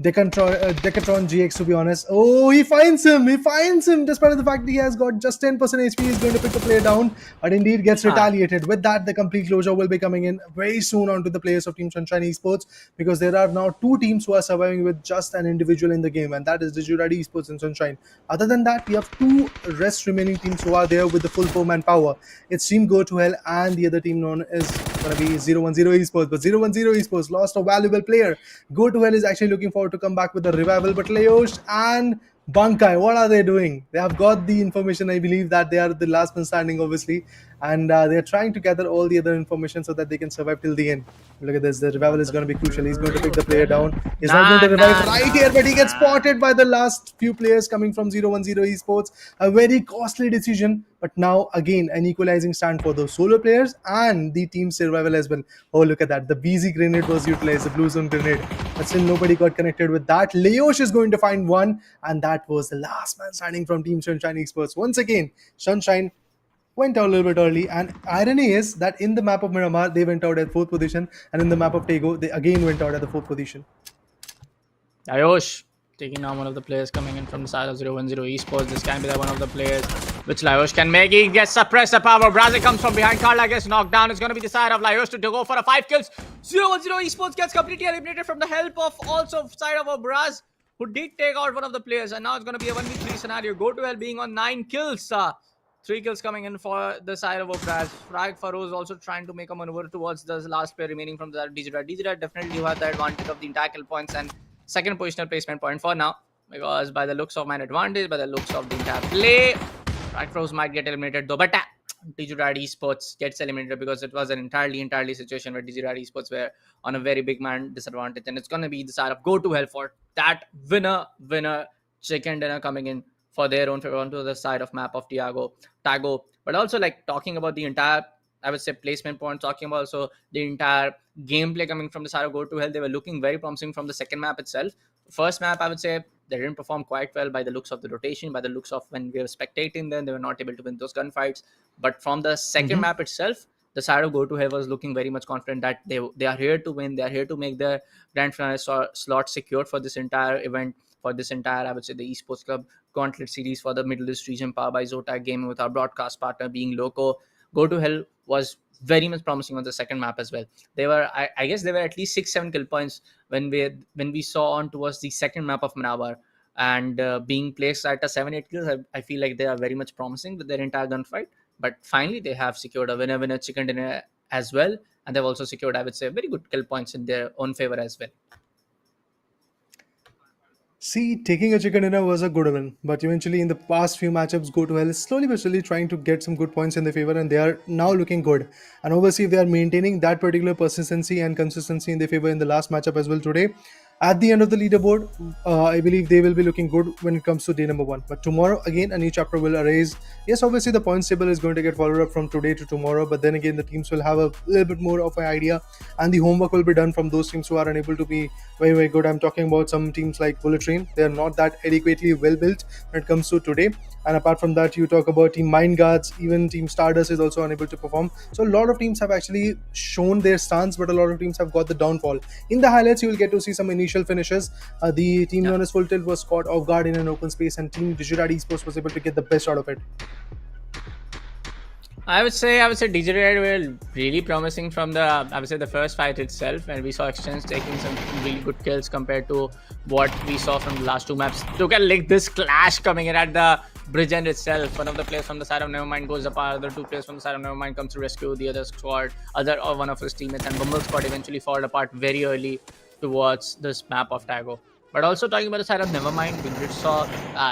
Decatron GX, to be honest. Oh, he finds him. He finds him. Despite the fact that he has got just 10% HP, he's going to pick the player down, but indeed gets retaliated. With that, the complete closure will be coming in very soon onto the players of Team Sunshine Esports, because there are now 2 teams who are surviving with just an individual in the game, and that is Digirad Esports and Sunshine. Other than that, we have 2 rest remaining teams who are there with the full 4-man power. It's Team Go to Hell and the other team known as going to be 010 Esports. But 010 Esports lost a valuable player. Go to Hell is actually looking forward to come back with a revival, but Leosh and Bankai, what are they doing? They have got the information. I believe that they are the last man standing, obviously, and they are trying to gather all the other information so that they can survive till the end. Look at this. The revival is going to be crucial. He's going to pick the player down. He's not going to revive right here, but he gets spotted by the last few players coming from 010 Esports. A very costly decision, but now again an equalizing stand for those solo players and the team survival as well. Oh, look at that. The BZ grenade was utilized, the blue zone grenade, but still nobody got connected with that. Leosh is going to find one, and that was the last man standing from Team Sunshine Esports. Once again, Sunshine went out a little bit early, and irony is that in the map of Miramar they went out at 4th position, and in the map of Tego they again went out at the 4th position. Ayosh, taking down one of the players coming in from the side of 010 Esports. This can be the one of the players which Laios can make. He gets suppressed the power. Brazil comes from behind. Carla gets knocked down. It's going to be the side of Laios to go for a 5 kills. 010 Esports gets completely eliminated from the help of also side of Braz, who did take out one of the players. And now it's going to be a 1v3 scenario. Go to hell being on 9 kills. 3 kills coming in for the side of Braz. Frag Faro is also trying to make a maneuver towards the last player remaining from the Digirad. Digirad definitely had the advantage of the entire kill points and second positional placement point for now, because by the looks of my advantage, by the looks of the entire play, Fragfroze might get eliminated though, but Digirad Esports gets eliminated because it was an entirely situation where Digirad Esports were on a very big man disadvantage, and it's going to be the side of Go to Hell for that winner chicken dinner coming in for their own favor onto the side of map of Tago. But also, like, talking about the entire, I would say, placement point, talking about also the entire gameplay coming from the side of Go to Hell, they were looking very promising from the second map itself. First map, I would say, they didn't perform quite well by the looks of the rotation, by the looks of when we were spectating them, they were not able to win those gunfights. But from the second map itself, the side of Go to Hell was looking very much confident that they are here to win, they are here to make the grand final slot secured for this entire event, for this entire, I would say, the Esports Club Gauntlet series for the Middle East region, powered by Zotac Gaming, with our broadcast partner being Loco. Go to Hell was very much promising on the second map as well. They were, I guess, they were at least 6-7 kill points when we saw on towards the second map of Manabar, and being placed at a 7-8 kills. I feel like they are very much promising with their entire gunfight. But finally, they have secured a winner chicken dinner as well, and they've also secured, I would say, very good kill points in their own favor as well. See, taking a chicken dinner was a good one, but eventually in the past few matchups, Go to Hell is slowly but slowly trying to get some good points in their favor, and they are now looking good. And obviously, if they are maintaining that particular persistency and consistency in their favor in the last matchup as well today, at the end of the leaderboard, I believe they will be looking good when it comes to day number 1. But tomorrow, again, a new chapter will arise. Yes, obviously, the points table is going to get followed up from today to tomorrow, but then again, the teams will have a little bit more of an idea, and the homework will be done from those teams who are unable to be very good. I'm talking about some teams like Bullet Train. They are not that adequately well built when it comes to today. And apart from that, you talk about Team Mind Guards, even Team Stardust is also unable to perform. So a lot of teams have actually shown their stance, but a lot of teams have got the downfall. In the highlights, you will get to see some initial finishes. The team known as Full Tilt was caught off guard in an open space, and Team Digirad Esports was able to get the best out of it. I would say Digirad were really promising from the first fight itself, and we saw Exchange taking some really good kills compared to what we saw from the last two maps. Look at like this clash coming in at the bridge end itself. One of the players from the side of Nevermind goes apart, other two players from the side of Nevermind come to rescue the other squad, or one of his teammates, and Bumble squad eventually fall apart very early towards this map of Tago. But also talking about the side of Nevermind, we did saw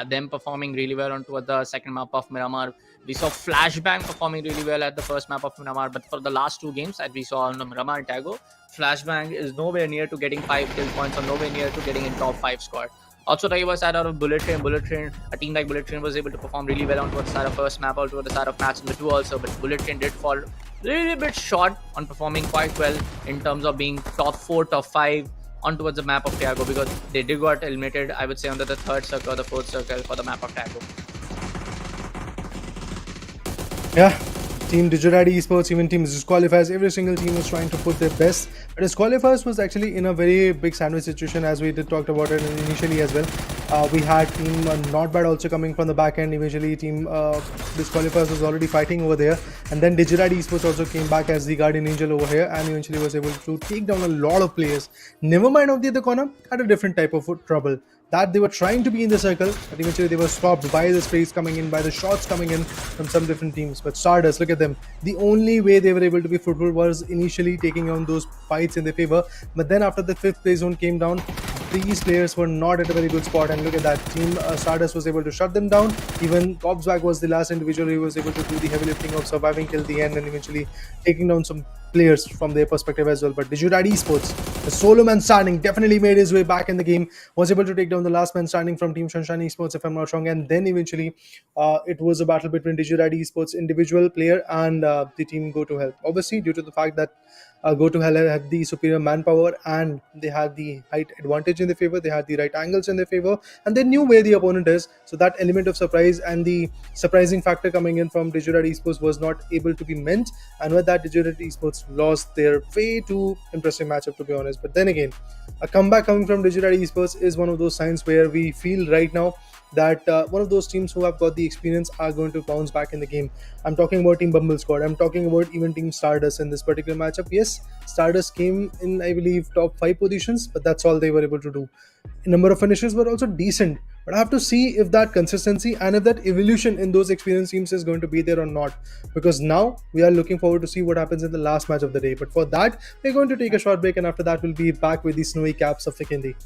them performing really well on towards the second map of Miramar. We saw Flashbang performing really well at the first map of Miramar, but for the last two games that we saw on Miramar and Tago, Flashbang is nowhere near to getting 5 kill points or nowhere near to getting in top 5 squad. Also talking about the side of Bullet Train, a team like Bullet Train was able to perform really well on towards the side of first map, or towards the side of match number 2 also, but Bullet Train did fall a little bit short on performing quite well in terms of being top 4, top 5 on towards the map of Tago, because they did got eliminated, I would say, under the third circle or the fourth circle for the map of Tago. Yeah, Team Digirad Esports, even Team Disqualifiers, every single team was trying to put their best. But Disqualifiers was actually in a very big sandwich situation, as we did talked about it initially as well. We had Team Not Bad also coming from the back end. Eventually, Team Disqualifiers was already fighting over there. And then Digirad Esports also came back as the Guardian Angel over here, and eventually was able to take down a lot of players. Nevermind of the other corner had a different type of trouble. That they were trying to be in the circle, but eventually they were stopped by the sprays coming in, by the shots coming in from some different teams. But Stardust, look at them. The only way they were able to be fruitful was initially taking on those fights in their favor. But then after the 5th play zone came down, these players were not at a very good spot, and look at that. Team Stardust was able to shut them down. Even Cobsback was the last individual who was able to do the heavy lifting of surviving till the end and eventually taking down some players from their perspective as well. But Digirad Esports, the solo man standing, definitely made his way back in the game, was able to take down the last man standing from Team Sunshine Esports, if I'm not wrong, and then eventually it was a battle between Digirad Esports individual player and the team Go to Hell. Obviously, due to the fact that Go to Hell had the superior manpower and they had the height advantage in their favor, they had the right angles in their favor, and they knew where the opponent is. So that element of surprise and the surprising factor coming in from Digirad Esports was not able to be met, and with that, Digirad Esports just lost their way too impressive matchup, to be honest. But then again, a comeback coming from Digital Esports is one of those signs where we feel right now that one of those teams who have got the experience are going to bounce back in the game. I'm talking about Team Bumble Squad. I'm talking about even Team Stardust in this particular matchup. Yes, Stardust came in, I believe, top 5 positions, but that's all they were able to do. A number of finishes were also decent, but I have to see if that consistency and if that evolution in those experienced teams is going to be there or not. Because now we are looking forward to see what happens in the last match of the day. But for that, we're going to take a short break, and after that, we'll be back with the snowy caps of Fikindi.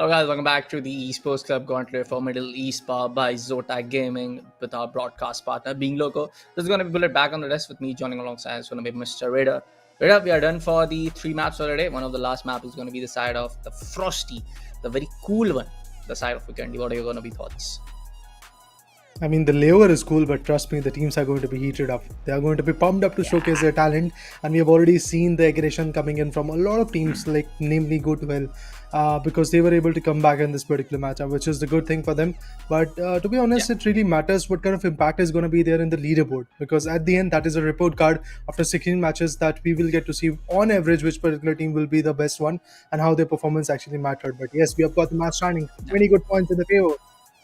Hello guys, welcome back to the Esports Club Gauntlet for Middle East, powered by Zotac Gaming, with our broadcast partner being Loco. This is going to be Bullet back on the desk with me. Joining alongside is going to be Mr. Raider. Raider, we are done for the 3 maps for today. One of the last map is going to be the side of the Frosty, the very cool one, the side of Weekend. What are your going to be thoughts? I mean, the layover is cool, but trust me, the teams are going to be heated up. They are going to be pumped up to showcase their talent, and we have already seen the aggression coming in from a lot of teams, like namely Go to Hell, because they were able to come back in this particular matchup, which is the good thing for them. But to be honest, it really matters what kind of impact is going to be there in the leaderboard, because at the end, that is a report card after 16 matches that we will get to see on average which particular team will be the best one and how their performance actually mattered. But yes, we have got the match standing, 20 good points in the favor.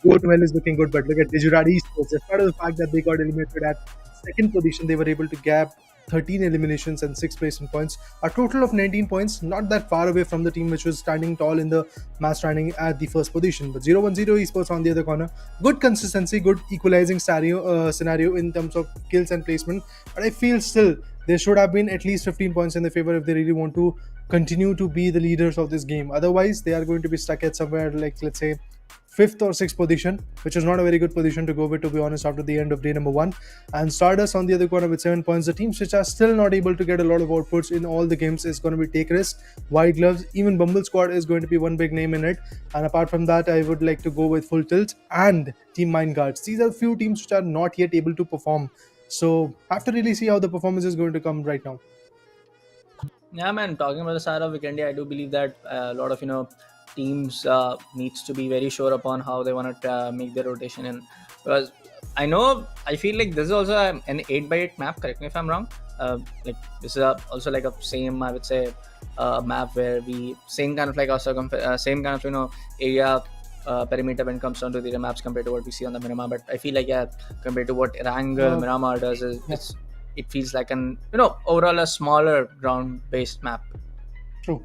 Go to Hell is looking good, but look at Digirad Esports. Despite of the fact that they got eliminated at second position, they were able to gap 13 eliminations and 6 placement points. A total of 19 points, not that far away from the team which was standing tall in the match standing at the first position. But 0-1-0 Esports on the other corner. Good consistency, good equalizing scenario in terms of kills and placement. But I feel still there should have been at least 15 points in their favor if they really want to continue to be the leaders of this game. Otherwise, they are going to be stuck at somewhere like, let's say, 5th or 6th position, which is not a very good position to go with, to be honest, after the end of day number 1. And Stardust on the other corner with 7 points. The teams which are still not able to get a lot of outputs in all the games is going to be Take Risk, White Gloves, even Bumble Squad is going to be one big name in it. And apart from that, I would like to go with Full Tilt and Team Mind Guards. These are few teams which are not yet able to perform. So have to really see how the performance is going to come right now. Yeah, man. Talking about the side of Weekend, I do believe that a lot of teams needs to be very sure upon how they want to make their rotation in, because I feel like this is also an 8x8 map. Correct me if I'm wrong. Like this is also like a same, I would say, map where we same kind of like also same kind of area perimeter when it comes down to the maps compared to what we see on the Miramar. But I feel like compared to what Erangel Miramar does, it feels like an overall a smaller ground based map. True.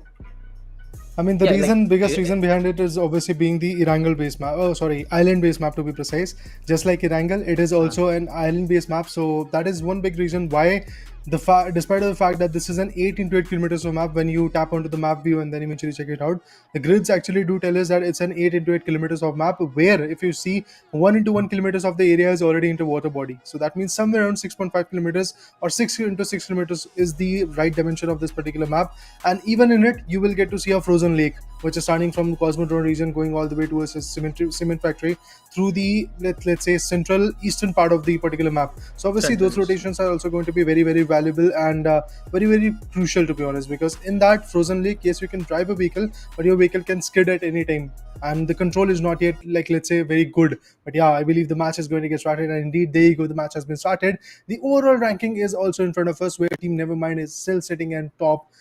I mean, the biggest reason behind it is obviously being the Erangel based map. Oh, sorry, island based map to be precise. Just like Erangel, it is also an island based map. So that is one big reason why, despite the fact that this is an 8x8 kilometers of map, when you tap onto the map view and then eventually check it out, the grids actually do tell us that it's an 8x8 kilometers of map, where if you see 1 into 1 kilometers of the area is already into water body. So that means somewhere around 6.5 kilometers or 6 into 6 kilometers is the right dimension of this particular map. And even in it, you will get to see a frozen lake, which is starting from Cosmodrome region going all the way towards a cement factory through the let's say central eastern part of the particular map. So obviously those rotations are also going to be very, very valuable and very, very crucial, to be honest, because in that frozen lake, yes, you can drive a vehicle, but your vehicle can skid at any time, and the control is not yet, like, let's say, very good. But yeah, I believe the match is going to get started, and indeed there you go, the match has been started. The overall ranking is also in front of us, where Team Nevermind is still sitting at top.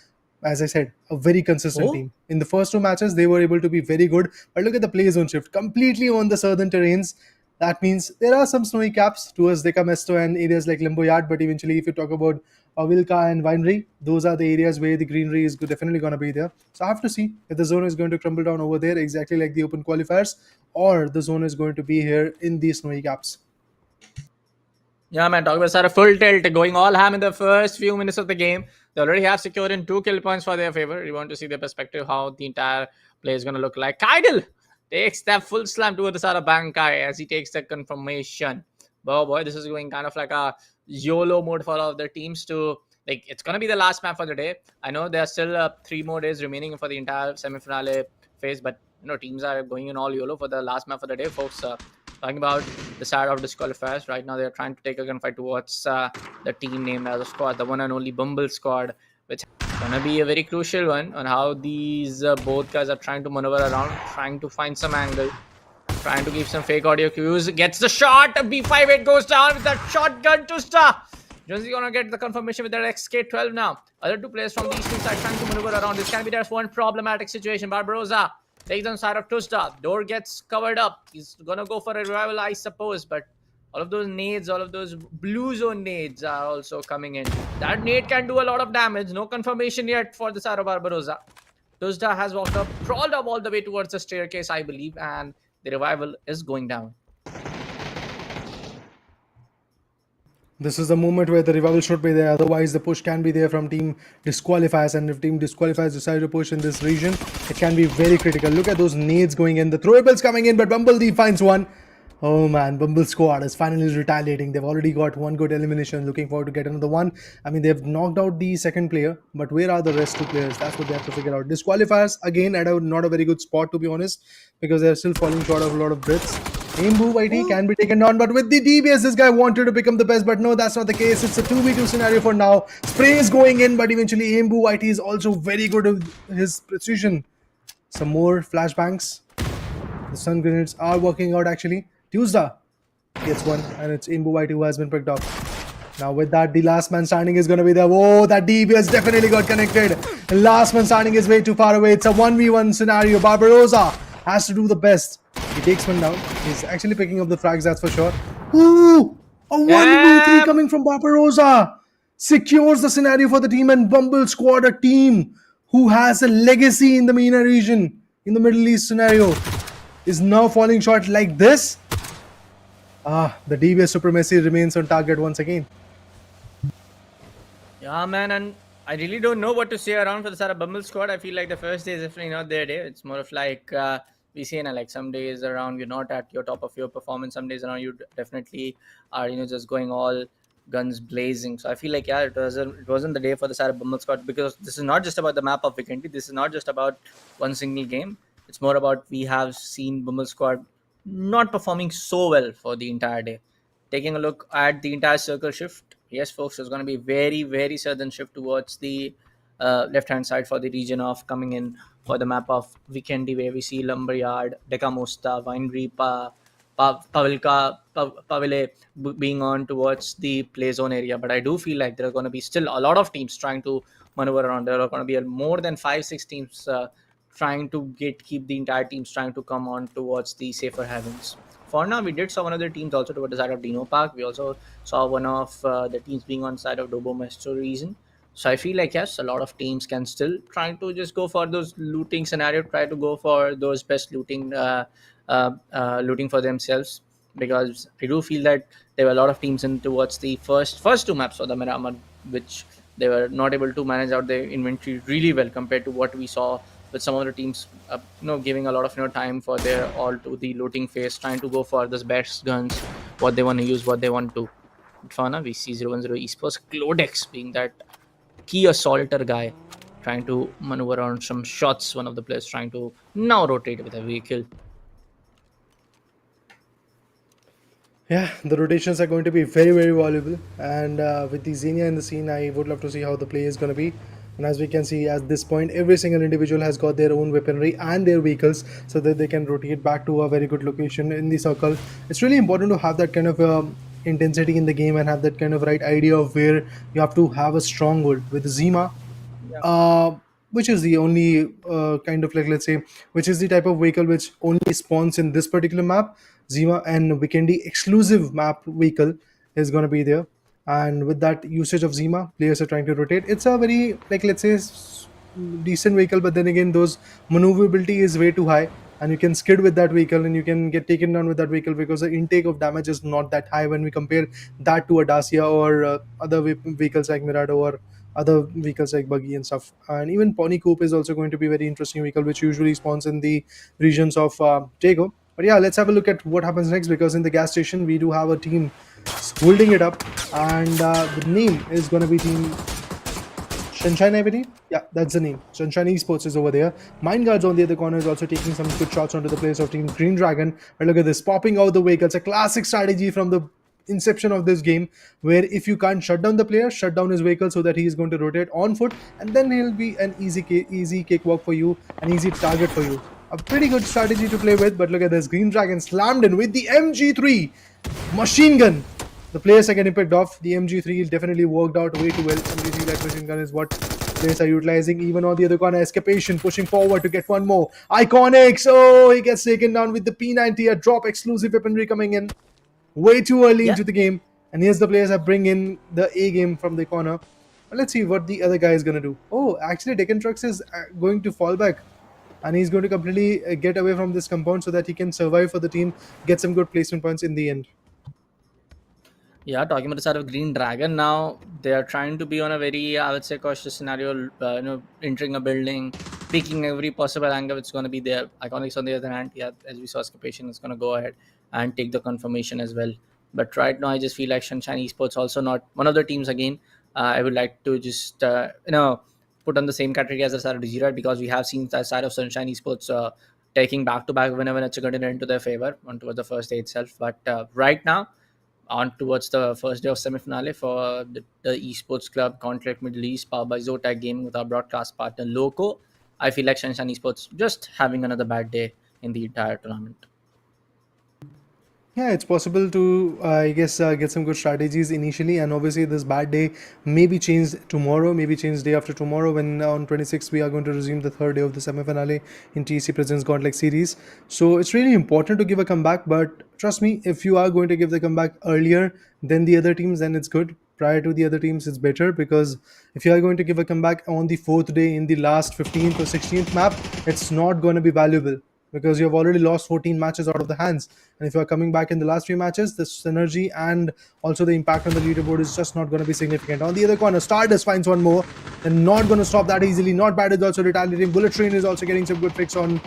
As I said, a very consistent team. In the first 2 matches, they were able to be very good. But look at the play zone shift, completely on the southern terrains. That means there are some snowy caps towards Deca Mesto and areas like Limbo Yard. But eventually, if you talk about Avilka and Winery, those are the areas where the greenery is definitely going to be there. So I have to see if the zone is going to crumble down over there, exactly like the open qualifiers, or the zone is going to be here in these snowy caps. Yeah, man, talk about a full tilt going all ham in the first few minutes of the game. They already have secured in 2 kill points for their favor. You want to see the perspective how the entire play is going to look like. Kydal takes that full slam towards the side of Bankai as he takes the confirmation. Oh boy, this is going kind of like a YOLO mode for all of the teams to, like, it's going to be the last map for the day. I know there are still 3 more days remaining for the entire semi-finale phase, but teams are going in all YOLO for the last map for the day, folks. Talking about the side of disqualifiers, right now they're trying to take a gunfight towards the team named as a squad, the one and only Bumble squad, which is going to be a very crucial one on how these both guys are trying to maneuver around, trying to find some angle, trying to give some fake audio cues. Gets the shot, B58 goes down with that shotgun to Star. Jonesy gonna get the confirmation with that XK12 now. Other 2 players from these teams are trying to maneuver around. This can be their one problematic situation. Barbarossa takes on side of Tusta. Door gets covered up. He's gonna go for a revival, I suppose, but all of those nades, all of those blue zone nades are also coming in. That nade can do a lot of damage. No confirmation yet for the side of Barbarossa. Tusta has walked up, crawled up all the way towards the staircase, I believe, and the revival is going down. This is the moment where the revival should be there. Otherwise, the push can be there from team disqualifiers. And if team disqualifiers decide to push in this region, it can be very critical. Look at those nades going in. The throwables coming in, but Bumblebee finds one. Oh man, Bumble squad is finally retaliating. They've already got one good elimination. Looking forward to get another one. I mean, they've knocked out the second player, but where are the rest two players? That's what they have to figure out. Disqualifiers again at not a very good spot, to be honest, because they're still falling short of a lot of Brits. Aimbu YT can be taken down, but with the DBS, this guy wanted to become the best, but no, that's not the case. It's a 2v2 scenario for now. Spray is going in, but eventually Aimbu YT is also very good with his precision. Some more flashbangs. The stun grenades are working out actually. Tuesday gets one, and it's Aimbu YT who has been picked up. Now with that, the last man standing is going to be there. Whoa, that DBS definitely got connected. The last man standing is way too far away. It's a 1v1 scenario. Barbarossa has to do the best. He takes one down. He's actually picking up the frags, that's for sure. Ooh! A 1v3 coming from Barbarossa. Secures the scenario for the team, and Bumble Squad, a team who has a legacy in the MENA region, in the Middle East scenario, is now falling short like this. The DBS supremacy remains on target once again. Yeah, man, and I really don't know what to say around for the Sarah Bumble squad. I feel like the first day is definitely not their day. It's more of like we say, like some days around you're not at your top of your performance. Some days around you definitely are, just going all guns blazing. So I feel like it wasn't the day for the Sarah Bumble squad, because this is not just about the map of Vikendi. This is not just about one single game. It's more about we have seen Bumble squad not performing so well for the entire day. Taking a look at the entire circle shift, yes, folks, there's going to be very, very sudden shift towards the left-hand side for the region of coming in for the map of Vikendi, where we see Lumberyard, Dekamosta, Winery, Pavilka, Pavile being on towards the play zone area. But I do feel like there are going to be still a lot of teams trying to maneuver around. There are going to be more than 5-6 teams trying to keep the entire teams trying to come on towards the safer heavens. For now, we did saw one of the teams also towards the side of Dino Park. We also saw one of the teams being on side of Dobo Mesto region. So I feel like yes, a lot of teams can still try to just go for those looting scenario, try to go for those best looting for themselves, because I do feel that there were a lot of teams in towards the first two maps for the Miramar, which they were not able to manage out their inventory really well compared to what we saw with some of the teams, giving a lot of time for their all to the looting phase, trying to go for the best guns, what they want to use, what they want to. But for now, we see 010 Esports Clodex being that key assaulter guy, trying to maneuver on some shots. One of the players trying to now rotate with a vehicle. Yeah, the rotations are going to be very, very valuable. And with the Xenia in the scene, I would love to see how the play is going to be. And as we can see at this point, every single individual has got their own weaponry and their vehicles so that they can rotate back to a very good location in the circle. It's really important to have that kind of intensity in the game and have that kind of right idea of where you have to have a stronghold. With Zima, Yeah. which is the only kind of, like, let's say, which is the type of vehicle which only spawns in this particular map. Zima and Vikendi exclusive map vehicle is going to be there, and with that usage of Zima, players are trying to rotate. It's a very, like, let's say, decent vehicle, but then again, those maneuverability is way too high, and you can skid with that vehicle and you can get taken down with that vehicle because the intake of damage is not that high when we compare that to a Dacia or other vehicles like Mirado or other vehicles like Buggy and stuff. And even Pony Coupe is also going to be a very interesting vehicle, which usually spawns in the regions of Jago. But yeah, let's have a look at what happens next, because in the gas station we do have a team holding it up, and the name is going to be Team Sunshine, I believe. Yeah, that's the name. Sunshine Esports is over there. Mind Guards on the other corner is also taking some good shots onto the players of Team Green Dragon. But look at this, popping out the vehicles. A classic strategy from the inception of this game, where if you can't shut down the player, shut down his vehicle so that he is going to rotate on foot, and then he'll be an easy cakewalk for you, an easy target for you. A pretty good strategy to play with. But look at this, Green Dragon slammed in with the MG3 machine gun. The players are getting picked off. The MG3 definitely worked out way too well. MG3 light machine gun is what players are utilizing. Even on the other corner, Escapation pushing forward to get one more. Iconics. Oh, he gets taken down with the P90, a drop exclusive weaponry coming in way too early into the game. And here's the players that bring in the A game from the corner. But let's see what the other guy is going to do. Oh, actually, Deccan Trucks is going to fall back. And he's going to completely get away from this compound so that he can survive for the team, get some good placement points in the end. Yeah, talking about the side of Green Dragon now, they are trying to be on a very, I would say, cautious scenario. Entering a building, peeking every possible angle. It's going to be there. Iconics on the other hand, yeah, as we saw, Escapation is going to go ahead and take the confirmation as well. But right now, I just feel like Sunshine Esports also not one of the teams again. I would like to just put on the same category as the side of Digirad, because we have seen the side of Sunshine Esports taking back to back whenever it's going to into their favor on towards the first day itself. But right now, on towards the first day of semi-finale for the Esports Club Gauntlet Middle East, powered by Zotac Gaming with our broadcast partner Loco. I feel like Shanshan Esports just having another bad day in the entire tournament. Yeah, it's possible to, I guess, get some good strategies initially, and obviously this bad day may be changed tomorrow, maybe changed day after tomorrow, when on 26th we are going to resume the third day of the semi-finale in TEC Presents Gauntlet series. So it's really important to give a comeback, but trust me, if you are going to give the comeback earlier than the other teams, then it's good. Prior to the other teams, it's better, because if you are going to give a comeback on the fourth day in the last 15th or 16th map, it's not going to be valuable, because you have already lost 14 matches out of the hands. And if you are coming back in the last few matches, the synergy and also the impact on the leaderboard is just not going to be significant. On the other corner, Stardust finds one more. They're not going to stop that easily. Not bad is also retaliating. Bullet Train is also getting some good picks on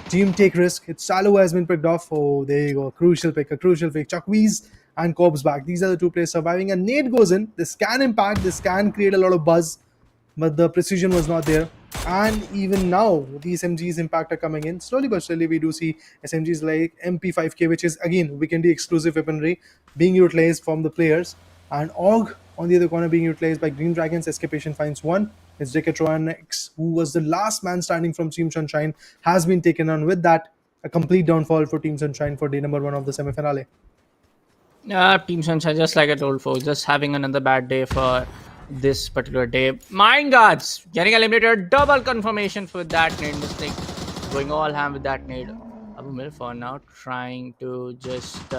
Team Take Risk. It's Salo has been picked off. Oh, there you go. Crucial pick. A crucial pick. Chuckweez and Cobb's back. These are the two players surviving. And Nate goes in. This can impact. This can create a lot of buzz, but the precision was not there. And even now, the SMG's impact are coming in slowly but surely. We do see SMGs like MP5K, which is again weekend exclusive weaponry, being utilized from the players, and Og on the other corner being utilized by Green Dragons. Escapation finds one. It's Decatronix, who was the last man standing from Team Sunshine, has been taken on. With that, a complete downfall for Team Sunshine for day number one of the semi-finale. Team Sunshine, just like I told folks, just having another bad day for this particular day. Mind Guards getting eliminated. Double confirmation for that nade mistake. Going all ham with that nade. Abu Milford now trying to just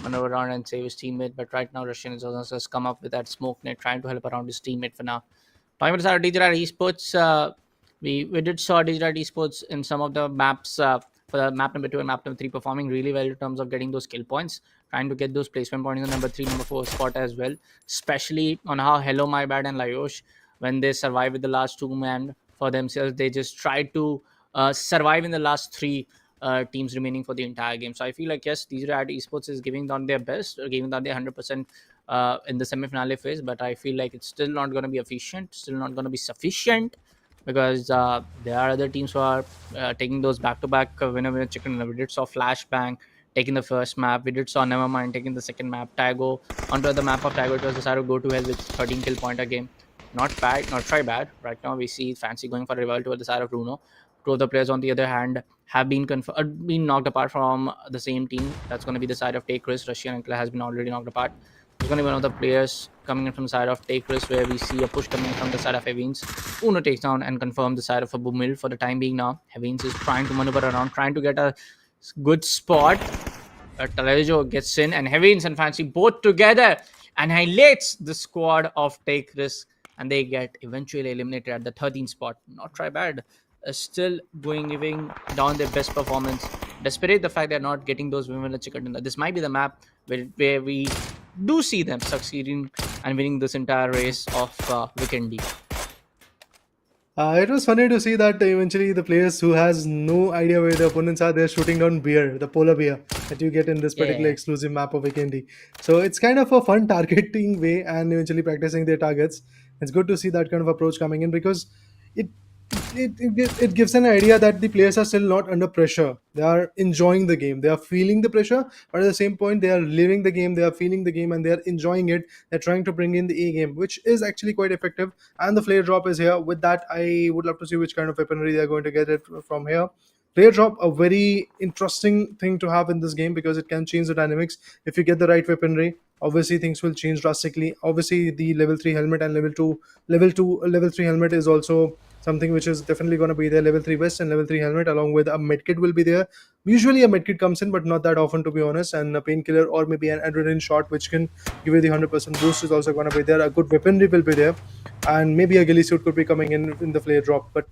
maneuver around and save his teammate. But right now, Russian has come up with that smoke net, trying to help around his teammate for now. Talking about Digital Esports, we did saw Digital Esports in some of the maps for the map number 2 and map number 3 performing really well in terms of getting those kill points, trying to get those placement points in the number 3, number 4 spot as well, especially on how Hello My Bad and Layosh, when they survive with the last two man for themselves, they just try to survive in the last three teams remaining for the entire game. So I feel like yes, these Riot Esports is giving down their best, giving down their 100% in the semi-finale phase, but I feel like it's still not going to be efficient, still not going to be sufficient, because there are other teams who are taking those back-to-back winner chicken. We did saw Flashbang taking the first map. We did saw Nevermind taking the second map. Tago onto the map of Tago, it was decided to go to hell with 13 kill point a game. Not bad, not try bad. Right now we see Fancy going for a revival toward the side of Bruno. Two of the players on the other hand have been been knocked apart from the same team. That's going to be the side of Take Risk. Russian Ankle has been already knocked apart. It's going to be one of the players coming in from the side of Take Risk, where we see a push coming in from the side of Evans. Uno takes down and confirms the side of Abu Mil for the time being now. Evans is trying to maneuver around, trying to get a good spot. Talejo gets in, and Evans and Fancy both together annihilates the squad of Take Risk, and they get eventually eliminated at the 13th spot. Not try bad. Still giving down their best performance, despite the fact they're not getting those women chicken dinner. This might be the map where we do see them succeeding and winning this entire race of Weekend D. It was funny to see that eventually the players who has no idea where the opponents are, they're shooting down beer, the polar bear that you get in this particular Yeah. exclusive map of Weekendy. So it's kind of a fun targeting way and eventually practicing their targets. It's good to see that kind of approach coming in, because it it gives an idea that the players are still not under pressure. They are enjoying the game. They are feeling the pressure, but at the same point, they are living the game. They are feeling the game, and they are enjoying it. They're trying to bring in the A game, which is actually quite effective. And the flare drop is here. With that, I would love to see which kind of weaponry they are going to get it from here. Flare drop, a very interesting thing to have in this game, because it can change the dynamics if you get the right weaponry. Obviously, things will change drastically. Obviously, the level 3 helmet and level 3 helmet is also something which is definitely going to be there. Level 3 vest and level 3 helmet along with a medkit will be there. Usually a medkit comes in, but not that often, to be honest. And a painkiller or maybe an adrenaline shot which can give you the 100% boost is also going to be there. A good weaponry will be there, and maybe a ghillie suit could be coming in the flare drop. But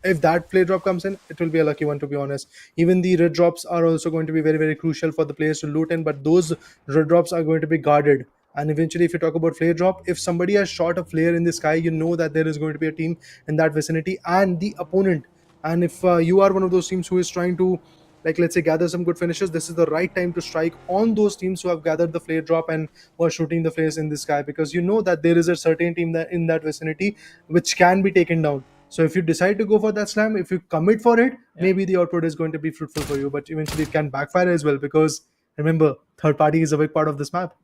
if that play drop comes in, it will be a lucky one, to be honest. Even the red drops are also going to be very, very crucial for the players to loot in, but those red drops are going to be guarded. And eventually, if you talk about flare drop, if somebody has shot a flare in the sky, you know that there is going to be a team in that vicinity and the opponent. And if you are one of those teams who is trying to, like, let's say, gather some good finishes, this is the right time to strike on those teams who have gathered the flare drop and who are shooting the flares in the sky, because you know that there is a certain team that in that vicinity which can be taken down. So if you decide to go for that slam, if you commit for it, Yeah. maybe the output is going to be fruitful for you, but eventually it can backfire as well, because remember, third party is a big part of this map.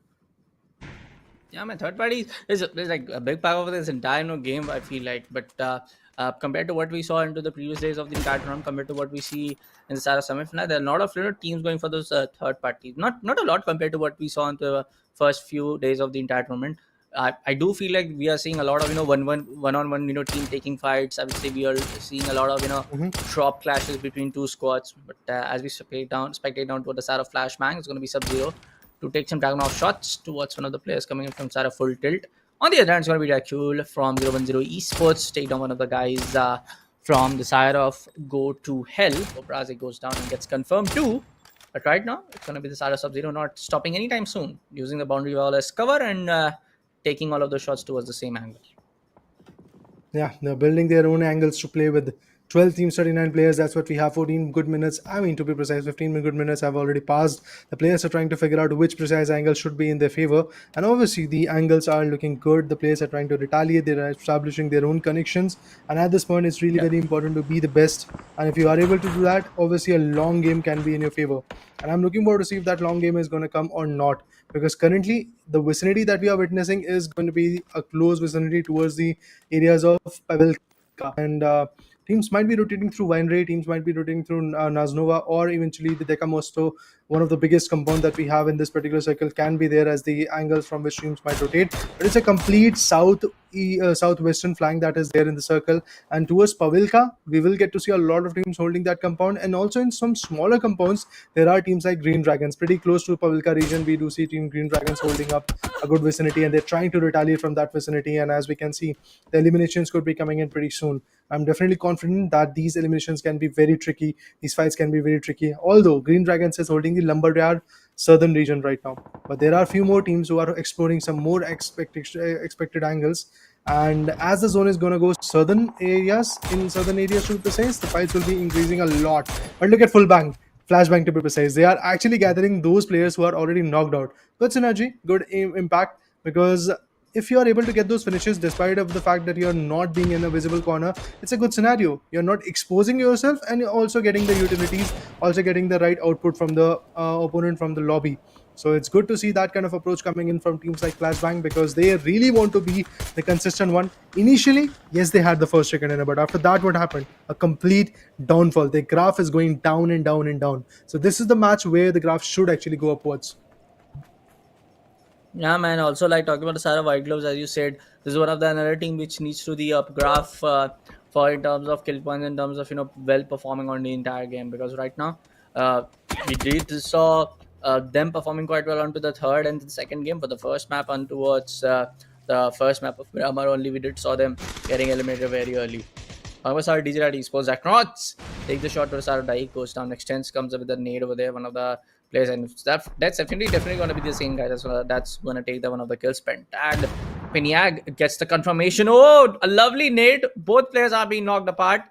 Yeah, my third party is like a big part of this entire game, I feel like. But compared to what we saw into the previous days of the entire tournament, compared to what we see in the Sarah semi-final, there are a lot of teams going for those third parties. Not a lot compared to what we saw in the first few days of the entire tournament. I do feel like we are seeing a lot of one-on-one team taking fights. I would say we are seeing a lot of Mhm. drop clashes between two squads. But as we spectate down to the Sarah flashbang, it's going to be Sub-Zero to take some diagonal shots towards one of the players coming in from Sarah full tilt. On the other hand, it's going to be Dracul from 010 Esports, take down one of the guys from the side of Go to Hell. Obraze goes down and gets confirmed too. But right now, it's going to be the side of Sub-Zero not stopping anytime soon, using the boundary wall as cover and taking all of the shots towards the same angle. Yeah, they're building their own angles to play with 12 teams, 39 players. That's what we have. 14 good minutes. I mean, to be precise, 15 good minutes have already passed. The players are trying to figure out which precise angle should be in their favor. And obviously, the angles are looking good. The players are trying to retaliate. They're establishing their own connections. And at this point, it's really Yeah. very important to be the best. And if you are able to do that, obviously, a long game can be in your favor. And I'm looking forward to see if that long game is going to come or not. Because currently, the vicinity that we are witnessing is going to be a close vicinity towards the areas of Pavelka. And teams might be rotating through Winery, teams might be rotating through Naznova, or eventually the Deka Mosto. One of the biggest compound that we have in this particular circle can be there as the angles from which teams might rotate. But it's a complete southwestern flank that is there in the circle. And towards Pavilka, we will get to see a lot of teams holding that compound. And also in some smaller compounds, there are teams like Green Dragons. Pretty close to Pavilka region, we do see Team Green Dragons holding up a good vicinity, and they're trying to retaliate from that vicinity. And as we can see, the eliminations could be coming in pretty soon. I'm definitely confident that these eliminations can be very tricky. These fights can be very tricky. Although Green Dragons is holding the Lumberyard southern region right now, but there are a few more teams who are exploring some more expected angles. And as the zone is going to go southern areas, to be precise, the fights will be increasing a lot. But look at full bang. Flashbang to be precise. They are actually gathering those players who are already knocked out. Good synergy, good impact, because if you are able to get those finishes despite of the fact that you're not being in a visible corner, it's a good scenario. You're not exposing yourself, and you're also getting the utilities, also getting the right output from the opponent from the lobby. So it's good to see that kind of approach coming in from teams like Flashbang, because they really want to be the consistent one. Initially, yes, they had the first chicken dinner, but after that, what happened? A complete downfall. Their graph is going down and down and down. So this is the match where the graph should actually go upwards. Yeah, man. Also, like talking about the Sarah White Gloves, as you said, this is one of the another team which needs to the up graph for in terms of kill points, in terms of well performing on the entire game. Because right now, we did saw them performing quite well onto the third and the second game. For the first map on towards the first map of Miramar only, we did saw them getting eliminated very early. However, Sarah DJ at Esports, Knots take the shot to Sarah Dai, goes down, extends, comes up with a nade over there. One of the players, and that's definitely going to be the same guy. That's going to take the one of the kills spent. And Piniag gets the confirmation. Oh, a lovely nade. Both players are being knocked apart.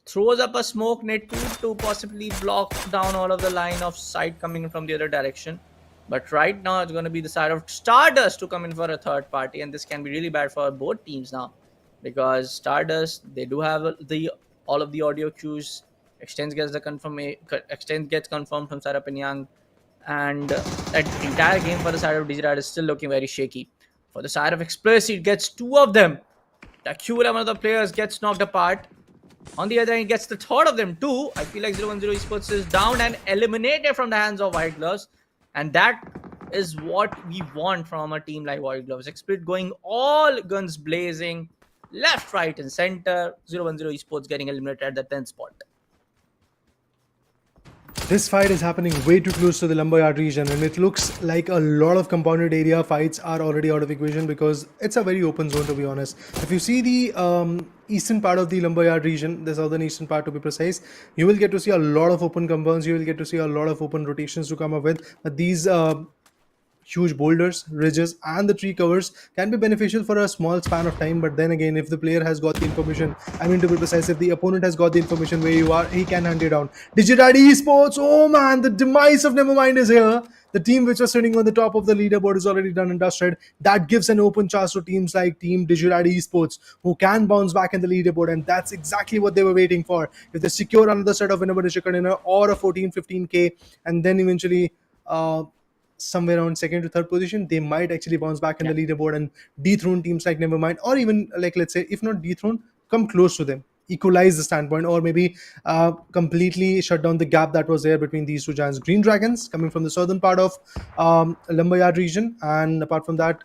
Throws up a smoke net to possibly block down all of the line of sight coming from the other direction. But right now, it's going to be the side of Stardust to come in for a third party, and this can be really bad for both teams now, because Stardust, they do have the all of the audio cues. Extends gets confirmed from Sarah Pinyang, and that entire game for the side of Digirad is still looking very shaky. For the side of Express, it gets two of them. Takula, one of the players, gets knocked apart. On the other hand, gets the third of them too. I feel like 010 Esports is down and eliminated from the hands of White Gloves. And that is what we want from a team like White Gloves. Expert going all guns blazing, left, right, and center. 010 Esports getting eliminated at the 10th spot. This fight is happening way too close to the lumberyard region, and it looks like a lot of compounded area fights are already out of equation because it's a very open zone, to be honest. If you see the eastern part of the lumberyard region, the southern eastern part to be precise, you will get to see a lot of open compounds. You will get to see a lot of open rotations to come up with. But these huge boulders, ridges, and the tree covers can be beneficial for a small span of time. But then again, if the player has got the information, I mean to be precise, if the opponent has got the information where you are, he can hunt you down. Digitad Esports, oh man, the demise of Nevermind is here. The team which was sitting on the top of the leaderboard is already done and dusted. That gives an open chance to teams like Team Digitad Esports, who can bounce back in the leaderboard, and that's exactly what they were waiting for. If they secure another set of winnable chicken dinner or a 14-15k, and then eventually somewhere around second to third position, they might actually bounce back in Yeah. the leaderboard and dethrone teams like Nevermind, or even, like, let's say, if not dethrone, come close to them, equalize the standpoint, or maybe completely shut down the gap that was there between these two giants. Green Dragons coming from the southern part of Lumberyard region, and apart from that,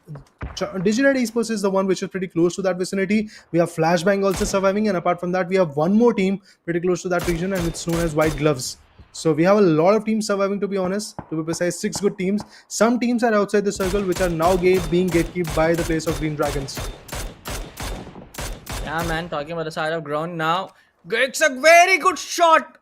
Digitad Esports is the one which is pretty close to that vicinity. We have Flashbang also surviving, and apart from that, we have one more team pretty close to that region, and it's known as White Gloves. So we have a lot of teams surviving, to be honest. To be precise, 6 good teams. Some teams are outside the circle, which are now being gatekept by the place of Green Dragons. Yeah, man, talking about the side of ground now. It's a very good shot.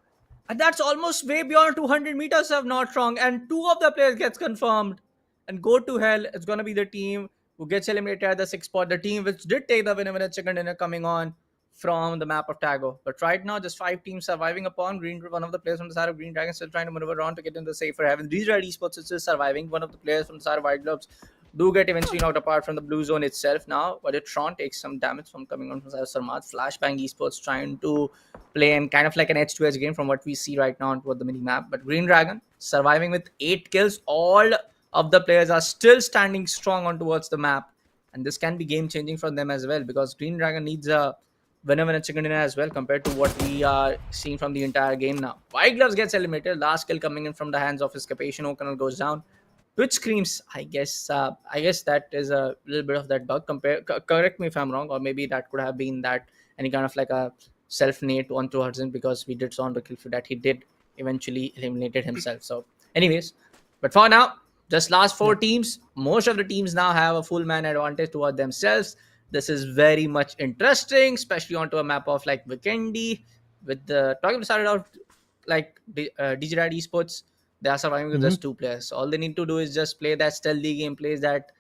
And that's almost way beyond 200 meters, if not wrong. And two of the players gets confirmed. And go to hell. It's going to be the team who gets eliminated at the 6th spot. The team which did take the winner chicken dinner coming on from the map of Tago. But right now, just 5 teams surviving upon Green. One of the players from the side of Green Dragons still trying to maneuver around to get into the safer heaven. These are esports is still surviving. One of the players from the side of White Gloves do get eventually knocked apart from the blue zone itself now, but Tron takes some damage from coming on from Sarmat. Flashbang Esports trying to play in kind of like an edge to edge game from what we see right now on the mini map. But Green Dragon surviving with 8 kills. All of the players are still standing strong on towards the map, and this can be game changing for them as well because Green Dragon needs a winner chicken dinner as well compared to what we are seeing from the entire game now. White Gloves gets eliminated. Last kill coming in from the hands of Escapation. O'Connell goes down, which screams, I guess that is a little bit of that bug. Correct me if I'm wrong, or maybe that could have been that any kind of like a self-nate one to Hudson, because we did saw on the kill feed that he did eventually eliminated himself. So anyways, but for now, just last 4 teams. Most of the teams now have a full man advantage toward themselves. This is very much interesting, especially onto a map of like Vikendi with the talking started out like Digitad Esports. They are surviving with just 2 players. So all they need to do is just play that stealthy game, plays that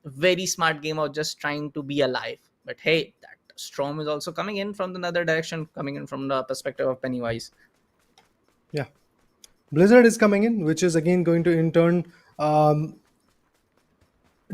very smart game of just trying to be alive. But hey, that storm is also coming in from another direction, coming in from the perspective of Pennywise. Yeah. Blizzard is coming in, which is again going to in turn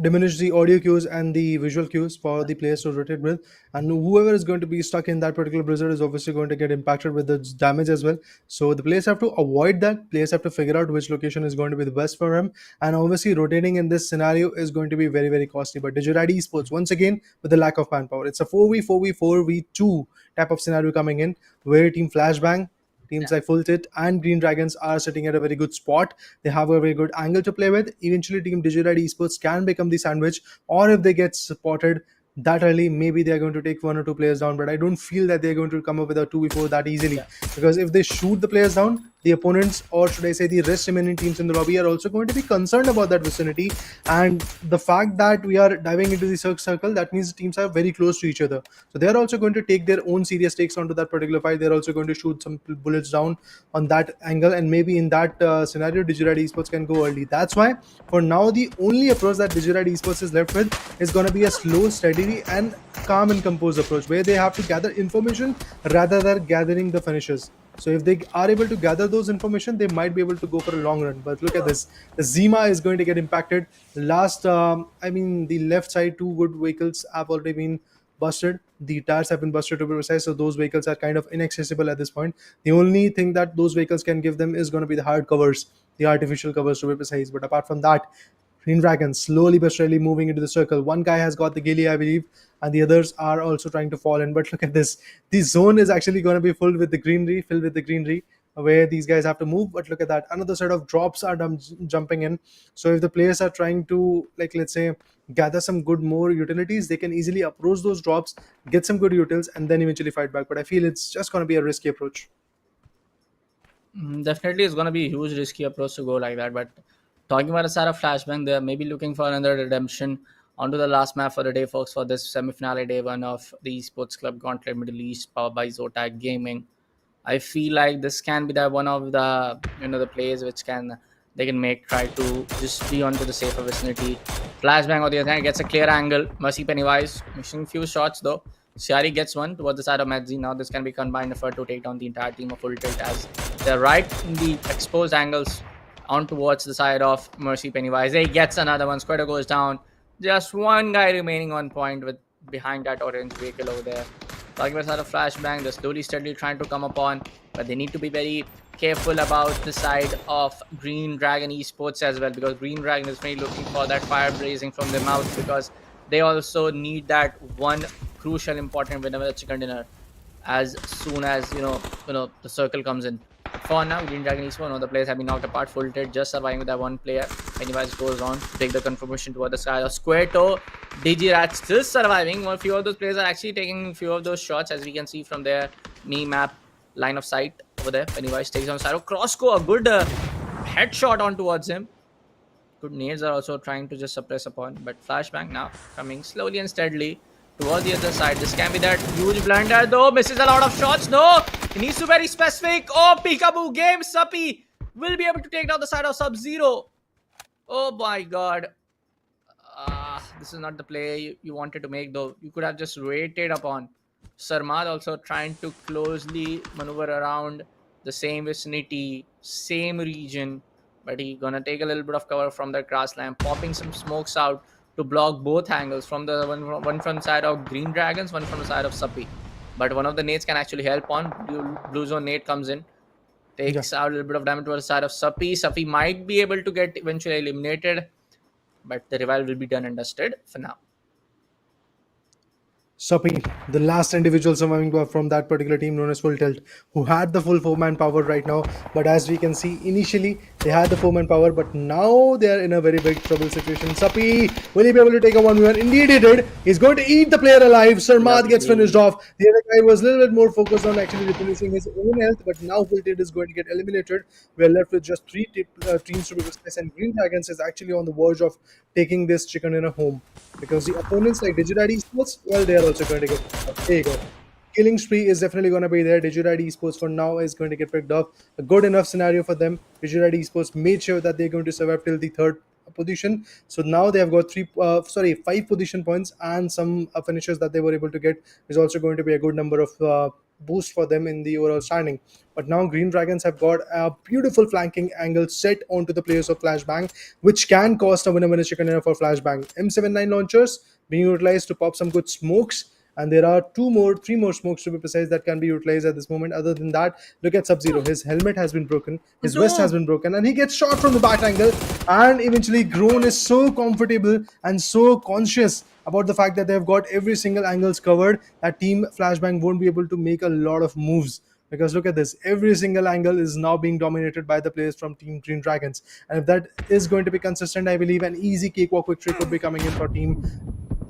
diminish the audio cues and the visual cues for the players to rotate with, and whoever is going to be stuck in that particular blizzard is obviously going to get impacted with the damage as well. So the players have to avoid that. Players have to figure out which location is going to be the best for him, and obviously rotating in this scenario is going to be very, very costly. But Digitad Esports, once again, with the lack of manpower, it's a 4v2 type of scenario coming in, where Team Flashbang, teams like Full Tit and Green Dragons are sitting at a very good spot. They have a very good angle to play with. Eventually, Team Digitad Esports can become the sandwich, or if they get spotted that early, maybe they're going to take 1 or 2 players down. But I don't feel that they're going to come up with a 2v4 that easily, because if they shoot the players down, the opponents, or should I say the rest remaining teams in the lobby, are also going to be concerned about that vicinity. And the fact that we are diving into the circle, that means the teams are very close to each other. So they're also going to take their own serious takes onto that particular fight. They're also going to shoot some bullets down on that angle, and maybe in that scenario, Digitad Esports can go early. That's why, for now, the only approach that Digitad Esports is left with is going to be a slow, steady, and calm and composed approach, where they have to gather information rather than gathering the finishes. So if they are able to gather those information, they might be able to go for a long run. But look at this. The Zima is going to get impacted. The left side 2 good vehicles have already been busted. The tires have been busted, to be precise. So those vehicles are kind of inaccessible at this point. The only thing that those vehicles can give them is going to be the hard covers, the artificial covers, to be precise. But apart from that, Green Dragon slowly but surely moving into the circle. One guy has got the ghillie, I believe, and the others are also trying to fall in. But look at this. The zone is actually going to be filled with the greenery, where these guys have to move. But look at that. Another set of drops are jumping in. So if the players are trying to, like, let's say, gather some good more utilities, they can easily approach those drops, get some good utils, and then eventually fight back. But I feel it's just going to be a risky approach. Definitely, it's going to be a huge risky approach to go like that. But talking about a side of Flashbang, they're maybe looking for another redemption onto the last map for the day, folks, for this semi-finale day one of the Esports Club Gauntlet Middle East powered by Zotac Gaming. I feel like this can be the one of the the plays which they can make try to just be onto the safer vicinity. Flashbang on the other hand gets a clear angle. Mercy Pennywise missing few shots though. Siari gets one towards the side of Medzi. Now this can be combined effort to take down the entire team of Full Tilt as they're right in the exposed angles on towards the side of Mercy Pennywise. He gets another one. Squatter goes down. Just one guy remaining on point with behind that orange vehicle over there. Talking about a flashbang, they're slowly, steadily trying to come upon, but they need to be very careful about the side of Green Dragon Esports as well, because Green Dragon is really looking for that fire blazing from their mouth, because they also need that one crucial, important win of the chicken dinner as soon as the circle comes in. But for now, Green Dragon Esports, the players have been knocked apart. Full Tilt just surviving with that one player. Pennywise goes on to take the confirmation toward the side of Square Toe. Digirat still surviving. A few of those players are actually taking a few of those shots, as we can see from their knee map line of sight over there. Pennywise takes on Saro. Crossco, a good headshot on towards him. Good nades are also trying to just suppress upon, but Flashbang now coming slowly and steadily toward the other side. This can be that huge blunder though. Misses a lot of shots. No, he needs to be very specific. Oh, peekaboo game. Suppy will be able to take down the side of Sub-Zero. Oh my god. This is not the play you wanted to make though. You could have just waited upon. Sarmad also trying to closely maneuver around the same vicinity, same region, but he's gonna take a little bit of cover from the grassland, popping some smokes out to block both angles from the one from the side of Green Dragons, one from the side of Suppy. But one of the nades can actually help on. Blue zone nade comes in, takes out a little bit of damage to the side of Suppy. Suppy might be able to get eventually eliminated, but the revival will be done and dusted for now. Soppy, the last individual surviving from that particular team known as Full Tilt, who had the full 4-man power right now. But as we can see, initially they had the 4-man power, but now they are in a very big trouble situation. Soppy, will he be able to take a 1v1? Indeed he did. He's going to eat the player alive. Sarmad gets finished off. The other guy was a little bit more focused on actually replenishing his own health, but now Full Tilt is going to get eliminated. We are left with just 3 teams to be precise, and Green Dragons is actually on the verge of taking this chicken dinner home, because the opponents like Digital Esports, well, they are also going to get picked up. There you go. Killing spree is definitely going to be there. Digital Esports for now is going to get picked up. A good enough scenario for them. Digital Esports made sure that they're going to survive till the 3rd position. So now they have got 5 position points, and some finishes that they were able to get is also going to be a good number of boost for them in the overall standing. But now Green Dragons have got a beautiful flanking angle set onto the players of Flashbang, which can cost a winner chicken dinner for Flashbang. M79 launchers being utilized to pop some good smokes, and there are 3 more smokes to be precise that can be utilized at this moment. Other than that, look at Sub-Zero. His helmet has been broken, his vest has been broken, and he gets shot from the back angle. And eventually Groan is so comfortable and so conscious about the fact that they've got every single angles covered that Team Flashbang won't be able to make a lot of moves. Because look at this, every single angle is now being dominated by the players from Team Green Dragons, and if that is going to be consistent, I believe an easy cakewalk victory could be coming in for Team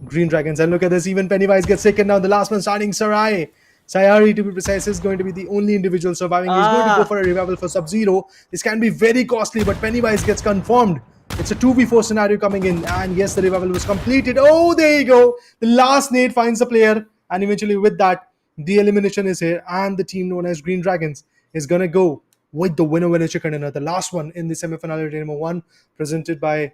Green Dragons. And look at this, even Pennywise gets taken down. The last one starting, Sayari to be precise, is going to be the only individual surviving. He's going to go for a revival for Sub-Zero. This can be very costly, but Pennywise gets confirmed. It's a 2v4 scenario coming in, and yes, the revival was completed. Oh, there you go. The last nade finds the player, and eventually with that, the elimination is here, and the team known as Green Dragons is going to go with the winner chicken dinner, the last one in the semi-final day number 1, presented by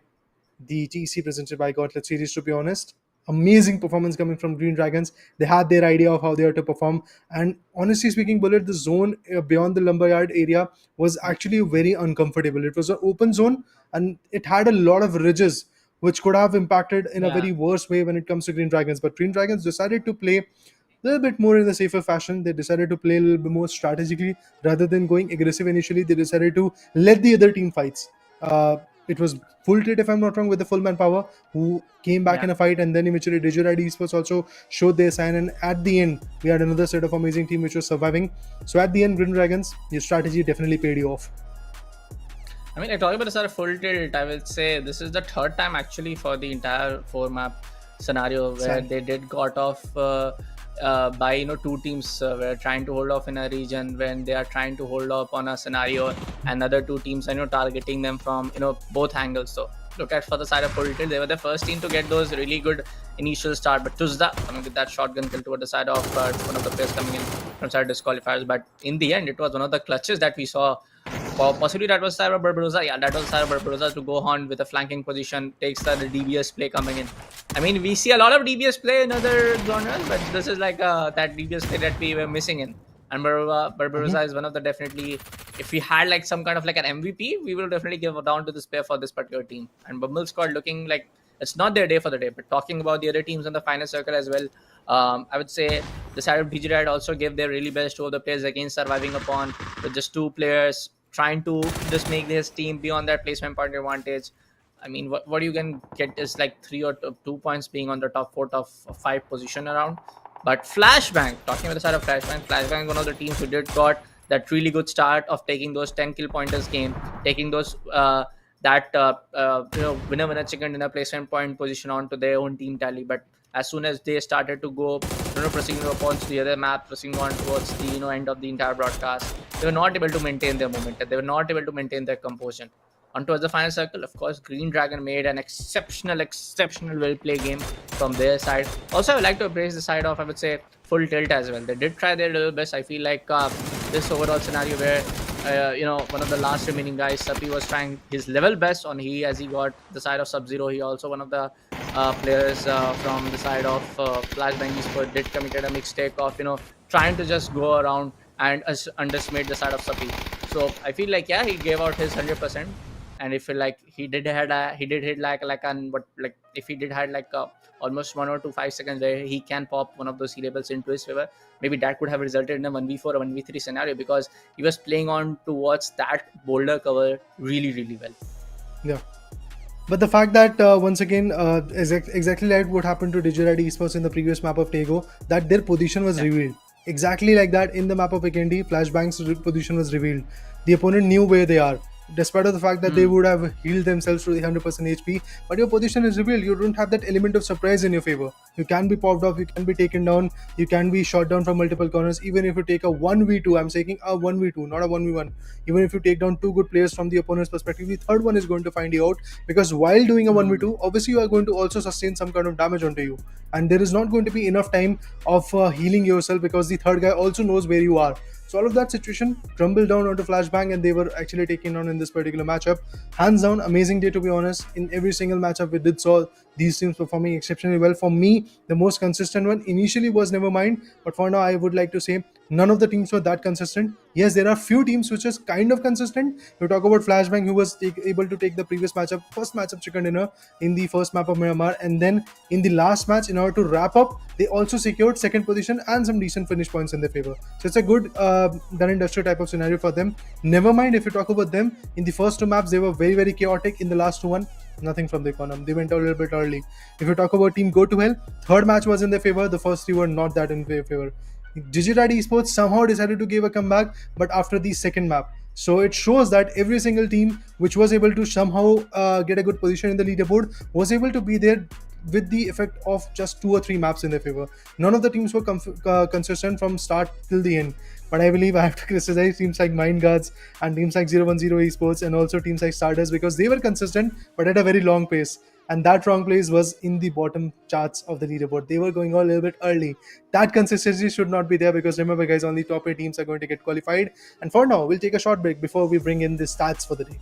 the TEC, presented by Gauntlet series. To be honest, amazing performance coming from Green Dragons. They had their idea of how they are to perform, and honestly speaking, Bullet, the zone beyond the lumberyard area was actually very uncomfortable. It was an open zone, and it had a lot of ridges which could have impacted in a very worse way when it comes to Green Dragons. But Green Dragons decided to play a little bit more in the safer fashion. They decided to play a little bit more strategically rather than going aggressive initially. They decided to let the other team fights. It was Full Tilt, if I'm not wrong, with the full manpower, who came back in a fight, and then eventually Digital Esports also showed their sign, and at the end we had another set of amazing team which was surviving. So at the end, Green Dragons, your strategy definitely paid you off. I mean, talking about the sort of Full Tilt, I will say this is the 3rd time actually for the entire 4-map scenario where they did got off by two teams were trying to hold off in a region when they are trying to hold off on a scenario, and other two teams are targeting them from both angles. So look at for the side of Polluted, they were the first team to get those really good initial start, but Tuzda coming with that shotgun kill toward the side of one of the players coming in from side disqualifiers. But in the end, it was one of the clutches that we saw. Possibly that was Cyber Barbarossa. Yeah, that was Cyber Barbarossa to go on with a flanking position, takes the DBS play coming in. I mean, we see a lot of DBS play in other genres, but this is like that DBS play that we were missing in. And Barbarossa is one of the definitely, if we had like some kind of like an MVP, we will definitely give down to this player for this particular team. And Bumble squad looking like it's not their day for the day. But talking about the other teams in the final circle as well, I would say the side of DigiRad also gave their really best to all the players against surviving upon with just two players trying to just make this team be on that placement point advantage. I mean, what you can get is like 3 or 2 points being on the top 4, top 5 position around. But Flashbang, talking about the side of Flashbang is one of the teams who did got that really good start of taking those 10 kill pointers game, taking those winner chicken dinner placement point position onto their own team tally. But as soon as they started to go proceeding upon the other map, proceeding on towards the end of the entire broadcast, they were not able to maintain their momentum. They were not able to maintain their composure. On towards the final circle, of course, Green Dragon made an exceptional well-play game from their side. Also, I would like to praise the side of, I would say, Full Tilt as well. They did try their little best. I feel like this overall scenario where, one of the last remaining guys, Sapi, was trying his level best on as he got the side of Sub-Zero. He also one of the players from the side of Flashbang Esports did committed a mistake of, trying to just go around and underestimate the side of Sapi. So I feel like, yeah, he gave out his 100%. And if like he did hit if he did had like almost 1 or 2 5 seconds where he can pop one of those labels into his favor, maybe that could have resulted in a 1v4 or 1v3 scenario, because he was playing on towards that boulder cover really well. Yeah. But the fact that once again exactly like what happened to Digirad Esports in the previous map of Tego, that their position was revealed exactly like that in the map of Vikendi. Flashbang's position was revealed. The opponent knew where they are, despite of the fact that they would have healed themselves to the 100% HP, but your position is revealed. You don't have that element of surprise in your favor. You can be popped off, you can be taken down, you can be shot down from multiple corners. Even if you take a 1v2, I'm saying a 1v2, not a 1v1. Even if you take down 2 good players from the opponent's perspective, the third one is going to find you out, because while doing a 1v2, obviously you are going to also sustain some kind of damage onto you, and there is not going to be enough time of healing yourself, because the third guy also knows where you are. So all of that situation crumbled down onto Flashbang, and they were actually taken on in this particular matchup. Hands down, amazing day, to be honest. In every single matchup we did saw these teams performing exceptionally well. For me, the most consistent one initially was Nevermind, but for now I would like to say none of the teams were that consistent. Yes, there are few teams which is kind of consistent. You talk about Flashbang, who was able to take the previous matchup, first matchup chicken dinner in the first map of Myanmar, and then in the last match, in order to wrap up, they also secured second position and some decent finish points in their favor. So it's a good done and dusted type of scenario for them. Nevermind, if you talk about them, in the first 2 maps they were very chaotic. In the last 1, nothing from the economy. They went a little bit early. If you talk about team Go to Hell, third match was in their favor. The first 3 were not that in their favor. Digirad Esports somehow decided to give a comeback, but after the second map. So it shows that every single team which was able to somehow get a good position in the leaderboard was able to be there with the effect of just 2 or 3 maps in their favor. None of the teams were consistent from start till the end. But I believe I have to criticize teams like Mind Guards and teams like 010 Esports and also teams like Stardust, because they were consistent but at a very long pace. And that wrong place was in the bottom charts of the leaderboard. They were going a little bit early. That consistency should not be there, because remember guys, only top 8 teams are going to get qualified. And for now, we'll take a short break before we bring in the stats for the day.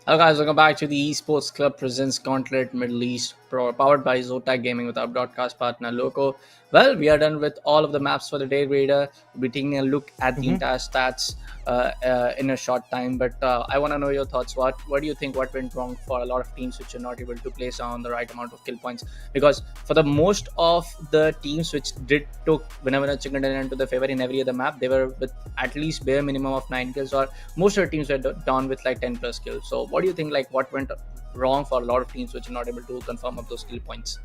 Hello guys, welcome back to the Esports Club Presents Gauntlet Middle East, powered by Zotac Gaming with our broadcast partner Loco. Well, we are done with all of the maps for the day, Raider. We'll be taking a look at the entire stats in a short time, but I want to know your thoughts. What do you think? What went wrong for a lot of teams which are not able to place on the right amount of kill points? Because for the most of the teams which did took winner chicken dinner into the favor in every other map, they were with at least bare minimum of 9 kills, or most of the teams were done with like 10 plus kills. So what do you think, like what went wrong for a lot of teams which are not able to confirm up those kill points?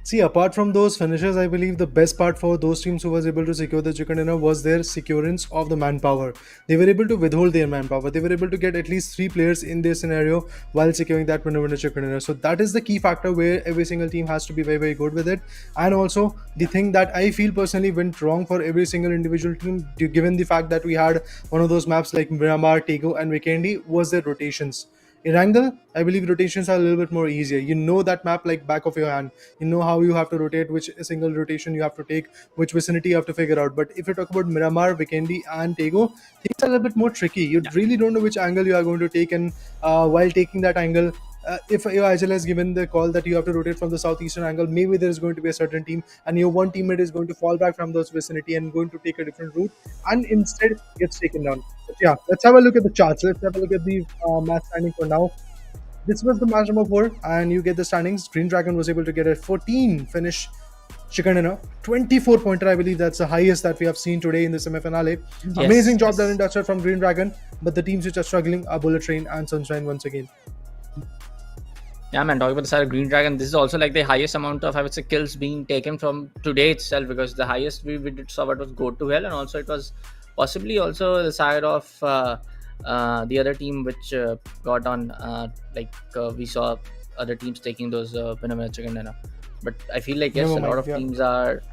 See, apart from those finishes, I believe the best part for those teams who was able to secure the chicken dinner was their securance of the manpower. They were able to withhold their manpower. They were able to get at least 3 players in their scenario while securing that winner chicken dinner. So that is the key factor where every single team has to be very, very good with it. And also the thing that I feel personally went wrong for every single individual team, given the fact that we had one of those maps like Miramar, Tego, and Vikendi, was their rotations. In Angle, I believe rotations are a little bit more easier. You know that map like back of your hand. You know how you have to rotate, which single rotation you have to take, which vicinity you have to figure out. But if you talk about Miramar, Vikendi, and Tego, things are a little bit more tricky. You really don't know which angle you are going to take, and while taking that angle, if your IGL has given the call that you have to rotate from the southeastern angle, maybe there is going to be a certain team, and your one teammate is going to fall back from those vicinity and going to take a different route, and instead gets taken down. But yeah, let's have a look at the charts. Let's have a look at the match standing for now. This was the match number 4, and you get the standings. Green Dragon was able to get a 14 finish. Chicken dinner, 24 pointer. I believe that's the highest that we have seen today in the semi finale. Amazing job done in Dutcher from Green Dragon, but the teams which are struggling are Bullet Train and Sunshine once again. Yeah, man, talking about the side of Green Dragon, this is also like the highest amount of, I would say, kills being taken from today itself, because the highest we did saw what was Go to Hell, and also it was possibly also the side of the other team which got on, we saw other teams taking those winner chicken dinner. But I feel like, yes, a lot of teams are,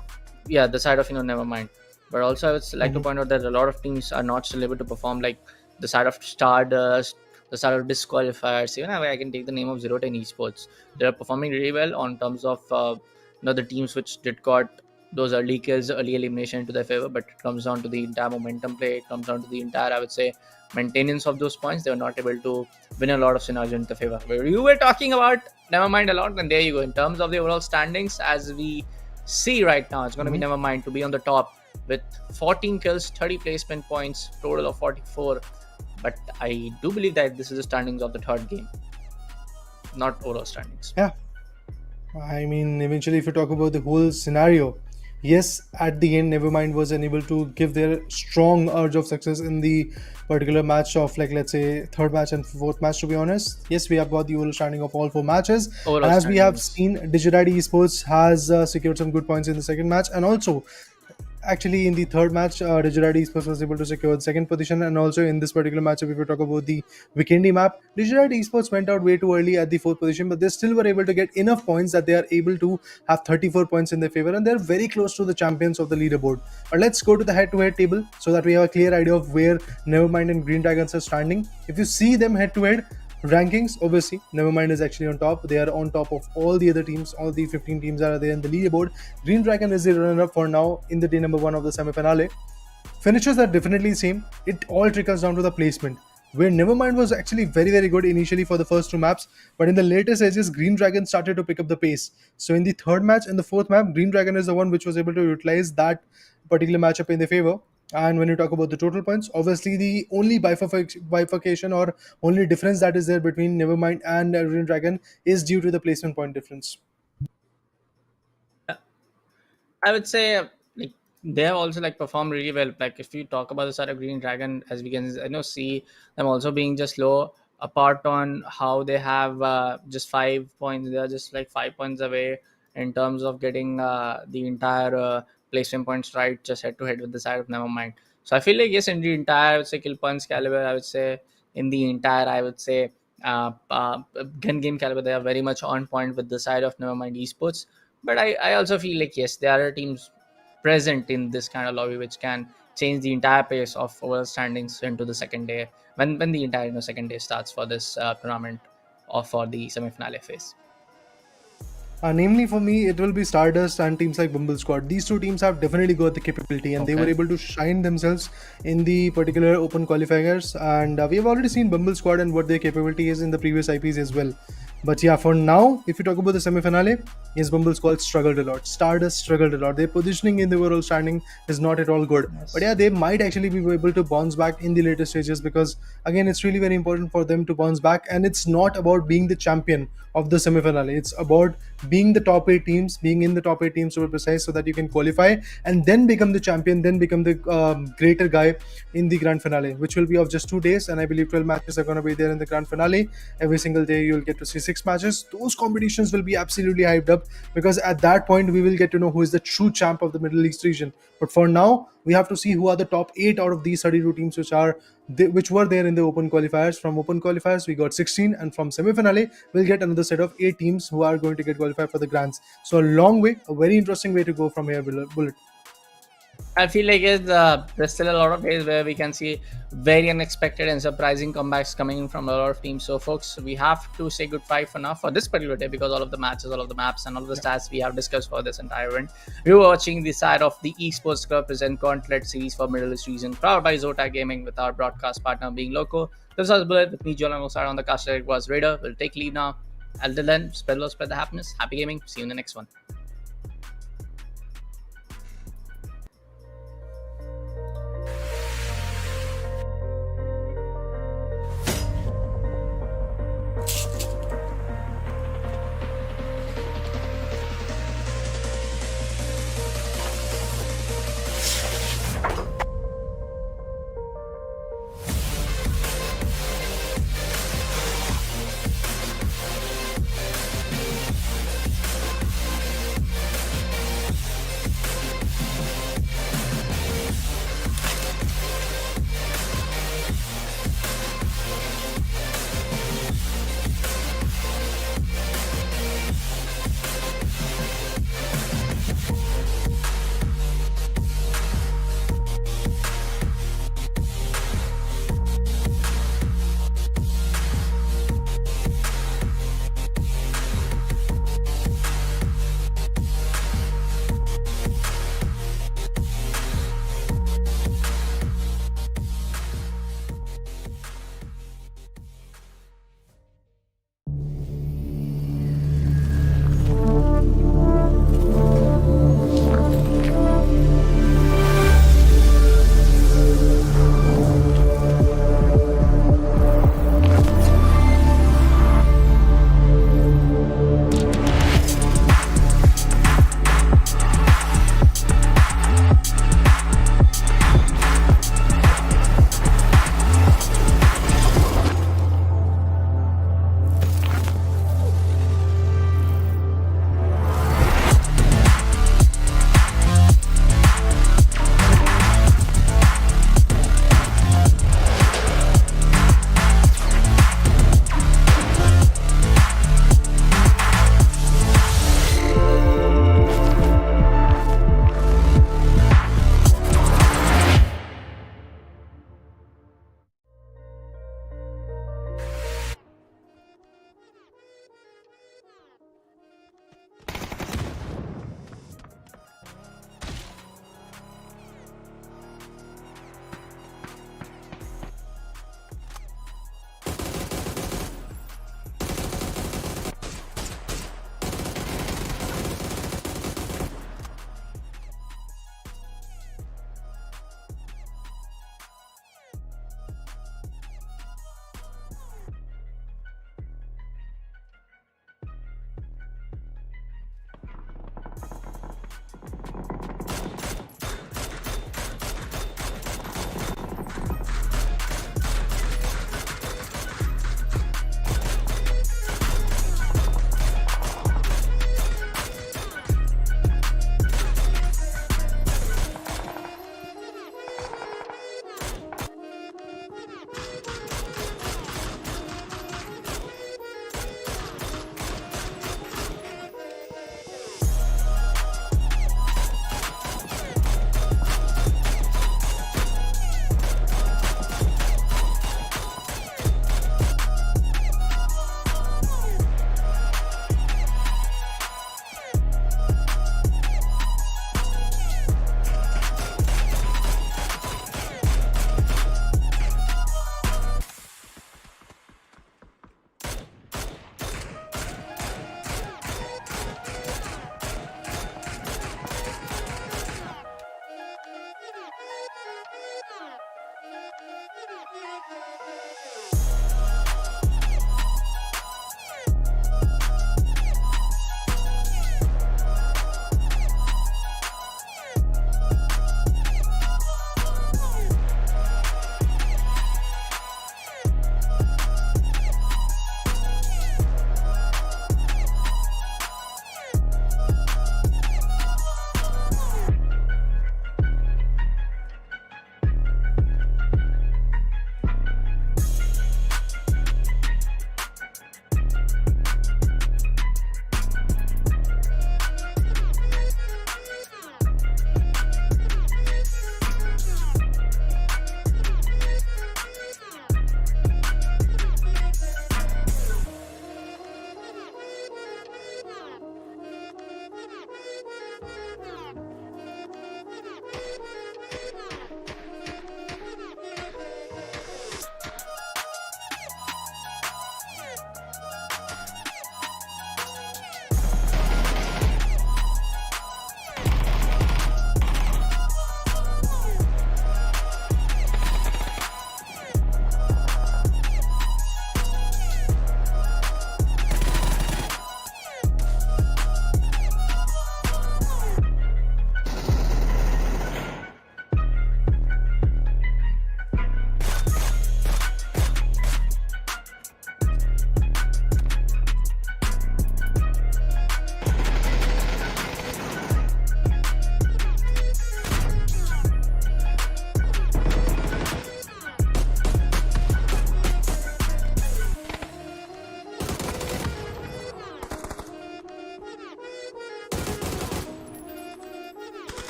the side of, never mind. But also I would like to point out that a lot of teams are not still able to perform, like the side of Stardust, the side of disqualifiers. Even I can take the name of 010 Esports. They are performing really well on terms of the teams which did got those early kills, early elimination into their favor. But it comes down to the entire momentum play. It comes down to the entire, I would say, maintenance of those points. They were not able to win a lot of synergy into favor. Where you were talking about Nevermind a lot, and there you go. In terms of the overall standings, as we see right now, it's going to be Nevermind to be on the top with 14 kills, 30 placement points, total of 44. But I do believe that this is the standings of the third game, not overall standings. Yeah. I mean, eventually, if you talk about the whole scenario, yes, at the end, Nevermind was unable to give their strong urge of success in the particular match of, like, let's say, third match and fourth match, to be honest. Yes, we have got the overall standing of all 4 matches. Overall As we have standings. seen, Digidad Esports has secured some good points in the second match, and also actually in the third match, Digirad Esports was able to secure the second position, and also in this particular matchup, if we talk about the Vikendi map, Digirad Esports went out way too early at the fourth position, but they still were able to get enough points that they are able to have 34 points in their favor, and they're very close to the champions of the leaderboard. But let's go to the head-to-head table so that we have a clear idea of where Nevermind and Green Dragons are standing. If you see them head-to-head rankings, obviously Nevermind is actually on top. They are on top of all the other teams. All the 15 teams are there in the leaderboard. Green Dragon is the runner-up for now in the day number 1 of the semi-finale. Finishes are definitely the same. It all trickles down to the placement, where Nevermind was actually very, very good initially for the first 2 maps, but in the later stages, Green Dragon started to pick up the pace. So in the third match and the fourth map, Green Dragon is the one which was able to utilize that particular matchup in their favor. And when you talk about the total points, obviously the only bifurcation or only difference that is there between Nevermind and Green Dragon is due to the placement point difference. I would say like they have also like performed really well. Like if you talk about the side of Green Dragon, as we can see them also being just low. Apart on how they have just 5 points, they are just like 5 points away in terms of getting the entire placement points right, just head to head with the side of Nevermind. So I feel like yes, in the entire I would say kill points caliber, I would say in the entire I would say gun game caliber, they are very much on point with the side of Nevermind Esports. But I also feel like yes, there are teams present in this kind of lobby which can change the entire pace of overall standings into the second day, when the entire second day starts for this tournament or for the semi-finale phase. Namely, for me, it will be Stardust and teams like Bumble Squad. These two teams have definitely got the capability, and they were Okay. able to shine themselves in the particular open qualifiers. And we have already seen Bumble Squad and what their capability is in the previous IPs as well. But yeah, for now, if you talk about the semi-finale, yes, Bumble Squad struggled a lot. Stardust struggled a lot. Their positioning in the overall standing is not at all good. But yeah, they might actually be able to bounce back in the later stages, because again, it's really very important for them to bounce back. And it's not about being the champion of the semi-finale. It's about being the top 8 teams, being in the top 8 teams to be precise, so that you can qualify and then become the champion, then become the greater guy in the grand finale, which will be of just 2 days. And I believe 12 matches are going to be there in the grand finale. Every single day you'll get to see 6 matches. Those competitions will be absolutely hyped up, because at that point we will get to know who is the true champ of the Middle East region. But for now, we have to see who are the top 8 out of these 32 teams which were there in the open qualifiers. From open qualifiers we got 16, and from semi-finale we'll get another set of 8 teams who are going to get qualified for the grands. So a long way, a very interesting way to go from here, Bullet. I feel like there's still a lot of days where we can see very unexpected and surprising comebacks coming in from a lot of teams. So, folks, we have to say goodbye for now for this particular day, because all of the matches, all of the maps, and all of the stats we have discussed for this entire event. We were watching the side of the Esports Club present Gauntlet series for Middle East region, powered by Zotac Gaming, with our broadcast partner being Loco. This was Bullet with me, Joel, alongside on the cast. It was Raider. We'll take leave now. Until then, spread love, spread the happiness. Happy gaming. See you in the next one.